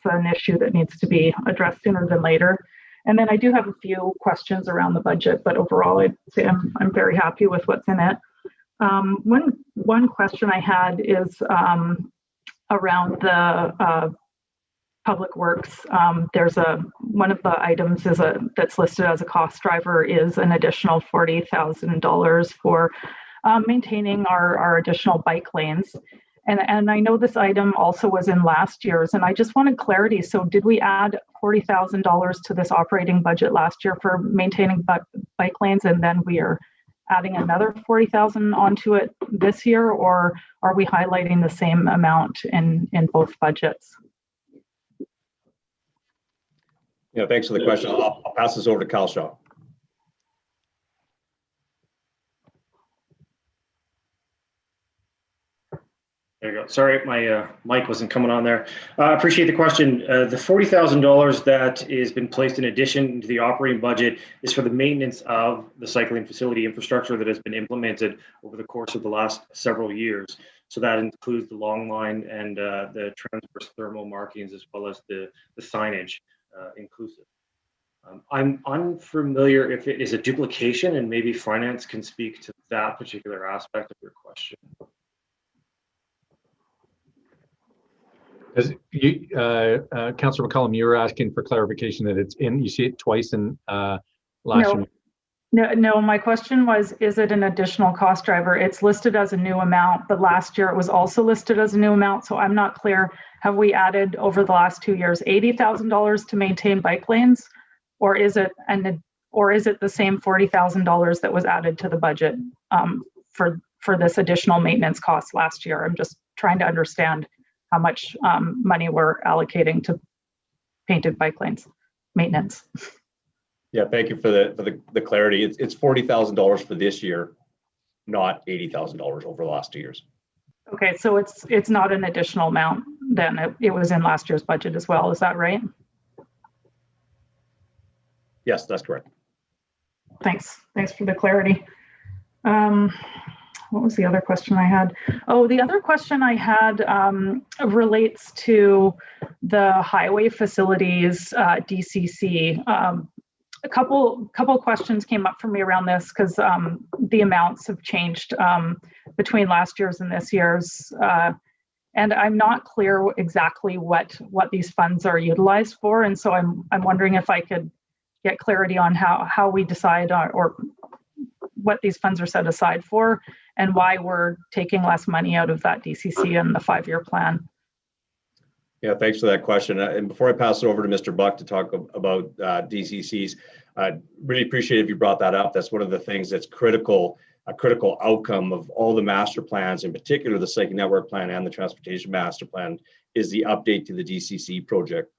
Speaker 8: an issue that needs to be addressed sooner than later. And then I do have a few questions around the budget, but overall I'd say I'm very happy with what's in it. One question I had is around the Public Works. There's one of the items that's listed as a cost driver is an additional $40,000 for maintaining our additional bike lanes. And I know this item also was in last year's, and I just wanted clarity. So did we add $40,000 to this operating budget last year for maintaining bike lanes, and then we are adding another $40,000 onto it this year, or are we highlighting the same amount in both budgets?
Speaker 2: Yeah, thanks for the question. I'll pass this over to Kyle Shaw.
Speaker 6: There you go. Sorry, my mic wasn't coming on there. I appreciate the question. The $40,000 that has been placed in addition to the operating budget is for the maintenance of the cycling facility infrastructure that has been implemented over the course of the last several years. So that includes the long line and the transverse thermal markings, as well as the signage inclusive. I'm unfamiliar if it is a duplication, and maybe finance can speak to that particular aspect of your question.
Speaker 1: As you, Councillor McCollum, you were asking for clarification that it's in. You see it twice in last year.
Speaker 8: No, my question was, is it an additional cost driver? It's listed as a new amount, but last year it was also listed as a new amount. So I'm not clear. Have we added over the last 2 years $80,000 to maintain bike lanes, or is it the same $40,000 that was added to the budget for this additional maintenance cost last year? I'm just trying to understand how much money we're allocating to painted bike lanes maintenance.
Speaker 2: Yeah, thank you for the clarity. It's $40,000 for this year, not $80,000 over the last 2 years.
Speaker 8: Okay, so it's not an additional amount then. It was in last year's budget as well. Is that right?
Speaker 2: Yes, that's correct.
Speaker 8: Thanks for the clarity. What was the other question I had? Oh, the other question I had relates to the highway facilities DCC. A couple questions came up for me around this because the amounts have changed between last year's and this year's, and I'm not clear exactly what these funds are utilized for. And so I'm wondering if I could get clarity on how we decide or what these funds are set aside for, and why we're taking less money out of that DCC in the 5-year plan.
Speaker 2: Yeah, thanks for that question. And before I pass it over to Mr. Buck to talk about DCCs, I really appreciate if you brought that up. That's one of the things that's critical, a critical outcome of all the master plans, in particular the Cycle Network Plan and the Transportation Master Plan, is the update to the DCC project.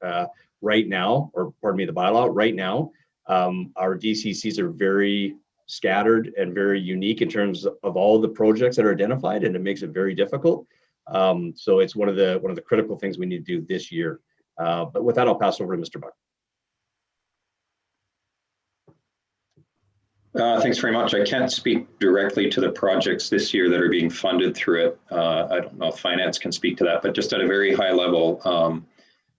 Speaker 2: Right now, or pardon me, the bylaw, right now, our DCCs are very scattered and very unique in terms of all the projects that are identified, and it makes it very difficult. So it's one of the critical things we need to do this year. But with that, I'll pass over to Mr. Buck.
Speaker 9: Thanks very much. I can't speak directly to the projects this year that are being funded through it. I don't know if finance can speak to that, but just at a very high level,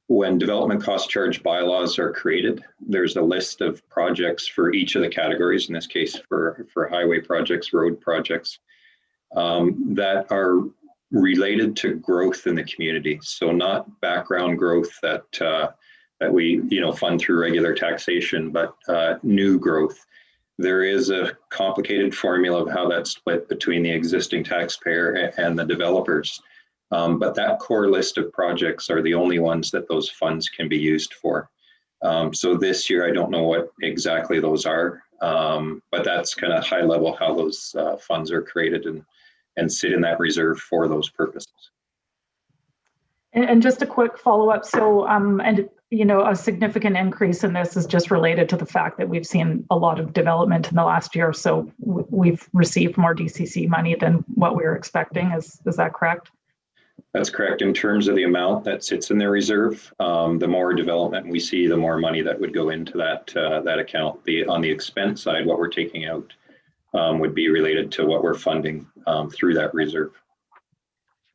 Speaker 9: when development cost charge bylaws are created, there's a list of projects for each of the categories, in this case for highway projects, road projects, that are related to growth in the community. So not background growth that we fund through regular taxation, but new growth. There is a complicated formula of how that's split between the existing taxpayer and the developers. But that core list of projects are the only ones that those funds can be used for. So this year, I don't know what exactly those are, but that's kind of high level how those funds are created and sit in that reserve for those purposes.
Speaker 8: And just a quick follow-up. So, a significant increase in this is just related to the fact that we've seen a lot of development in the last year. So we've received more DCC money than what we were expecting. Is that correct?
Speaker 9: That's correct. In terms of the amount that sits in the reserve, the more development we see, the more money that would go into that account. On the expense side, what we're taking out would be related to what we're funding through that reserve.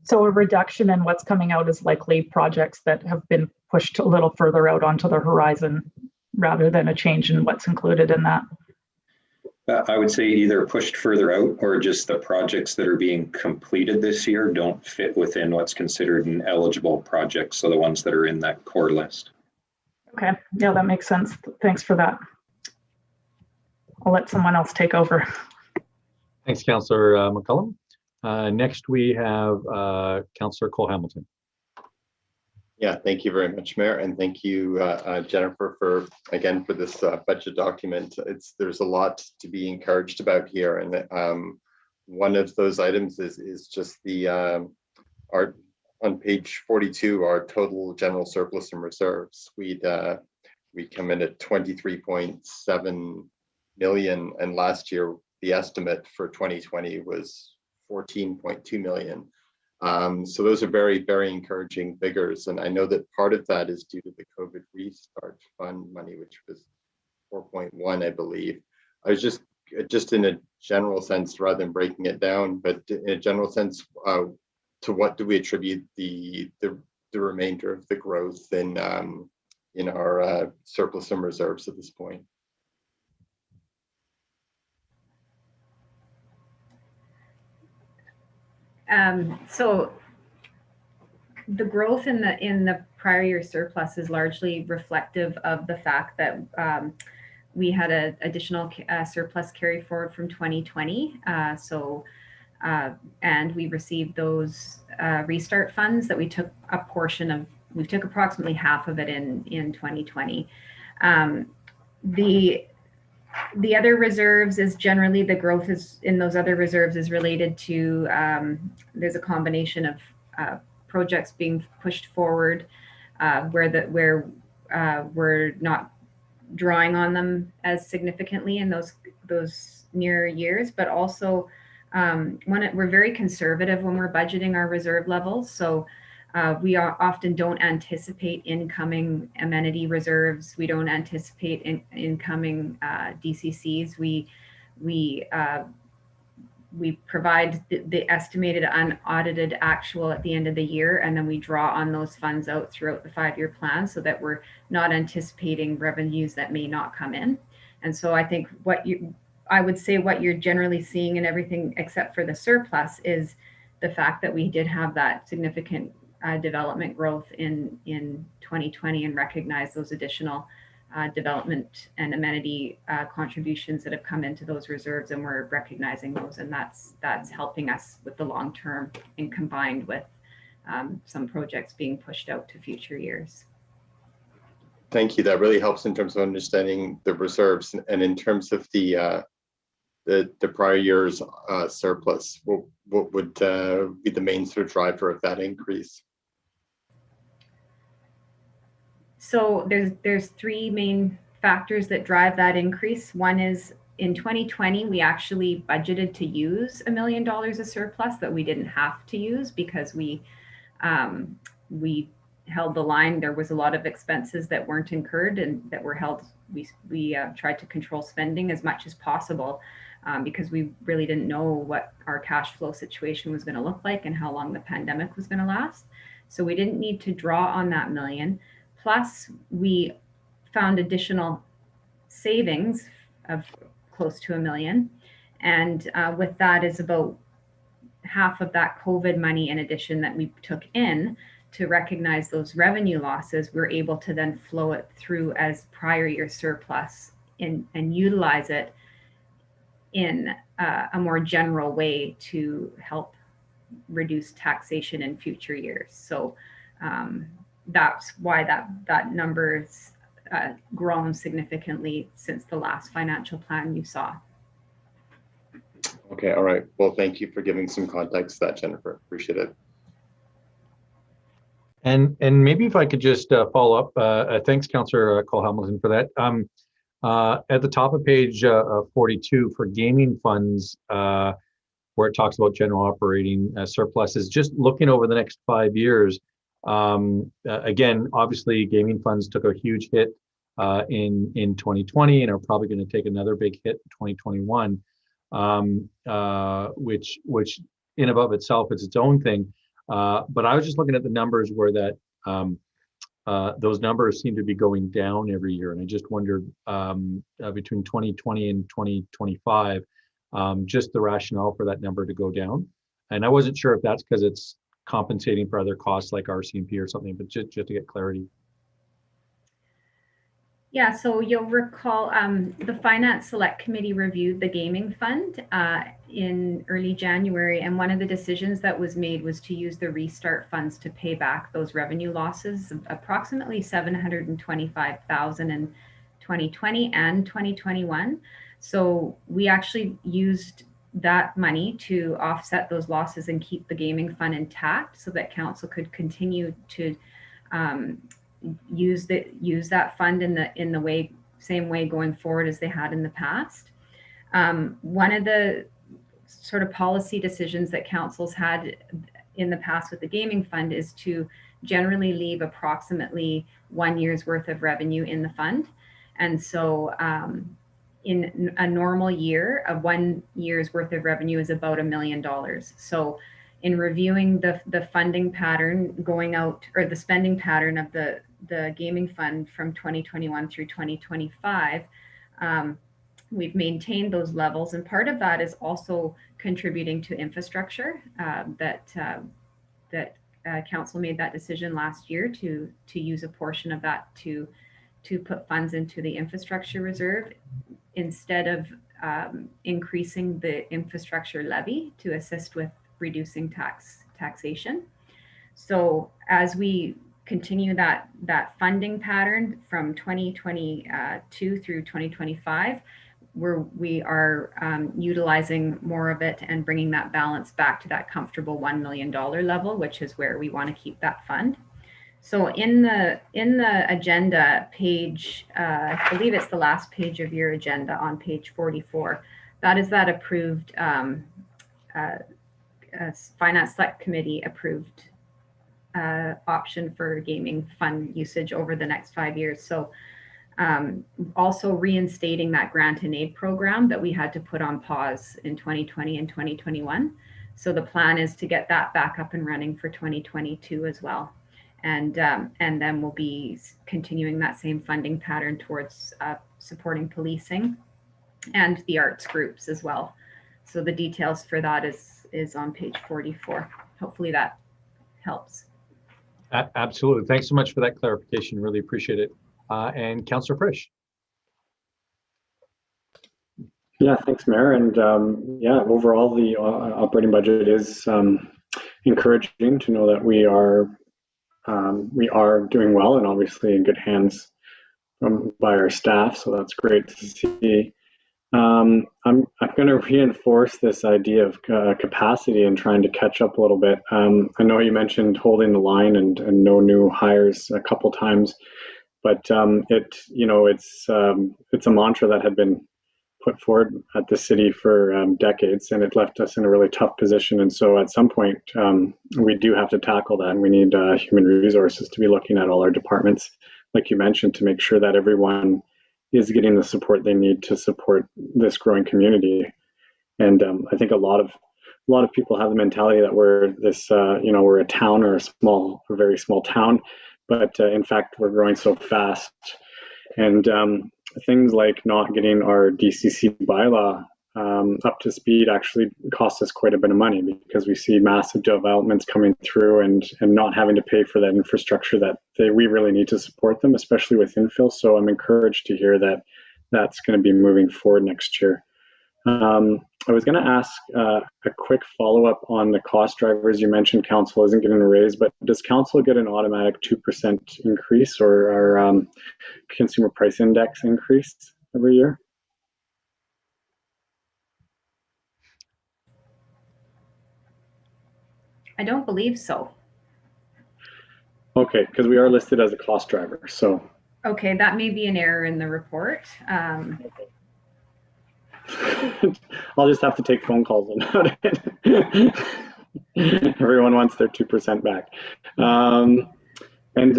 Speaker 8: So a reduction in what's coming out is likely projects that have been pushed a little further out onto the horizon rather than a change in what's included in that.
Speaker 9: I would say either pushed further out or just the projects that are being completed this year don't fit within what's considered an eligible project. So the ones that are in that core list.
Speaker 8: Okay, yeah, that makes sense. Thanks for that. I'll let someone else take over.
Speaker 1: Thanks, Councillor McCullum. Next, we have Councillor Cole-Hamilton.
Speaker 7: Yeah, thank you very much, Mayor, and thank you, Jennifer, for this budget document. There's a lot to be encouraged about here, and one of those items is just the on page 42, our total general surplus and reserves. We come in at 23.7 million, and last year the estimate for 2020 was 14.2 million. So those are very, very encouraging figures. And I know that part of that is due to the COVID Restart Fund money, which was 4.1, I believe. I was just in a general sense, rather than breaking it down, but in a general sense, to what do we attribute the remainder of the growth in our surplus and reserves at this point?
Speaker 4: So the growth in the prior year surplus is largely reflective of the fact that we had an additional surplus carry forward from 2020. And we received those restart funds that we took a portion of. We took approximately half of it in 2020. The other reserves is generally the growth is in those other reserves is related to there's a combination of projects being pushed forward where we're not drawing on them as significantly in those near years, but also we're very conservative when we're budgeting our reserve levels. So we often don't anticipate incoming amenity reserves. We don't anticipate incoming DCCs. We provide the estimated unaudited actual at the end of the year, and then we draw on those funds out throughout the 5-year plan so that we're not anticipating revenues that may not come in. And so I think I would say what you're generally seeing in everything except for the surplus is the fact that we did have that significant development growth in 2020 and recognize those additional development and amenity contributions that have come into those reserves, and we're recognizing those, and that's helping us with the long term, and combined with some projects being pushed out to future years.
Speaker 7: thank you. That really helps in terms of understanding the reserves and in terms of the prior year's surplus. What would be the main sort of driver of that increase?
Speaker 4: So there's three main factors that drive that increase. One is in 2020, we actually budgeted to use $1 million of surplus that we didn't have to use because we held the line. There was a lot of expenses that weren't incurred and that were held. We tried to control spending as much as possible because we really didn't know what our cash flow situation was going to look like and how long the pandemic was going to last. So we didn't need to draw on that $1 million. Plus, we found additional savings of close to $1 million. And with that is about half of that COVID money in addition that we took in to recognize those revenue losses. We're able to then flow it through as prior year surplus and utilize it in a more general way to help reduce taxation in future years. So that's why that number has grown significantly since the last financial plan you saw.
Speaker 7: Okay, all right. Well, thank you for giving some context to that, Jennifer. Appreciate it.
Speaker 1: And maybe if I could just follow up, thanks, Councillor Cole-Hamilton, for that. At the top of page 42 for gaming funds, where it talks about general operating surpluses, just looking over the next 5 years, again, obviously gaming funds took a huge hit in 2020 and are probably going to take another big hit in 2021, which in and of itself is its own thing. But I was just looking at the numbers where that those numbers seem to be going down every year. And I just wondered between 2020 and 2025, just the rationale for that number to go down. And I wasn't sure if that's because it's compensating for other costs like RCMP or something, but just to get clarity.
Speaker 4: Yeah, so you'll recall the Finance Select Committee reviewed the gaming fund in early January, and one of the decisions that was made was to use the restart funds to pay back those revenue losses, approximately $725,000 in 2020 and 2021. So we actually used that money to offset those losses and keep the gaming fund intact so that council could continue to use that fund in the same way going forward as they had in the past. One of the sort of policy decisions that councils had in the past with the gaming fund is to generally leave approximately 1 year's worth of revenue in the fund. And so in a normal year, 1 year's worth of revenue is about $1 million. So in reviewing the funding pattern going out, or the spending pattern of the gaming fund from 2021 through 2025, we've maintained those levels. And part of that is also contributing to infrastructure that council made that decision last year to use a portion of that to put funds into the infrastructure reserve instead of increasing the infrastructure levy to assist with reducing taxation. So as we continue that funding pattern from 2022 through 2025, we are utilizing more of it and bringing that balance back to that comfortable $1 million level, which is where we want to keep that fund. So in the agenda page, I believe it's the last page of your agenda on page 44, that is that approved Finance Select Committee approved option for gaming fund usage over the next 5 years. So also reinstating that grant and aid program that we had to put on pause in 2020 and 2021. So the plan is to get that back up and running for 2022 as well. And then we'll be continuing that same funding pattern towards supporting policing and the arts groups as well. So the details for that is on page 44. Hopefully that helps.
Speaker 1: Absolutely. Thanks so much for that clarification. Really appreciate it. And Councillor Frisch.
Speaker 3: Yeah, thanks, Mayor. And yeah, overall, the operating budget is encouraging to know that we are doing well and obviously in good hands by our staff, so that's great to see. I'm going to reinforce this idea of capacity and trying to catch up a little bit. I know you mentioned holding the line and no new hires a couple times, but it's a mantra that had been put forward at the city for decades, and it left us in a really tough position. And so at some point, we do have to tackle that, and we need human resources to be looking at all our departments, like you mentioned, to make sure that everyone is getting the support they need to support this growing community. And I think a lot of people have the mentality that we're this, we're a town or a very small town, but in fact, we're growing so fast. And things like not getting our DCC bylaw up to speed actually costs us quite a bit of money, because we see massive developments coming through and not having to pay for that infrastructure that we really need to support them, especially with infill. So I'm encouraged to hear that that's going to be moving forward next year. I was going to ask a quick follow-up on the cost drivers. You mentioned council isn't getting a raise, but does council get an automatic 2% increase or consumer price index increase every year?
Speaker 4: I don't believe so.
Speaker 3: Okay, because we are listed as a cost driver, so.
Speaker 4: Okay, that may be an error in the report.
Speaker 3: I'll just have to take phone calls about it. Everyone wants their 2% back. And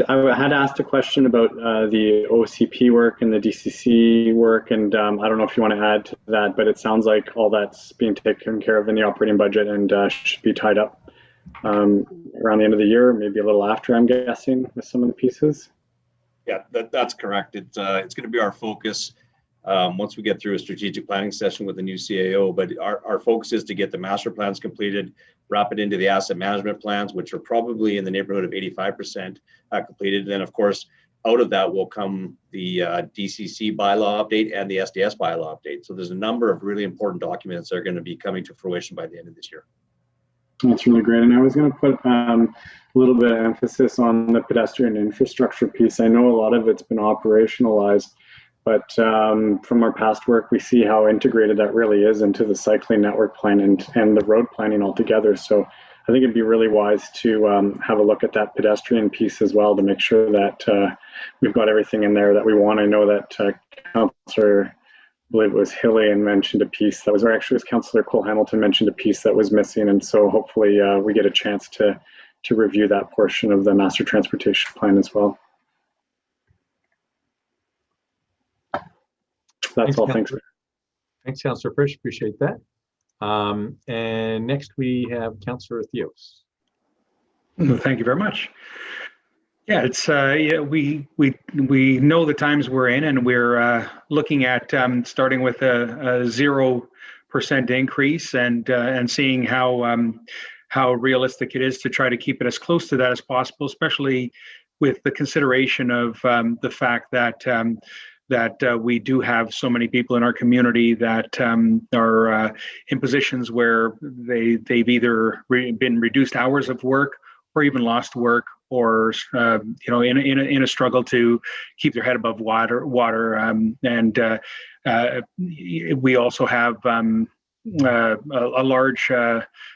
Speaker 3: I had asked a question about the OCP work and the DCC work, and I don't know if you want to add to that, but it sounds like all that's being taken care of in the operating budget and should be tied up around the end of the year, maybe a little after, I'm guessing, with some of the pieces.
Speaker 2: Yeah, that's correct. It's going to be our focus once we get through a strategic planning session with the new CAO. But our focus is to get the master plans completed, wrap it into the asset management plans, which are probably in the neighborhood of 85% completed. And then, of course, out of that will come the DCC bylaw update and the SDS bylaw update. So there's a number of really important documents that are going to be coming to fruition by the end of this year.
Speaker 3: That's really great. And I was going to put a little bit of emphasis on the pedestrian infrastructure piece. I know a lot of it's been operationalized, but from our past work, we see how integrated that really is into the cycling network plan and the road planning altogether. So I think it'd be really wise to have a look at that pedestrian piece as well to make sure that we've got everything in there that we want. I know that Councillor, I believe it was Hillian, mentioned a piece that was, or actually it was Councillor Cole Hamilton mentioned a piece that was missing. And so hopefully we get a chance to review that portion of the master transportation plan as well. That's all. Thanks.
Speaker 1: Thanks, Councillor Frisch. Appreciate that. And next we have Councillor Theos.
Speaker 11: Thank you very much. Yeah, it's we know the times we're in, and we're looking at starting with a 0% increase and seeing how realistic it is to try to keep it as close to that as possible, especially with the consideration of the fact that we do have so many people in our community that are in positions where they've either been reduced hours of work or even lost work, or in a struggle to keep their head above water. We also have a large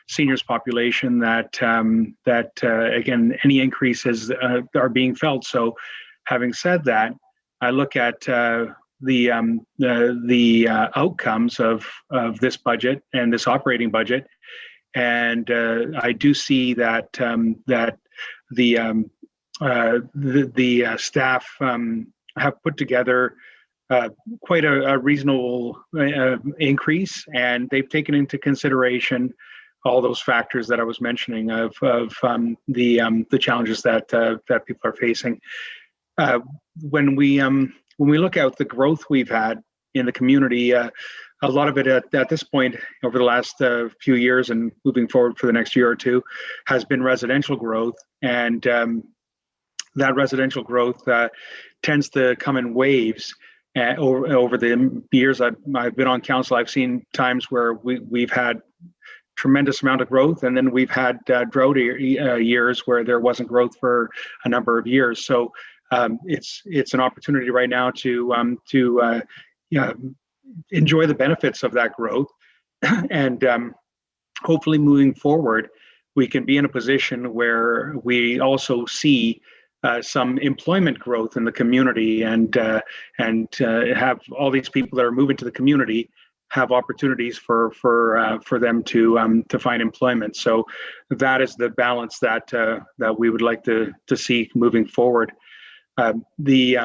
Speaker 11: seniors population that again, any increases are being felt. So, having said that, I look at the outcomes of this budget and this operating budget, and I do see that the staff have put together quite a reasonable increase, and they've taken into consideration all those factors that I was mentioning of the challenges that people are facing. When we look at the growth we've had in the community, a lot of it at this point over the last few years and moving forward for the next year or two has been residential growth, and that residential growth tends to come in waves. Over the years I've been on council, I've seen times where we've had tremendous amount of growth, and then we've had drought years where there wasn't growth for a number of years. So it's an opportunity right now to enjoy the benefits of that growth, and hopefully moving forward, we can be in a position where we also see some employment growth in the community, and have all these people that are moving to the community have opportunities for them to find employment. So that is the balance that we would like to see moving forward. This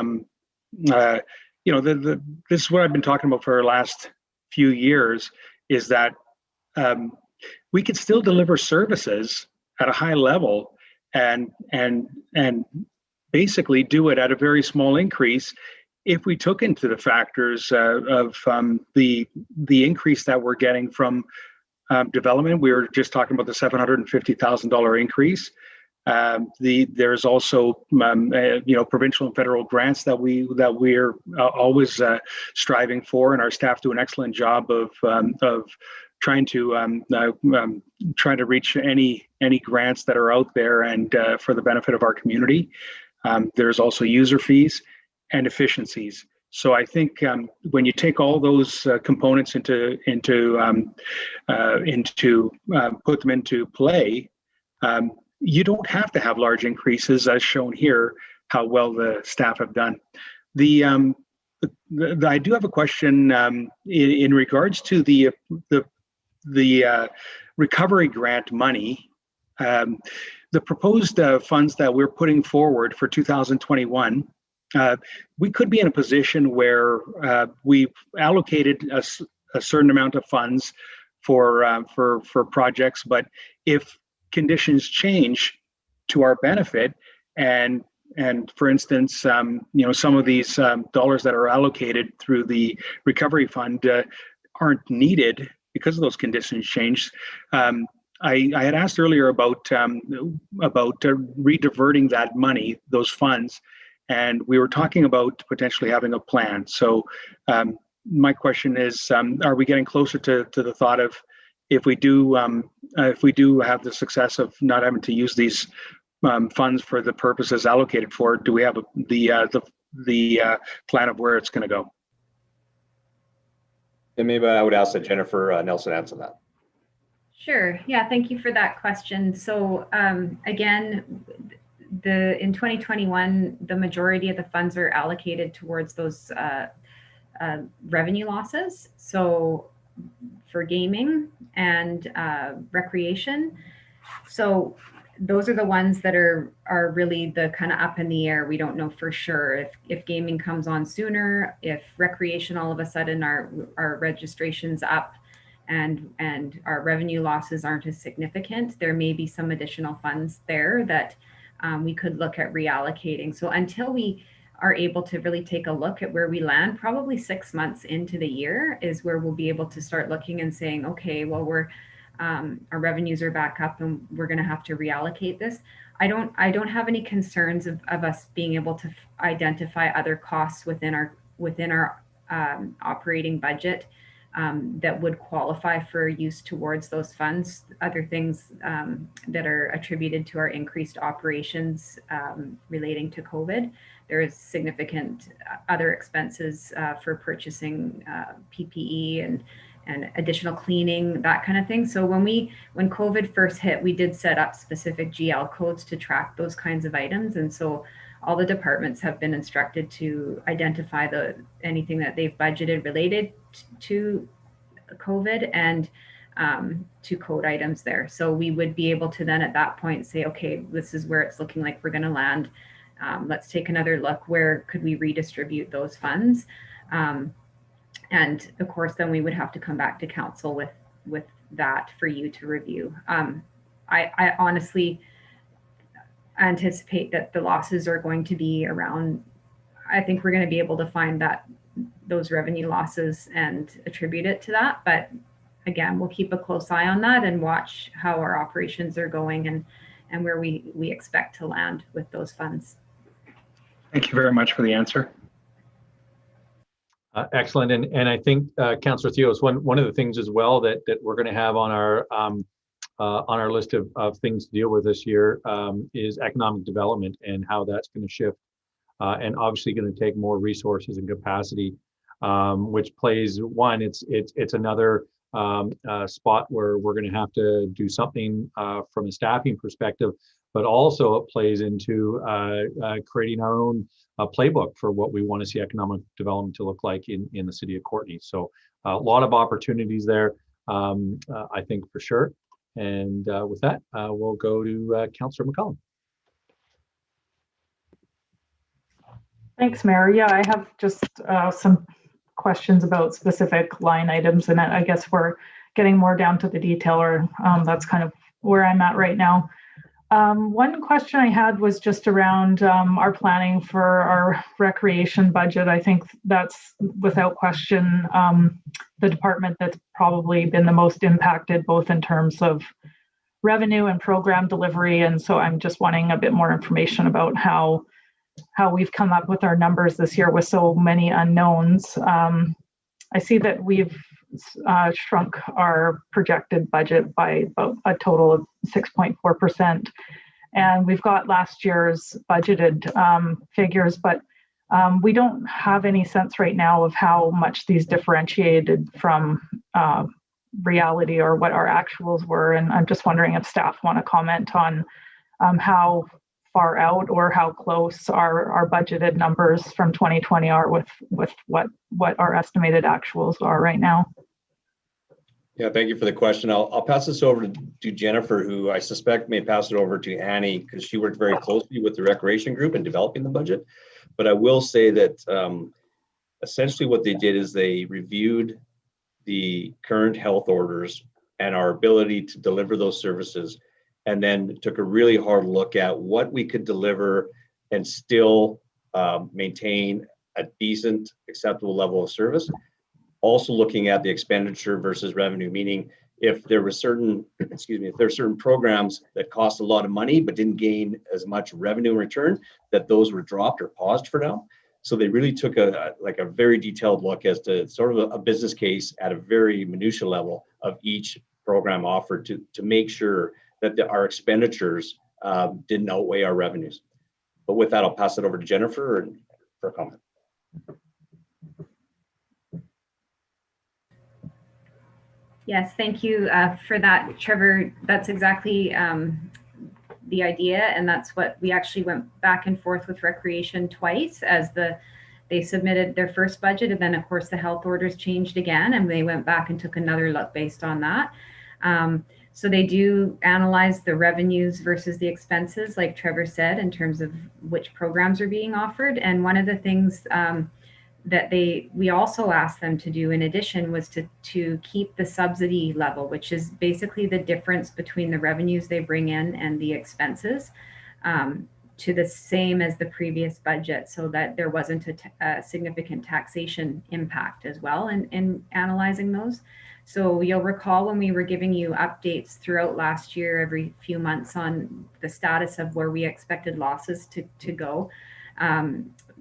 Speaker 11: is what I've been talking about for the last few years, is that we can still deliver services at a high level and basically do it at a very small increase if we took into the factors of the increase that we're getting from development. We were just talking about the $750,000 increase. There's also provincial and federal grants that we're always striving for, and our staff do an excellent job of trying to reach any grants that are out there and for the benefit of our community. There's also user fees and efficiencies. So I think when you take all those components into put them into play, you don't have to have large increases, as shown here, how well the staff have done. I do have a question in regards to the recovery grant money. The proposed funds that we're putting forward for 2021, we could be in a position where we've allocated a certain amount of funds for projects, but if conditions change to our benefit, and for instance, some of these dollars that are allocated through the recovery fund aren't needed because of those conditions change. I had asked earlier about rediverting that money, those funds, and we were talking about potentially having a plan. So my question is, are we getting closer to the thought of, if we do have the success of not having to use these funds for the purposes allocated for, do we have the plan of where it's going to go?
Speaker 1: And maybe I would ask that Jennifer Nelson answer that.
Speaker 4: Sure. Yeah, thank you for that question. So again, in 2021, the majority of the funds are allocated towards those revenue losses. So for gaming and recreation. So those are the ones that are really the kind of up in the air. We don't know for sure if gaming comes on sooner, if recreation all of a sudden our registration's up and our revenue losses aren't as significant. There may be some additional funds there that we could look at reallocating. So until we are able to really take a look at where we land, probably 6 months into the year is where we'll be able to start looking and saying, okay, well, our revenues are back up and we're going to have to reallocate this. I don't have any concerns of us being able to identify other costs within our operating budget that would qualify for use towards those funds. Other things that are attributed to our increased operations relating to COVID. There is significant other expenses for purchasing PPE and additional cleaning, that kind of thing. So when COVID first hit, we did set up specific GL codes to track those kinds of items. And so all the departments have been instructed to identify anything that they've budgeted related to COVID and to code items there. So we would be able to then at that point say, okay, this is where it's looking like we're going to land. Let's take another look. Where could we redistribute those funds? And of course, then we would have to come back to council with that for you to review. I honestly anticipate that the losses are going to be around, I think we're going to be able to find those revenue losses and attribute it to that. But again, we'll keep a close eye on that and watch how our operations are going and where we expect to land with those funds.
Speaker 11: Thank you very much for the answer.
Speaker 1: Excellent. And I think Councillor Theos, one of the things as well that we're going to have on our list of things to deal with this year is economic development and how that's going to shift and obviously going to take more resources and capacity, which plays one. It's another spot where we're going to have to do something from a staffing perspective, but also it plays into creating our own playbook for what we want to see economic development to look like in the city of Courtenay. So a lot of opportunities there, I think, for sure. And with that, we'll go to Councillor McCollum.
Speaker 8: Thanks, Mayor. Yeah, I have just some questions about specific line items, and I guess we're getting more down to the detail, or that's kind of where I'm at right now. One question I had was just around our planning for our recreation budget. I think that's without question the department that's probably been the most impacted, both in terms of revenue and program delivery. And so I'm just wanting a bit more information about how we've come up with our numbers this year with so many unknowns. I see that we've shrunk our projected budget by about a total of 6.4%. And we've got last year's budgeted figures, but we don't have any sense right now of how much these differentiated from reality or what our actuals were. And I'm just wondering if staff want to comment on how far out or how close our budgeted numbers from 2020 are with what our estimated actuals are right now.
Speaker 2: Yeah, thank you for the question. I'll pass this over to Jennifer, who I suspect may pass it over to Annie, because she worked very closely with the recreation group in developing the budget. But I will say that essentially what they did is they reviewed the current health orders and our ability to deliver those services, and then took a really hard look at what we could deliver and still maintain a decent, acceptable level of service. Also looking at the expenditure versus revenue, meaning if there were certain, if there are certain programs that cost a lot of money but didn't gain as much revenue in return, that those were dropped or paused for now. So they really took a very detailed look as to sort of a business case at a very minutiae level of each program offered to make sure that our expenditures didn't outweigh our revenues. But with that, I'll pass it over to Jennifer for a comment.
Speaker 4: Yes, thank you for that, Trevor. That's exactly the idea, and that's what we actually went back and forth with Recreation twice as they submitted their first budget, and then of course the health orders changed again, and they went back and took another look based on that. So they do analyze the revenues versus the expenses, like Trevor said, in terms of which programs are being offered. And one of the things that we also asked them to do in addition was to keep the subsidy level, which is basically the difference between the revenues they bring in and the expenses, to the same as the previous budget, so that there wasn't a significant taxation impact as well in analyzing those. So you'll recall when we were giving you updates throughout last year, every few months, on the status of where we expected losses to go.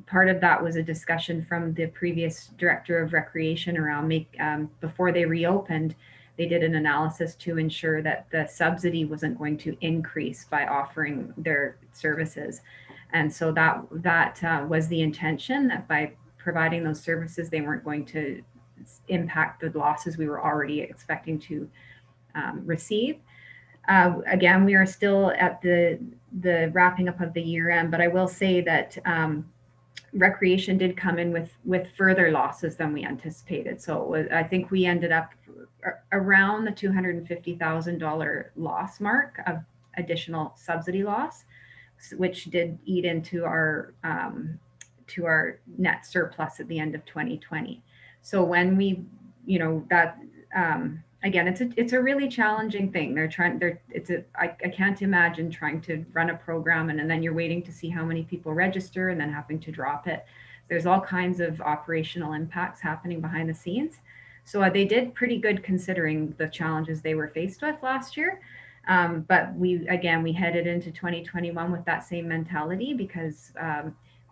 Speaker 4: Part of that was a discussion from the previous director of recreation around before they reopened, they did an analysis to ensure that the subsidy wasn't going to increase by offering their services. And so that was the intention, that by providing those services, they weren't going to impact the losses we were already expecting to receive. Again, we are still at the wrapping up of the year end, but I will say that recreation did come in with further losses than we anticipated. So I think we ended up around the $250,000 loss mark of additional subsidy loss, which did eat into our net surplus at the end of 2020. So when we, again, it's a really challenging thing. I can't imagine trying to run a program and then you're waiting to see how many people register and then having to drop it. There's all kinds of operational impacts happening behind the scenes. So they did pretty good considering the challenges they were faced with last year. But we headed into 2021 with that same mentality, because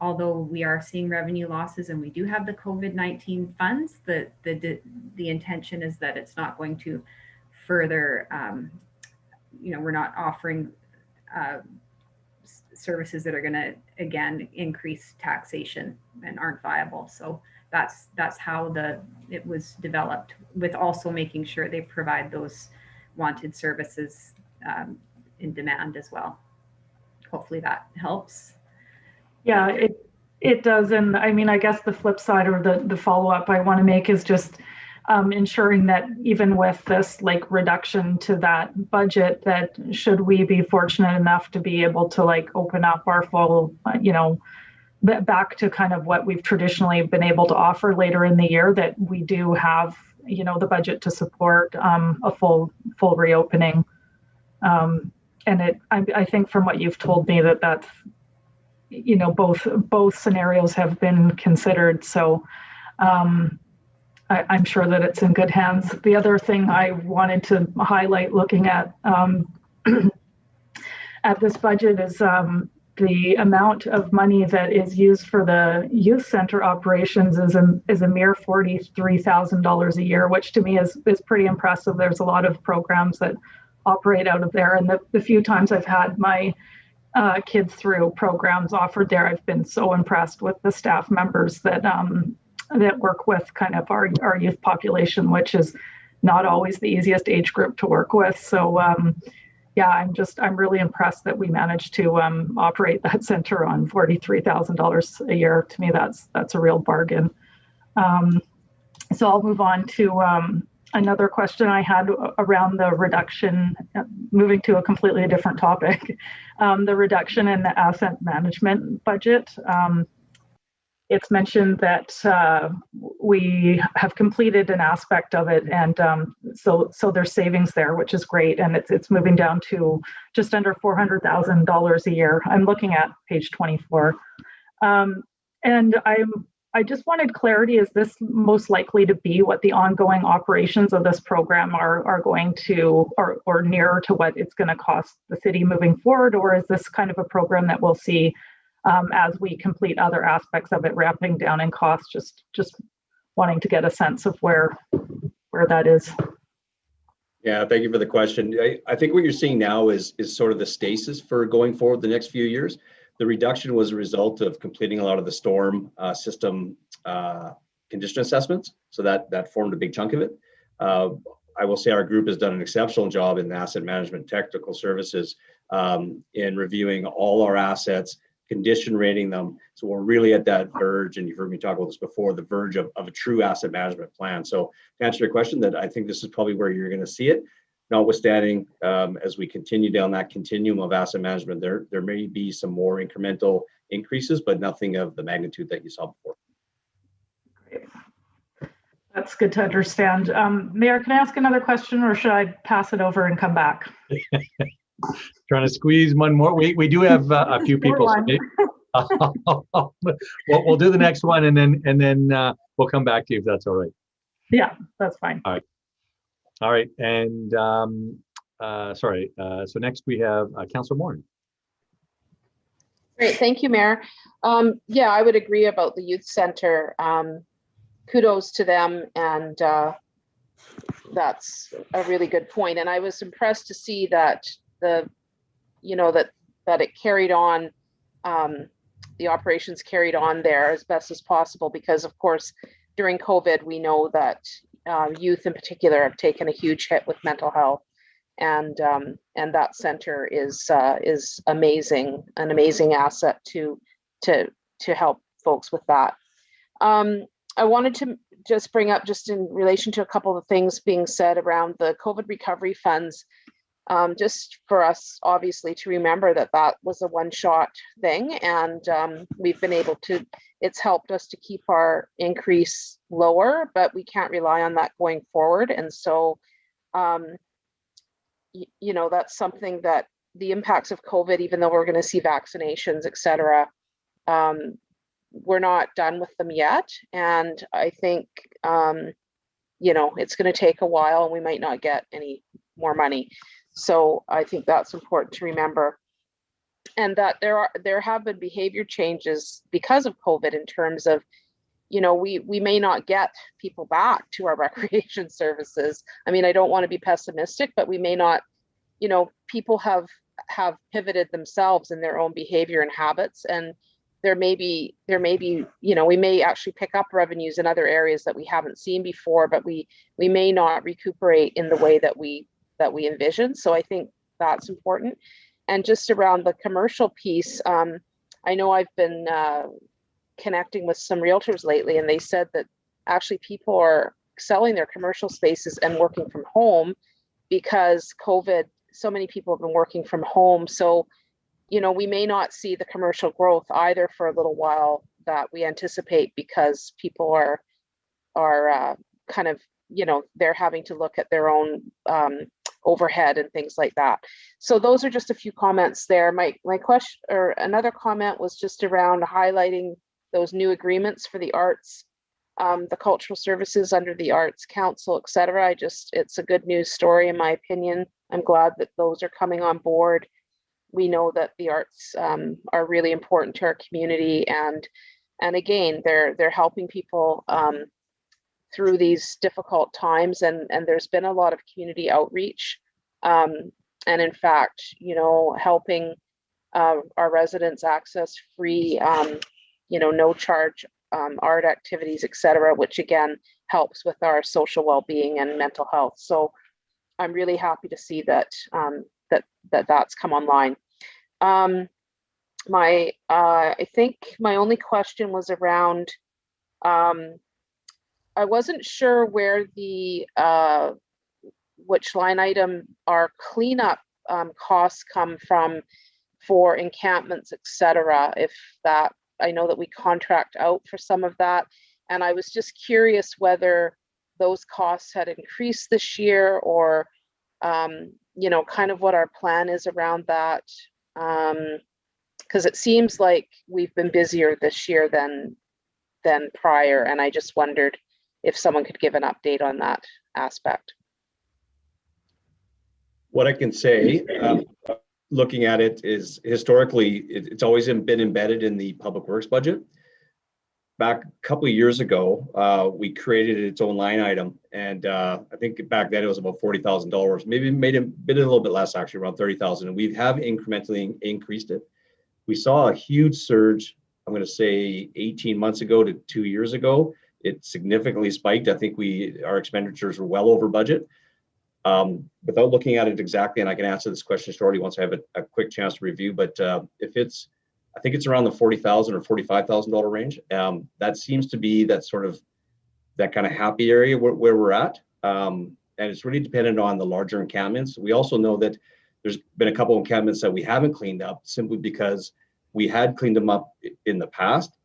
Speaker 4: although we are seeing revenue losses and we do have the COVID-19 funds, the intention is that it's not going to further, we're not offering services that are going to, again, increase taxation and aren't viable. So that's how it was developed, with also making sure they provide those wanted services in demand as well. Hopefully that helps.
Speaker 8: Yeah, it does. And I mean, I guess the flip side, or the follow-up I want to make, is just ensuring that even with this like reduction to that budget, that should we be fortunate enough to be able to like open up our full, back to kind of what we've traditionally been able to offer later in the year, that we do have, the budget to support a full reopening. And I think from what you've told me that's, both scenarios have been considered. So I'm sure that it's in good hands. The other thing I wanted to highlight looking at at this budget is the amount of money that is used for the youth center operations is a mere $43,000 a year, which to me is pretty impressive. There's a lot of programs that operate out of there, and the few times I've had my kids through programs offered there, I've been so impressed with the staff members that work with kind of our youth population, which is not always the easiest age group to work with. So yeah, I'm really impressed that we managed to operate that center on $43,000 a year. To me, that's a real bargain. So I'll move on to another question I had around the reduction, moving to a completely different topic, the reduction in the asset management budget. It's mentioned that we have completed an aspect of it, and so there's savings there, which is great, and it's moving down to just under $400,000 a year. I'm looking at page 24, and I just wanted clarity. Is this most likely to be what the ongoing operations of this program are going to, or nearer to what it's going to cost the city moving forward, or is this kind of a program that we'll see as we complete other aspects of it, ramping down in costs? Just wanting to get a sense of where that is.
Speaker 2: Yeah, thank you for the question. I think what you're seeing now is sort of the stasis for going forward the next few years. The reduction was a result of completing a lot of the storm system condition assessments. So that formed a big chunk of it. I will say our group has done an exceptional job in the asset management technical services in reviewing all our assets, condition rating them. So we're really at that verge, and you've heard me talk about this before, the verge of a true asset management plan. So to answer your question, that I think this is probably where you're going to see it. Notwithstanding, as we continue down that continuum of asset management, there may be some more incremental increases, but nothing of the magnitude that you saw before.
Speaker 8: Great. That's good to understand. Mayor, can I ask another question, or should I pass it over and come back?
Speaker 1: Trying to squeeze one more. We do have a few people. So we'll do the next one, and then we'll come back to you if that's all right.
Speaker 8: Yeah, that's fine.
Speaker 1: All right. And sorry. So next we have Councillor Morin.
Speaker 10: Great, thank you, Mayor. Yeah, I would agree about the youth center. Kudos to them, and that's a really good point. And I was impressed to see that that it carried on, the operations carried on there as best as possible, because of course during COVID we know that youth in particular have taken a huge hit with mental health, and that center is amazing, an amazing asset to help folks with that. I wanted to just bring up, just in relation to a couple of things being said around the COVID recovery funds, just for us obviously to remember that was a one-shot thing, and we've been able to, it's helped us to keep our increase lower, but we can't rely on that going forward. And so that's something that the impacts of COVID, even though we're going to see vaccinations, et cetera, we're not done with them yet. And I think it's going to take a while, and we might not get any more money. So I think that's important to remember, and that there have been behavior changes because of COVID in terms of, we may not get people back to our recreation services. I mean, I don't want to be pessimistic, but we may not, people have have pivoted themselves in their own behavior and habits, and there may be, you know, we may actually pick up revenues in other areas that we haven't seen before, but we may not recuperate in the way that we envision. So I think that's important. And just around the commercial piece, I know I've been connecting with some realtors lately, and they said that actually people are selling their commercial spaces and working from home because COVID, so many people have been working from home. So, you know, we may not see the commercial growth either for a little while that we anticipate, because people are kind of, you know, they're having to look at their own overhead and things like that. So those are just a few comments there. My question, or another comment, was just around highlighting those new agreements for the arts, the cultural services under the Arts Council, et cetera. It's a good news story in my opinion. I'm glad that those are coming on board. We know that the arts are really important to our community, and again, they're helping people through these difficult times, and there's been a lot of community outreach, and in fact, you know, helping our residents access free, you know, no charge art activities, et cetera, which again helps with our social well-being and mental health. So I'm really happy to see that that's come online. I think my only question was around, I wasn't sure where the which line item our cleanup costs come from for encampments, et cetera. If that, I know that we contract out for some of that, and I was just curious whether those costs had increased this year, or you know, kind of what our plan is around that. Because it seems like we've been busier this year than prior, and I just wondered if someone could give an update on that aspect.
Speaker 2: What I can say, looking at it, is historically it's always been embedded in the public works budget. Back a couple of years ago, we created its own line item, and I think back then it was about $40,000. Maybe made it been a little bit less, actually, around 30,000. And we have incrementally increased it. We saw a huge surge, I'm going to say 18 months ago to 2 years ago. It significantly spiked. I think our expenditures were well over budget. Without looking at it exactly, and I can answer this question shortly once I have a quick chance to review, but if it's, I think it's around the $40,000 or $45,000 range. That seems to be that sort of, that kind of happy area where we're at. And it's really dependent on the larger encampments. We also know that there's been a couple of encampments that we haven't cleaned up simply because we had cleaned them up in the past.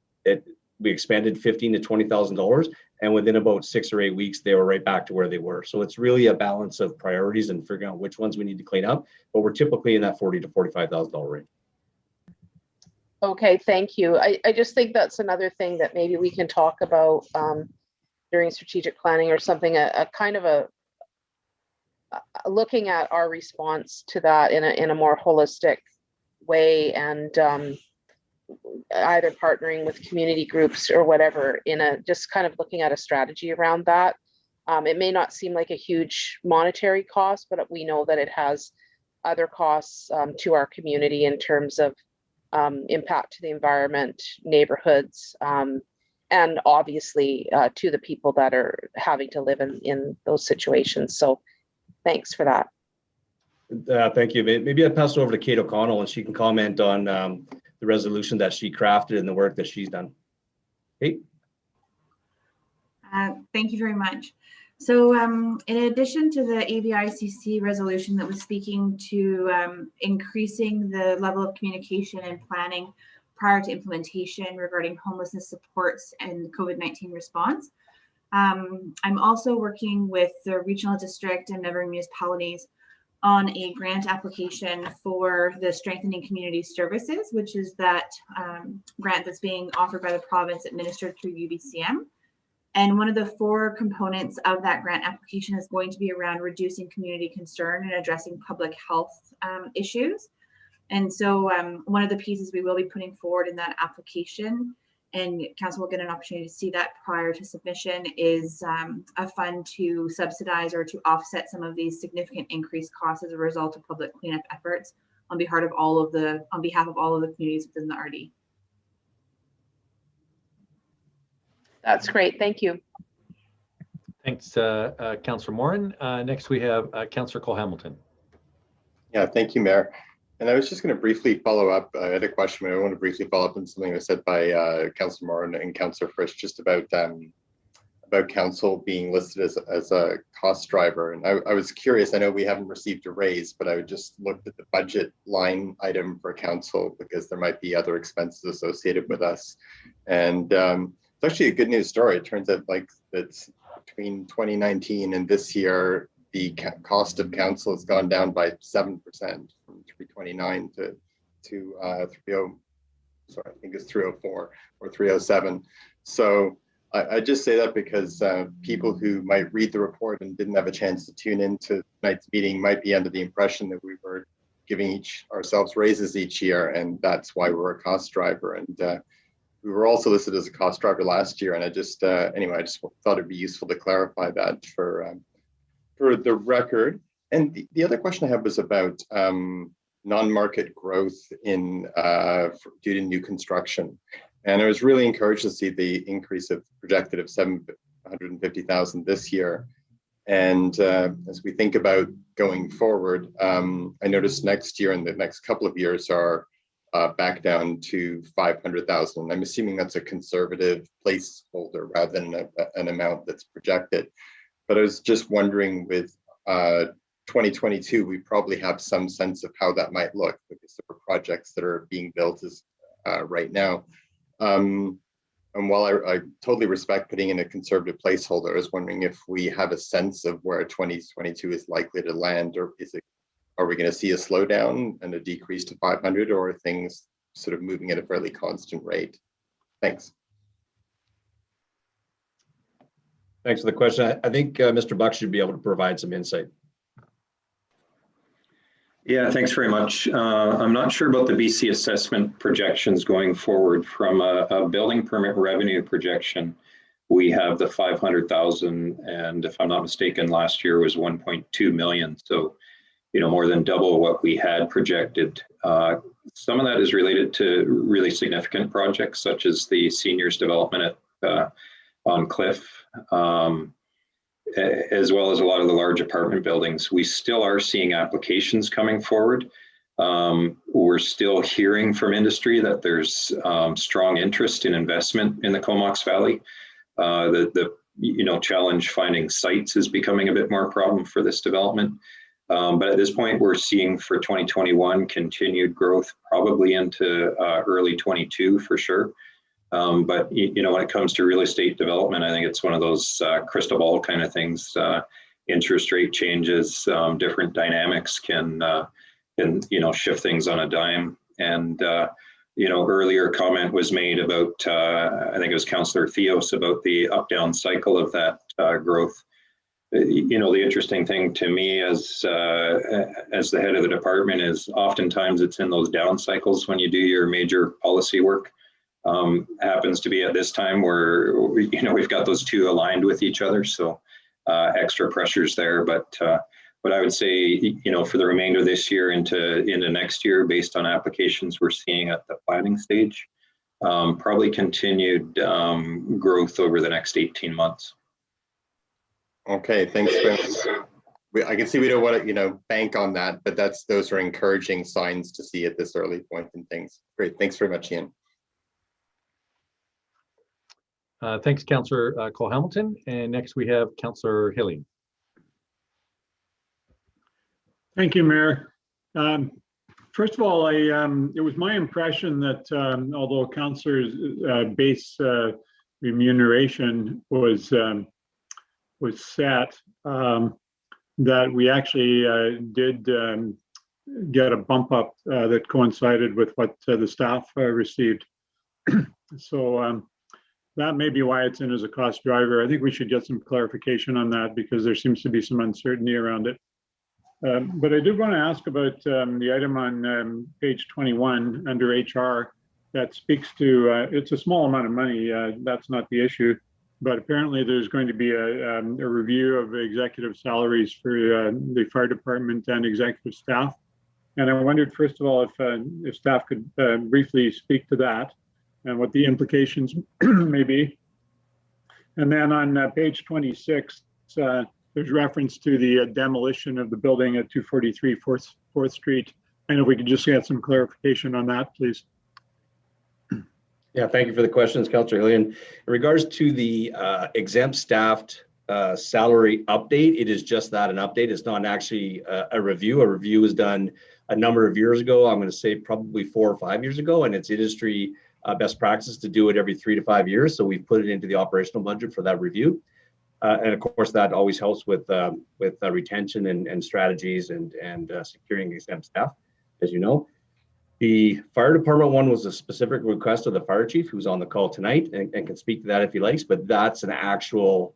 Speaker 2: We expended $15,000 to $20,000, and within about 6 or 8 weeks, they were right back to where they were. So it's really a balance of priorities and figuring out which ones we need to clean up. But we're typically in that $40,000 to $45,000 range.
Speaker 10: Okay, thank you. I just think that's another thing that maybe we can talk about during strategic planning or something, a kind of a looking at our response to that in a more holistic way, and either partnering with community groups or whatever, just kind of looking at a strategy around that. It may not seem like a huge monetary cost, but we know that it has other costs to our community in terms of impact to the environment, neighborhoods, and obviously to the people that are having to live in those situations. So thanks for that.
Speaker 2: Thank you. Maybe I'll pass it over to Kate O'Connell and she can comment on the resolution that she crafted and the work that she's done. Kate?
Speaker 15: Thank you very much. So in addition to the AVICC resolution that was speaking to increasing the level of communication and planning prior to implementation regarding homelessness supports and COVID-19 response, I'm also working with the regional district and neighboring municipalities on a grant application for the Strengthening Community Services, which is that grant that's being offered by the province administered through UBCM. And one of the 4 components of that grant application is going to be around reducing community concern and addressing public health issues. And so one of the pieces we will be putting forward in that application, and council will get an opportunity to see that prior to submission, is a fund to subsidize or to offset some of these significant increased costs as a result of public cleanup efforts on behalf of all of the communities within the RD.
Speaker 10: That's great. Thank you.
Speaker 1: Thanks, Councillor Morin. Next, we have Councillor Cole-Hamilton.
Speaker 7: Yeah, thank you, Mayor. And I was just going to briefly follow up. I had a question, but I want to briefly follow up on something that was said by Councillor Morin and Councillor Frisch just about council being listed as a cost driver. And I was curious, I know we haven't received a raise, but I just looked at the budget line item for council because there might be other expenses associated with us. And it's actually a good news story. It turns out like that's between 2019 and this year, the cost of council has gone down by 7% from 329 to 30, sorry, I think it's 304 or 307. So I just say that because people who might read the report and didn't have a chance to tune into tonight's meeting might be under the impression that we were giving ourselves raises each year, and that's why we're a cost driver. And we were also listed as a cost driver last year, and I just anyway, I just thought it'd be useful to clarify that for the record. And the other question I have was about non-market growth in due to new construction. And I was really encouraged to see the increase of projected of 750,000 this year. And as we think about going forward, I noticed next year and the next couple of years are back down to 500,000. I'm assuming that's a conservative placeholder rather than an amount that's projected. But I was just wondering with 2022, we probably have some sense of how that might look because there are projects that are being built right now. And while I totally respect putting in a conservative placeholder, I was wondering if we have a sense of where 2022 is likely to land, or are we going to see a slowdown and a decrease to 500, or are things sort of moving at a fairly constant rate? Thanks.
Speaker 2: Thanks for the question. I think Mr. Buck should be able to provide some insight.
Speaker 9: Yeah, thanks very much. I'm not sure about the BC assessment projections going forward. From a building permit revenue projection, we have the 500,000, and if I'm not mistaken, last year was 1.2 million. So, you know, more than double what we had projected. Some of that is related to really significant projects, such as the seniors development on Cliff, as well as a lot of the large apartment buildings. We still are seeing applications coming forward. We're still hearing from industry that there's strong interest in investment in the Comox Valley. The challenge finding sites is becoming a bit more problem for this development. But at this point, we're seeing for 2021 continued growth, probably into early 22 for sure. But when it comes to real estate development, I think it's one of those crystal ball kind of things. Interest rate changes, different dynamics can shift things on a dime. And earlier comment was made about I think it was Councillor Theos about the up-down cycle of that growth. The interesting thing to me as the head of the department is oftentimes it's in those down cycles when you do your major policy work. Happens to be at this time where we've got those two aligned with each other, so extra pressures there. But I would say for the remainder of this year into next year, based on applications we're seeing at the planning stage, probably continued growth over the next 18 months.
Speaker 7: Okay, thanks. I can see we don't want to bank on that, but those are encouraging signs to see at this early point in things. Great, thanks very much, Ian.
Speaker 1: Thanks, Councillor Cole-Hamilton. And next we have Councillor Hilly.
Speaker 5: Thank you, Mayor. First of all, it was my impression that although Councillor's base remuneration was set, that we actually did get a bump up that coincided with what the staff received. So that may be why it's in as a cost driver. I think we should get some clarification on that because there seems to be some uncertainty around it. But I did want to ask about the item on page 21 under HR that speaks to, it's a small amount of money, that's not the issue, but apparently there's going to be a review of executive salaries for the fire department and executive staff. And I wondered, first of all, if staff could briefly speak to that and what the implications may be. And then on page 26, there's reference to the demolition of the building at 243 4th Street. And if we could just get some clarification on that, please.
Speaker 2: Yeah, thank you for the questions, Councillor Hillian. In regards to the exempt staffed salary update, it is just that, an update. It's not actually a review. A review was done a number of years ago. I'm going to say probably 4 or 5 years ago, and it's industry best practice to do it every 3 to 5 years. So we've put it into the operational budget for that review. And of course, that always helps with retention and strategies and securing exempt staff, as you know. The fire department one was a specific request of the fire chief, who's on the call tonight and can speak to that if he likes, but that's an actual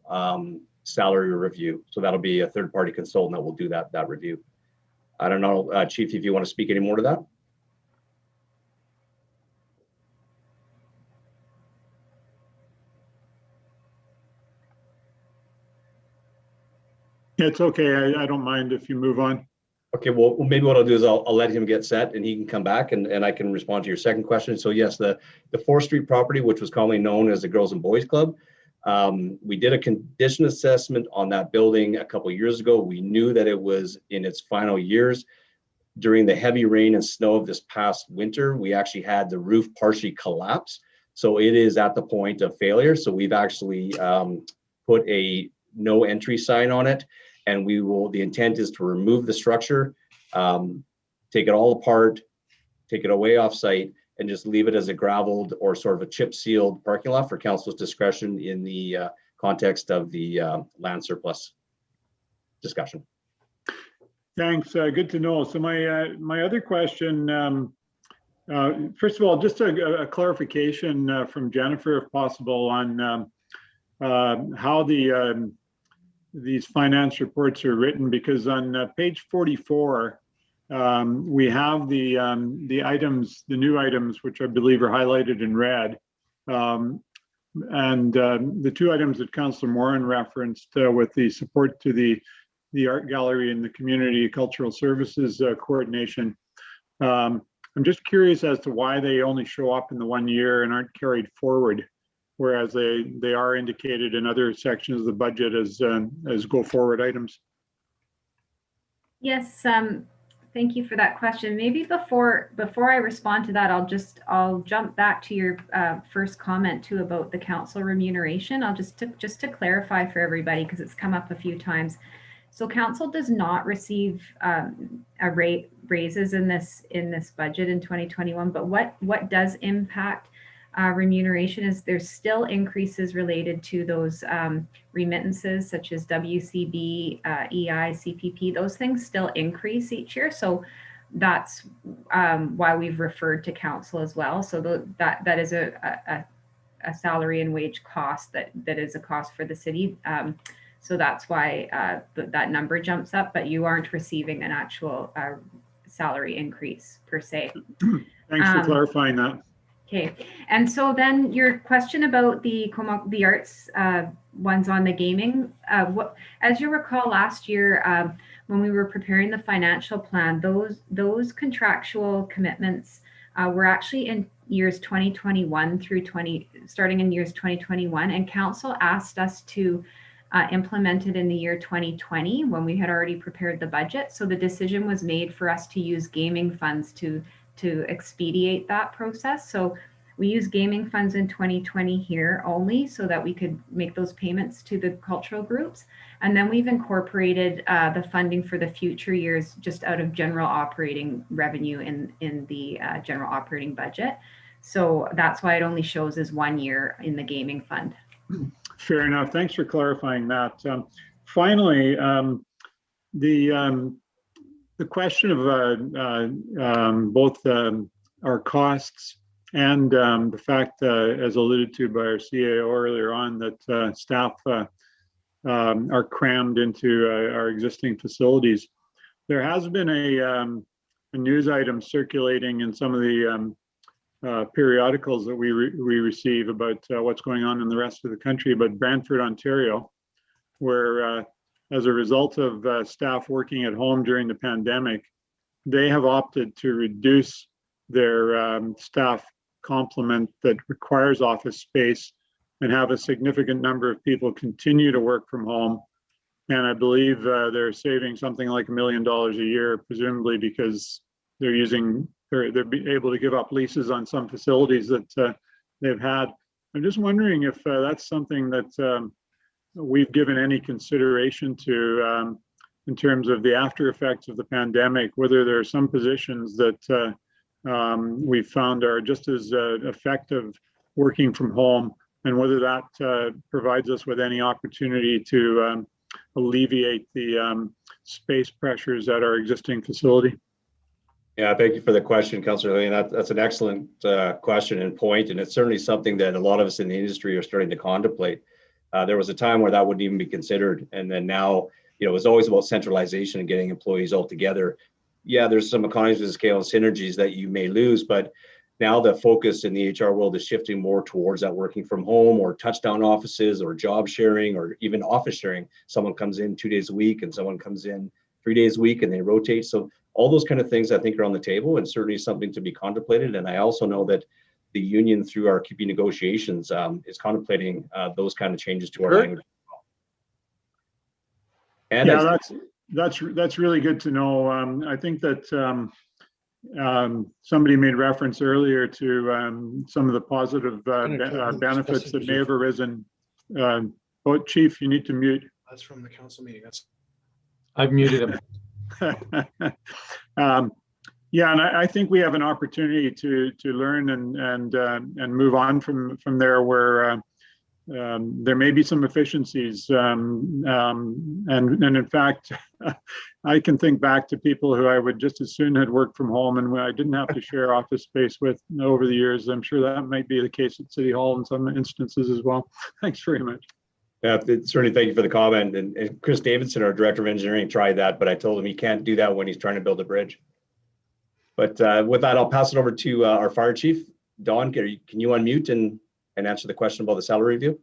Speaker 2: salary review. So that'll be a third-party consultant that will do that review. I don't know, Chief, if you want to speak any more to that.
Speaker 5: It's okay. I don't mind if you move on.
Speaker 2: Okay, well, maybe what I'll do is I'll let him get set and he can come back and I can respond to your second question. So yes, the 4th Street property, which was commonly known as the Girls and Boys Club, we did a condition assessment on that building a couple of years ago. We knew that it was in its final years. During the heavy rain and snow of this past winter, we actually had the roof partially collapse. So it is at the point of failure. So we've actually put a no entry sign on it. And the intent is to remove the structure, take it all apart, take it away off site, and just leave it as a graveled or sort of a chip sealed parking lot for council's discretion in the context of the land surplus discussion.
Speaker 5: Thanks, good to know. So my other question, first of all, just a clarification from Jennifer, if possible, on how these finance reports are written, because on page 44, we have the items, the new items, which I believe are highlighted in red. And the 2 items that Councillor Morin referenced with the support to the art gallery and the community cultural services coordination. I'm just curious as to why they only show up in the 1 year and aren't carried forward, whereas they are indicated in other sections of the budget as go forward items.
Speaker 4: Yes, thank you for that question. Maybe before I respond to that, I'll jump back to your first comment too about the council remuneration. I'll just to clarify for everybody, because it's come up a few times. So council does not receive raises in this budget in 2021, but what does impact remuneration is there's still increases related to those remittances such as WCB, EI, CPP. Those things still increase each year. So that's why we've referred to council as well. So that is a salary and wage cost that is a cost for the city. So that's why that number jumps up, but you aren't receiving an actual salary increase per se.
Speaker 5: Thanks for clarifying that.
Speaker 4: Okay, and so then your question about the arts ones on the gaming, as you recall last year when we were preparing the financial plan, those contractual commitments were actually in years 2021 through starting in years 2021, and council asked us to implement it in the year 2020 when we had already prepared the budget. So the decision was made for us to use gaming funds to expedite that process. So we use gaming funds in 2020 here only so that we could make those payments to the cultural groups. And then we've incorporated the funding for the future years just out of general operating revenue in the general operating budget. So that's why it only shows as 1 year in the gaming fund.
Speaker 5: Fair enough. Thanks for clarifying that. Finally, the question of both our costs and the fact, as alluded to by our CAO earlier on, that staff are crammed into our existing facilities. There has been a news item circulating in some of the periodicals that we receive about what's going on in the rest of the country, but Brantford, Ontario, where as a result of staff working at home during the pandemic, they have opted to reduce their staff complement that requires office space and have a significant number of people continue to work from home. And I believe they're saving something like $1 million a year, presumably because they're able to give up leases on some facilities that they've had. I'm just wondering if that's something that we've given any consideration to in terms of the after effects of the pandemic, whether there are some positions that we've found are just as effective working from home, and whether that provides us with any opportunity to alleviate the space pressures at our existing facility.
Speaker 2: Yeah, thank you for the question, Councillor Hillian. That's an excellent question and point, and it's certainly something that a lot of us in the industry are starting to contemplate. There was a time where that wouldn't even be considered, and then now, you know, it's always about centralization and getting employees all together. Yeah, there's some economies of scale and synergies that you may lose, but now the focus in the HR world is shifting more towards that working from home or touchdown offices or job sharing or even office sharing. Someone comes in 2 days a week and someone comes in 3 days a week and they rotate. So all those kind of things I think are on the table and certainly something to be contemplated. And I also know that the union through our QP negotiations is contemplating those kind of changes to our language. And
Speaker 5: yeah, that's really good to know. I think that somebody made reference earlier to some of the positive benefits that may have arisen. Oh, Chief, you need to mute.
Speaker 13: That's from the council meeting.
Speaker 1: I've muted him.
Speaker 5: Yeah, and I think we have an opportunity to learn and move on from there, where there may be some efficiencies, and in fact, I can think back to people who I would just as soon had worked from home and I didn't have to share office space with over the years. I'm sure that might be the case at City Hall in some instances as well. Thanks very much.
Speaker 2: Yeah, certainly thank you for the comment. And Chris Davidson, our Director of Engineering, tried that, but I told him he can't do that when he's trying to build a bridge. But with that, I'll pass it over to our Fire Chief. Don, can you unmute and answer the question about the salary review?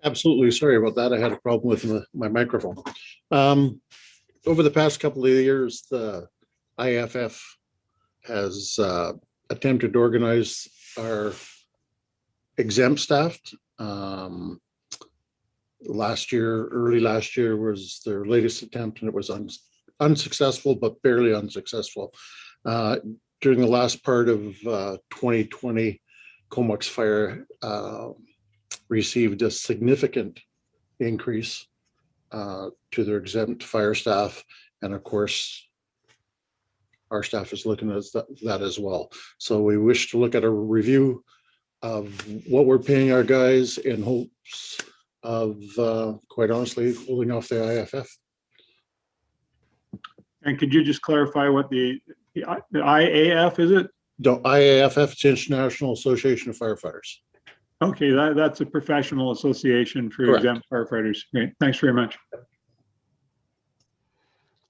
Speaker 13: Absolutely. Sorry about that. I had a problem with my microphone. Over the past couple of years, the IFF has attempted to organize our exempt staff. Early last year was their latest attempt, and it was unsuccessful, but barely unsuccessful. During the last part of 2020, Comox Fire received a significant increase to their exempt fire staff, and of course, our staff is looking at that as well. So we wish to look at a review of what we're paying our guys in hopes of, quite honestly, holding off the IFF.
Speaker 5: And could you just clarify what the IAF is? It?
Speaker 13: The IAFF is International Association of Firefighters.
Speaker 5: Okay, that's a professional association for
Speaker 13: Correct.
Speaker 5: exempt firefighters. Great, thanks very much.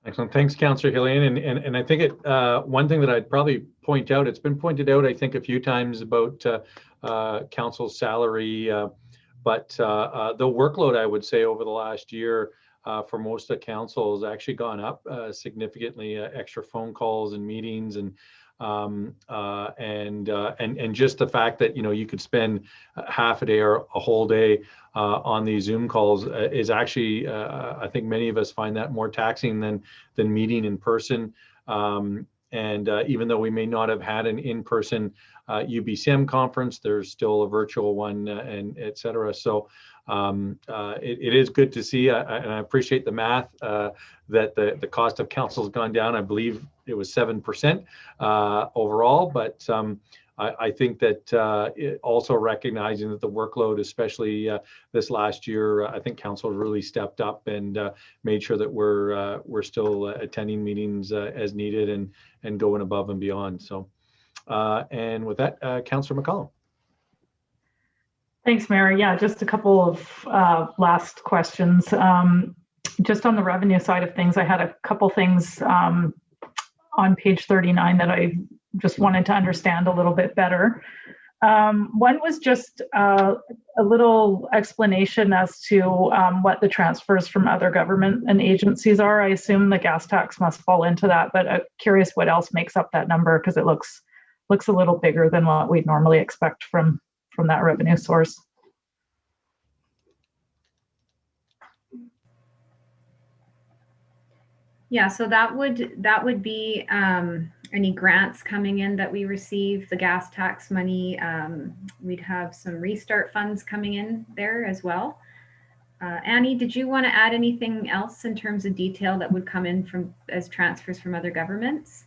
Speaker 1: Excellent. Thanks, Councillor Hillian. And I think one thing that I'd probably point out, it's been pointed out, I think, a few times about council's salary, but the workload, I would say, over the last year for most of council has actually gone up significantly. Extra phone calls and meetings and just the fact that, you know, you could spend half a day or a whole day on these Zoom calls is actually, I think many of us find that more taxing than meeting in person. Even though we may not have had an in-person UBCM conference, there's still a virtual one, and et cetera. So it is good to see, and I appreciate the math that the cost of council has gone down. I believe it was 7% overall, but I think that also recognizing that the workload, especially this last year, I think council really stepped up and made sure that we're still attending meetings as needed and going above and beyond. So, and with that, Councillor McCollum.
Speaker 8: Thanks, Mayor. Yeah, just a couple of last questions. Just on the revenue side of things, I had a couple things on page 39 that I just wanted to understand a little bit better. One was just a little explanation as to what the transfers from other government and agencies are. I assume the gas tax must fall into that, but I'm curious what else makes up that number, because it looks a little bigger than what we'd normally expect from that revenue source.
Speaker 4: Yeah, so that would be any grants coming in that we receive, the gas tax money. We'd have some restart funds coming in there as well. Annie, did you want to add anything else in terms of detail that would come in from as transfers from other governments?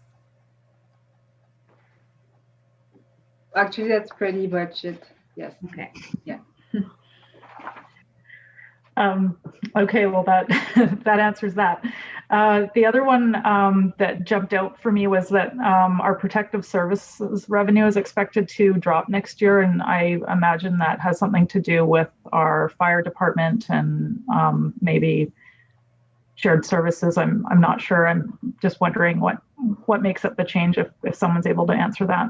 Speaker 12: Actually, that's pretty much it. Yes.
Speaker 4: Okay.
Speaker 12: Yeah.
Speaker 8: Okay, well that that answers that. The other one that jumped out for me was that our protective services revenue is expected to drop next year, and I imagine that has something to do with our fire department and maybe shared services. I'm not sure. I'm just wondering what makes up the change, if someone's able to answer that.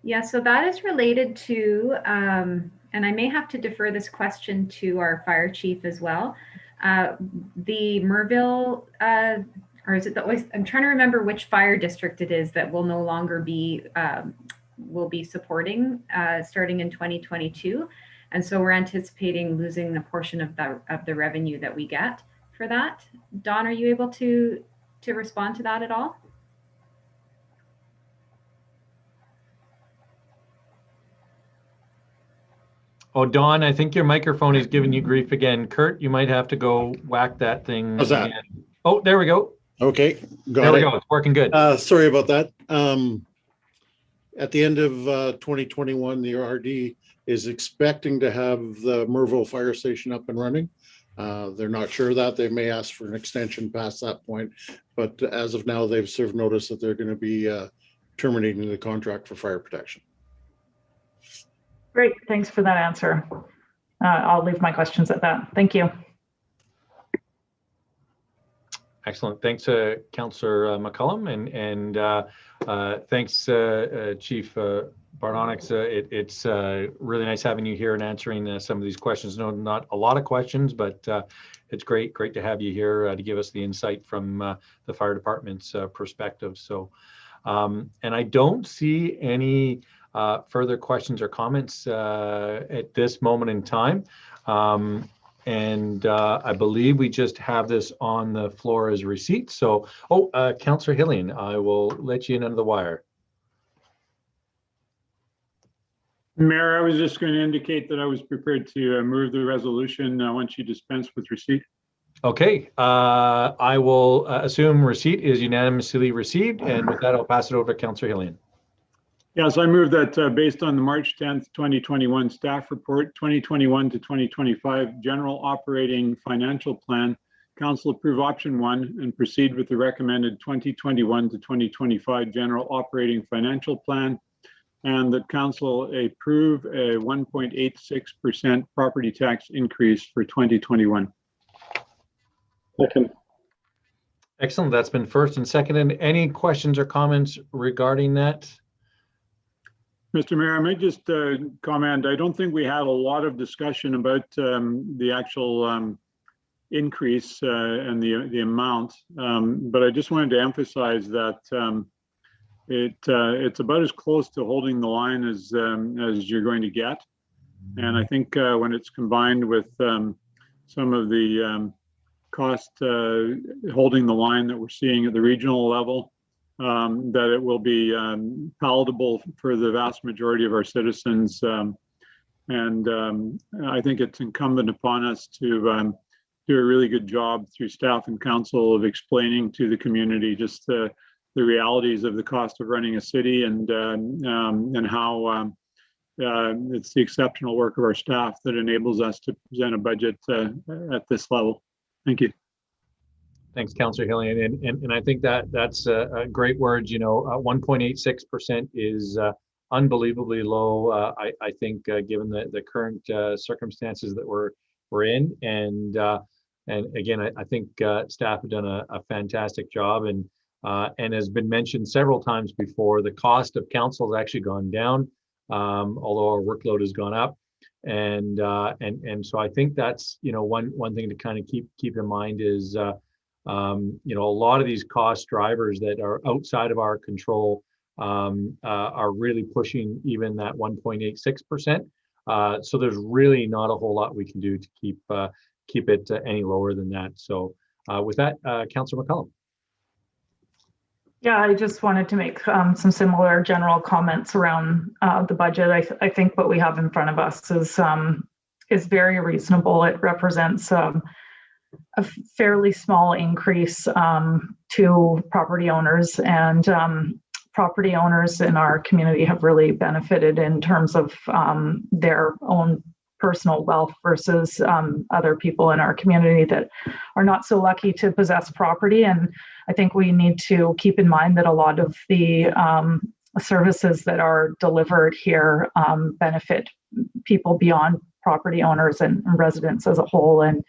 Speaker 4: Yeah, so that is related to, and I may have to defer this question to our fire chief as well. The Merville, or is it I'm trying to remember which fire district it is that will no longer be, will be supporting starting in 2022. And so we're anticipating losing a portion of the revenue that we get for that. Don, are you able to respond to that at all?
Speaker 1: Oh, Dawn, I think your microphone is giving you grief again. Kurt, you might have to go whack that thing.
Speaker 13: How's that?
Speaker 1: Again. Oh, there we go.
Speaker 13: Okay, got
Speaker 1: there we
Speaker 13: it.
Speaker 1: go. It's working good.
Speaker 13: Sorry about that. At the end of 2021, the RD is expecting to have the Merville Fire Station up and running. They're not sure that. They may ask for an extension past that point, but as of now, they've served notice that they're going to be terminating the contract for fire protection.
Speaker 8: Great, thanks for that answer. I'll leave my questions at that. Thank you.
Speaker 1: Excellent. Thanks, Councillor McCullum, and thanks, Chief Bardonix. It's really nice having you here and answering some of these questions. No, not a lot of questions, but it's great to have you here to give us the insight from the fire department's perspective. So, and I don't see any further questions or comments at this moment in time. And I believe we just have this on the floor as a receipt. So, Councillor Hillian, I will let you in under the wire.
Speaker 5: Mayor, I was just going to indicate that I was prepared to move the resolution once you dispense with receipt.
Speaker 1: Okay, I will assume receipt is unanimously received, and with that, I'll pass it over to Councillor Hillian.
Speaker 5: Yes, I move that based on the March 10th, 2021 staff report, 2021 to 2025 general operating financial plan, Council approve option 1 and proceed with the recommended 2021 to 2025 general operating financial plan, and that Council approve a 1.86% property tax increase for 2021.
Speaker 3: Second.
Speaker 1: Excellent. That's been first and seconded. Any questions or comments regarding that?
Speaker 5: Mr. Mayor, I might just comment, I don't think we had a lot of discussion about the actual increase and the amount, but I just wanted to emphasize that it's about as close to holding the line as you're going to get. And I think when it's combined with some of the cost holding the line that we're seeing at the regional level, that it will be palatable for the vast majority of our citizens. And I think it's incumbent upon us to do a really good job through staff and council of explaining to the community just the realities of the cost of running a city, and how it's the exceptional work of our staff that enables us to present a budget at this level. Thank you.
Speaker 1: Thanks, Councillor Hillian, and I think that's a great word. You know, 1.86% is unbelievably low. I think given the current circumstances that we're in, and again, I think staff have done a fantastic job, and has been mentioned several times before. The cost of council has actually gone down although our workload has gone up. And so I think that's, one thing to kind of keep in mind is, a lot of these cost drivers that are outside of our control are really pushing even that 1.86%. So there's really not a whole lot we can do to keep it any lower than that. So with that, Councillor McCollum.
Speaker 8: Yeah, I just wanted to make some similar general comments around the budget. I think what we have in front of us is very reasonable. It represents a fairly small increase to property owners, and property owners in our community have really benefited in terms of their own personal wealth versus other people in our community that are not so lucky to possess property. And I think we need to keep in mind that a lot of the services that are delivered here benefit people beyond property owners and residents as a whole. And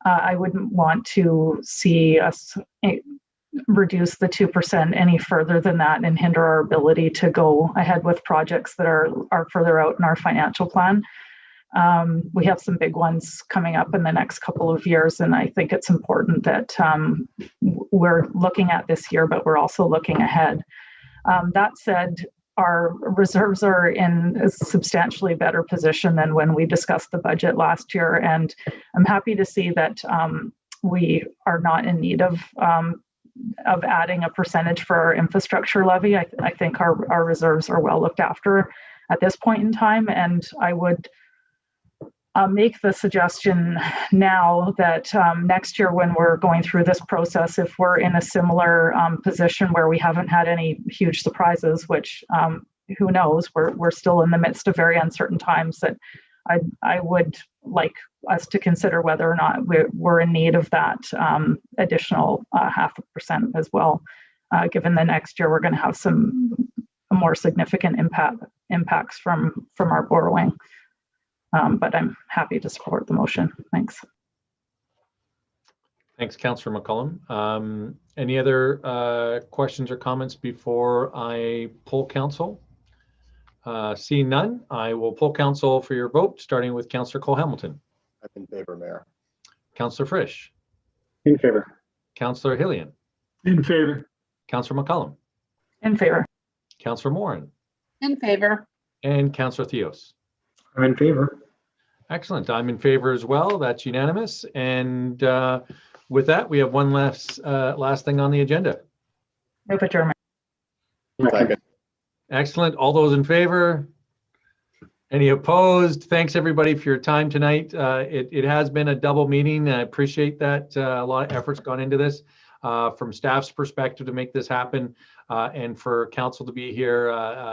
Speaker 8: I wouldn't want to see us reduce the 2% any further than that and hinder our ability to go ahead with projects that are further out in our financial plan. We have some big ones coming up in the next couple of years, and I think it's important that we're looking at this year, but we're also looking ahead. That said, our reserves are in a substantially better position than when we discussed the budget last year, and I'm happy to see that we are not in need of adding a percentage for our infrastructure levy. I think our reserves are well looked after at this point in time, and I would make the suggestion now that next year when we're going through this process, if we're in a similar position where we haven't had any huge surprises, which who knows, we're still in the midst of very uncertain times, that I would like us to consider whether or not we're in need of that additional 0.5% as well, given the next year we're going to have some more significant impacts from our borrowing. But I'm happy to support the motion. Thanks.
Speaker 1: Thanks, Councillor McCollum. Any other questions or comments before I poll council? Seeing none, I will poll council for your vote, starting with Councillor Cole-Hamilton.
Speaker 7: I'm in favor, Mayor.
Speaker 1: Councillor Frisch.
Speaker 3: In favor.
Speaker 1: Councillor Hillian.
Speaker 5: In favor.
Speaker 1: Councillor McCollum.
Speaker 8: In favor.
Speaker 1: Councillor Morin.
Speaker 10: In favor.
Speaker 1: And Councillor Theos.
Speaker 11: I'm in favor.
Speaker 1: Excellent. I'm in favor as well. That's unanimous. And with that, we have one last thing on the agenda.
Speaker 8: Move adjournment.
Speaker 7: Second.
Speaker 1: Excellent. All those in favor? Any opposed? Thanks everybody for your time tonight. It has been a double meeting. I appreciate that. A lot of effort's gone into this from staff's perspective to make this happen, and for council to be here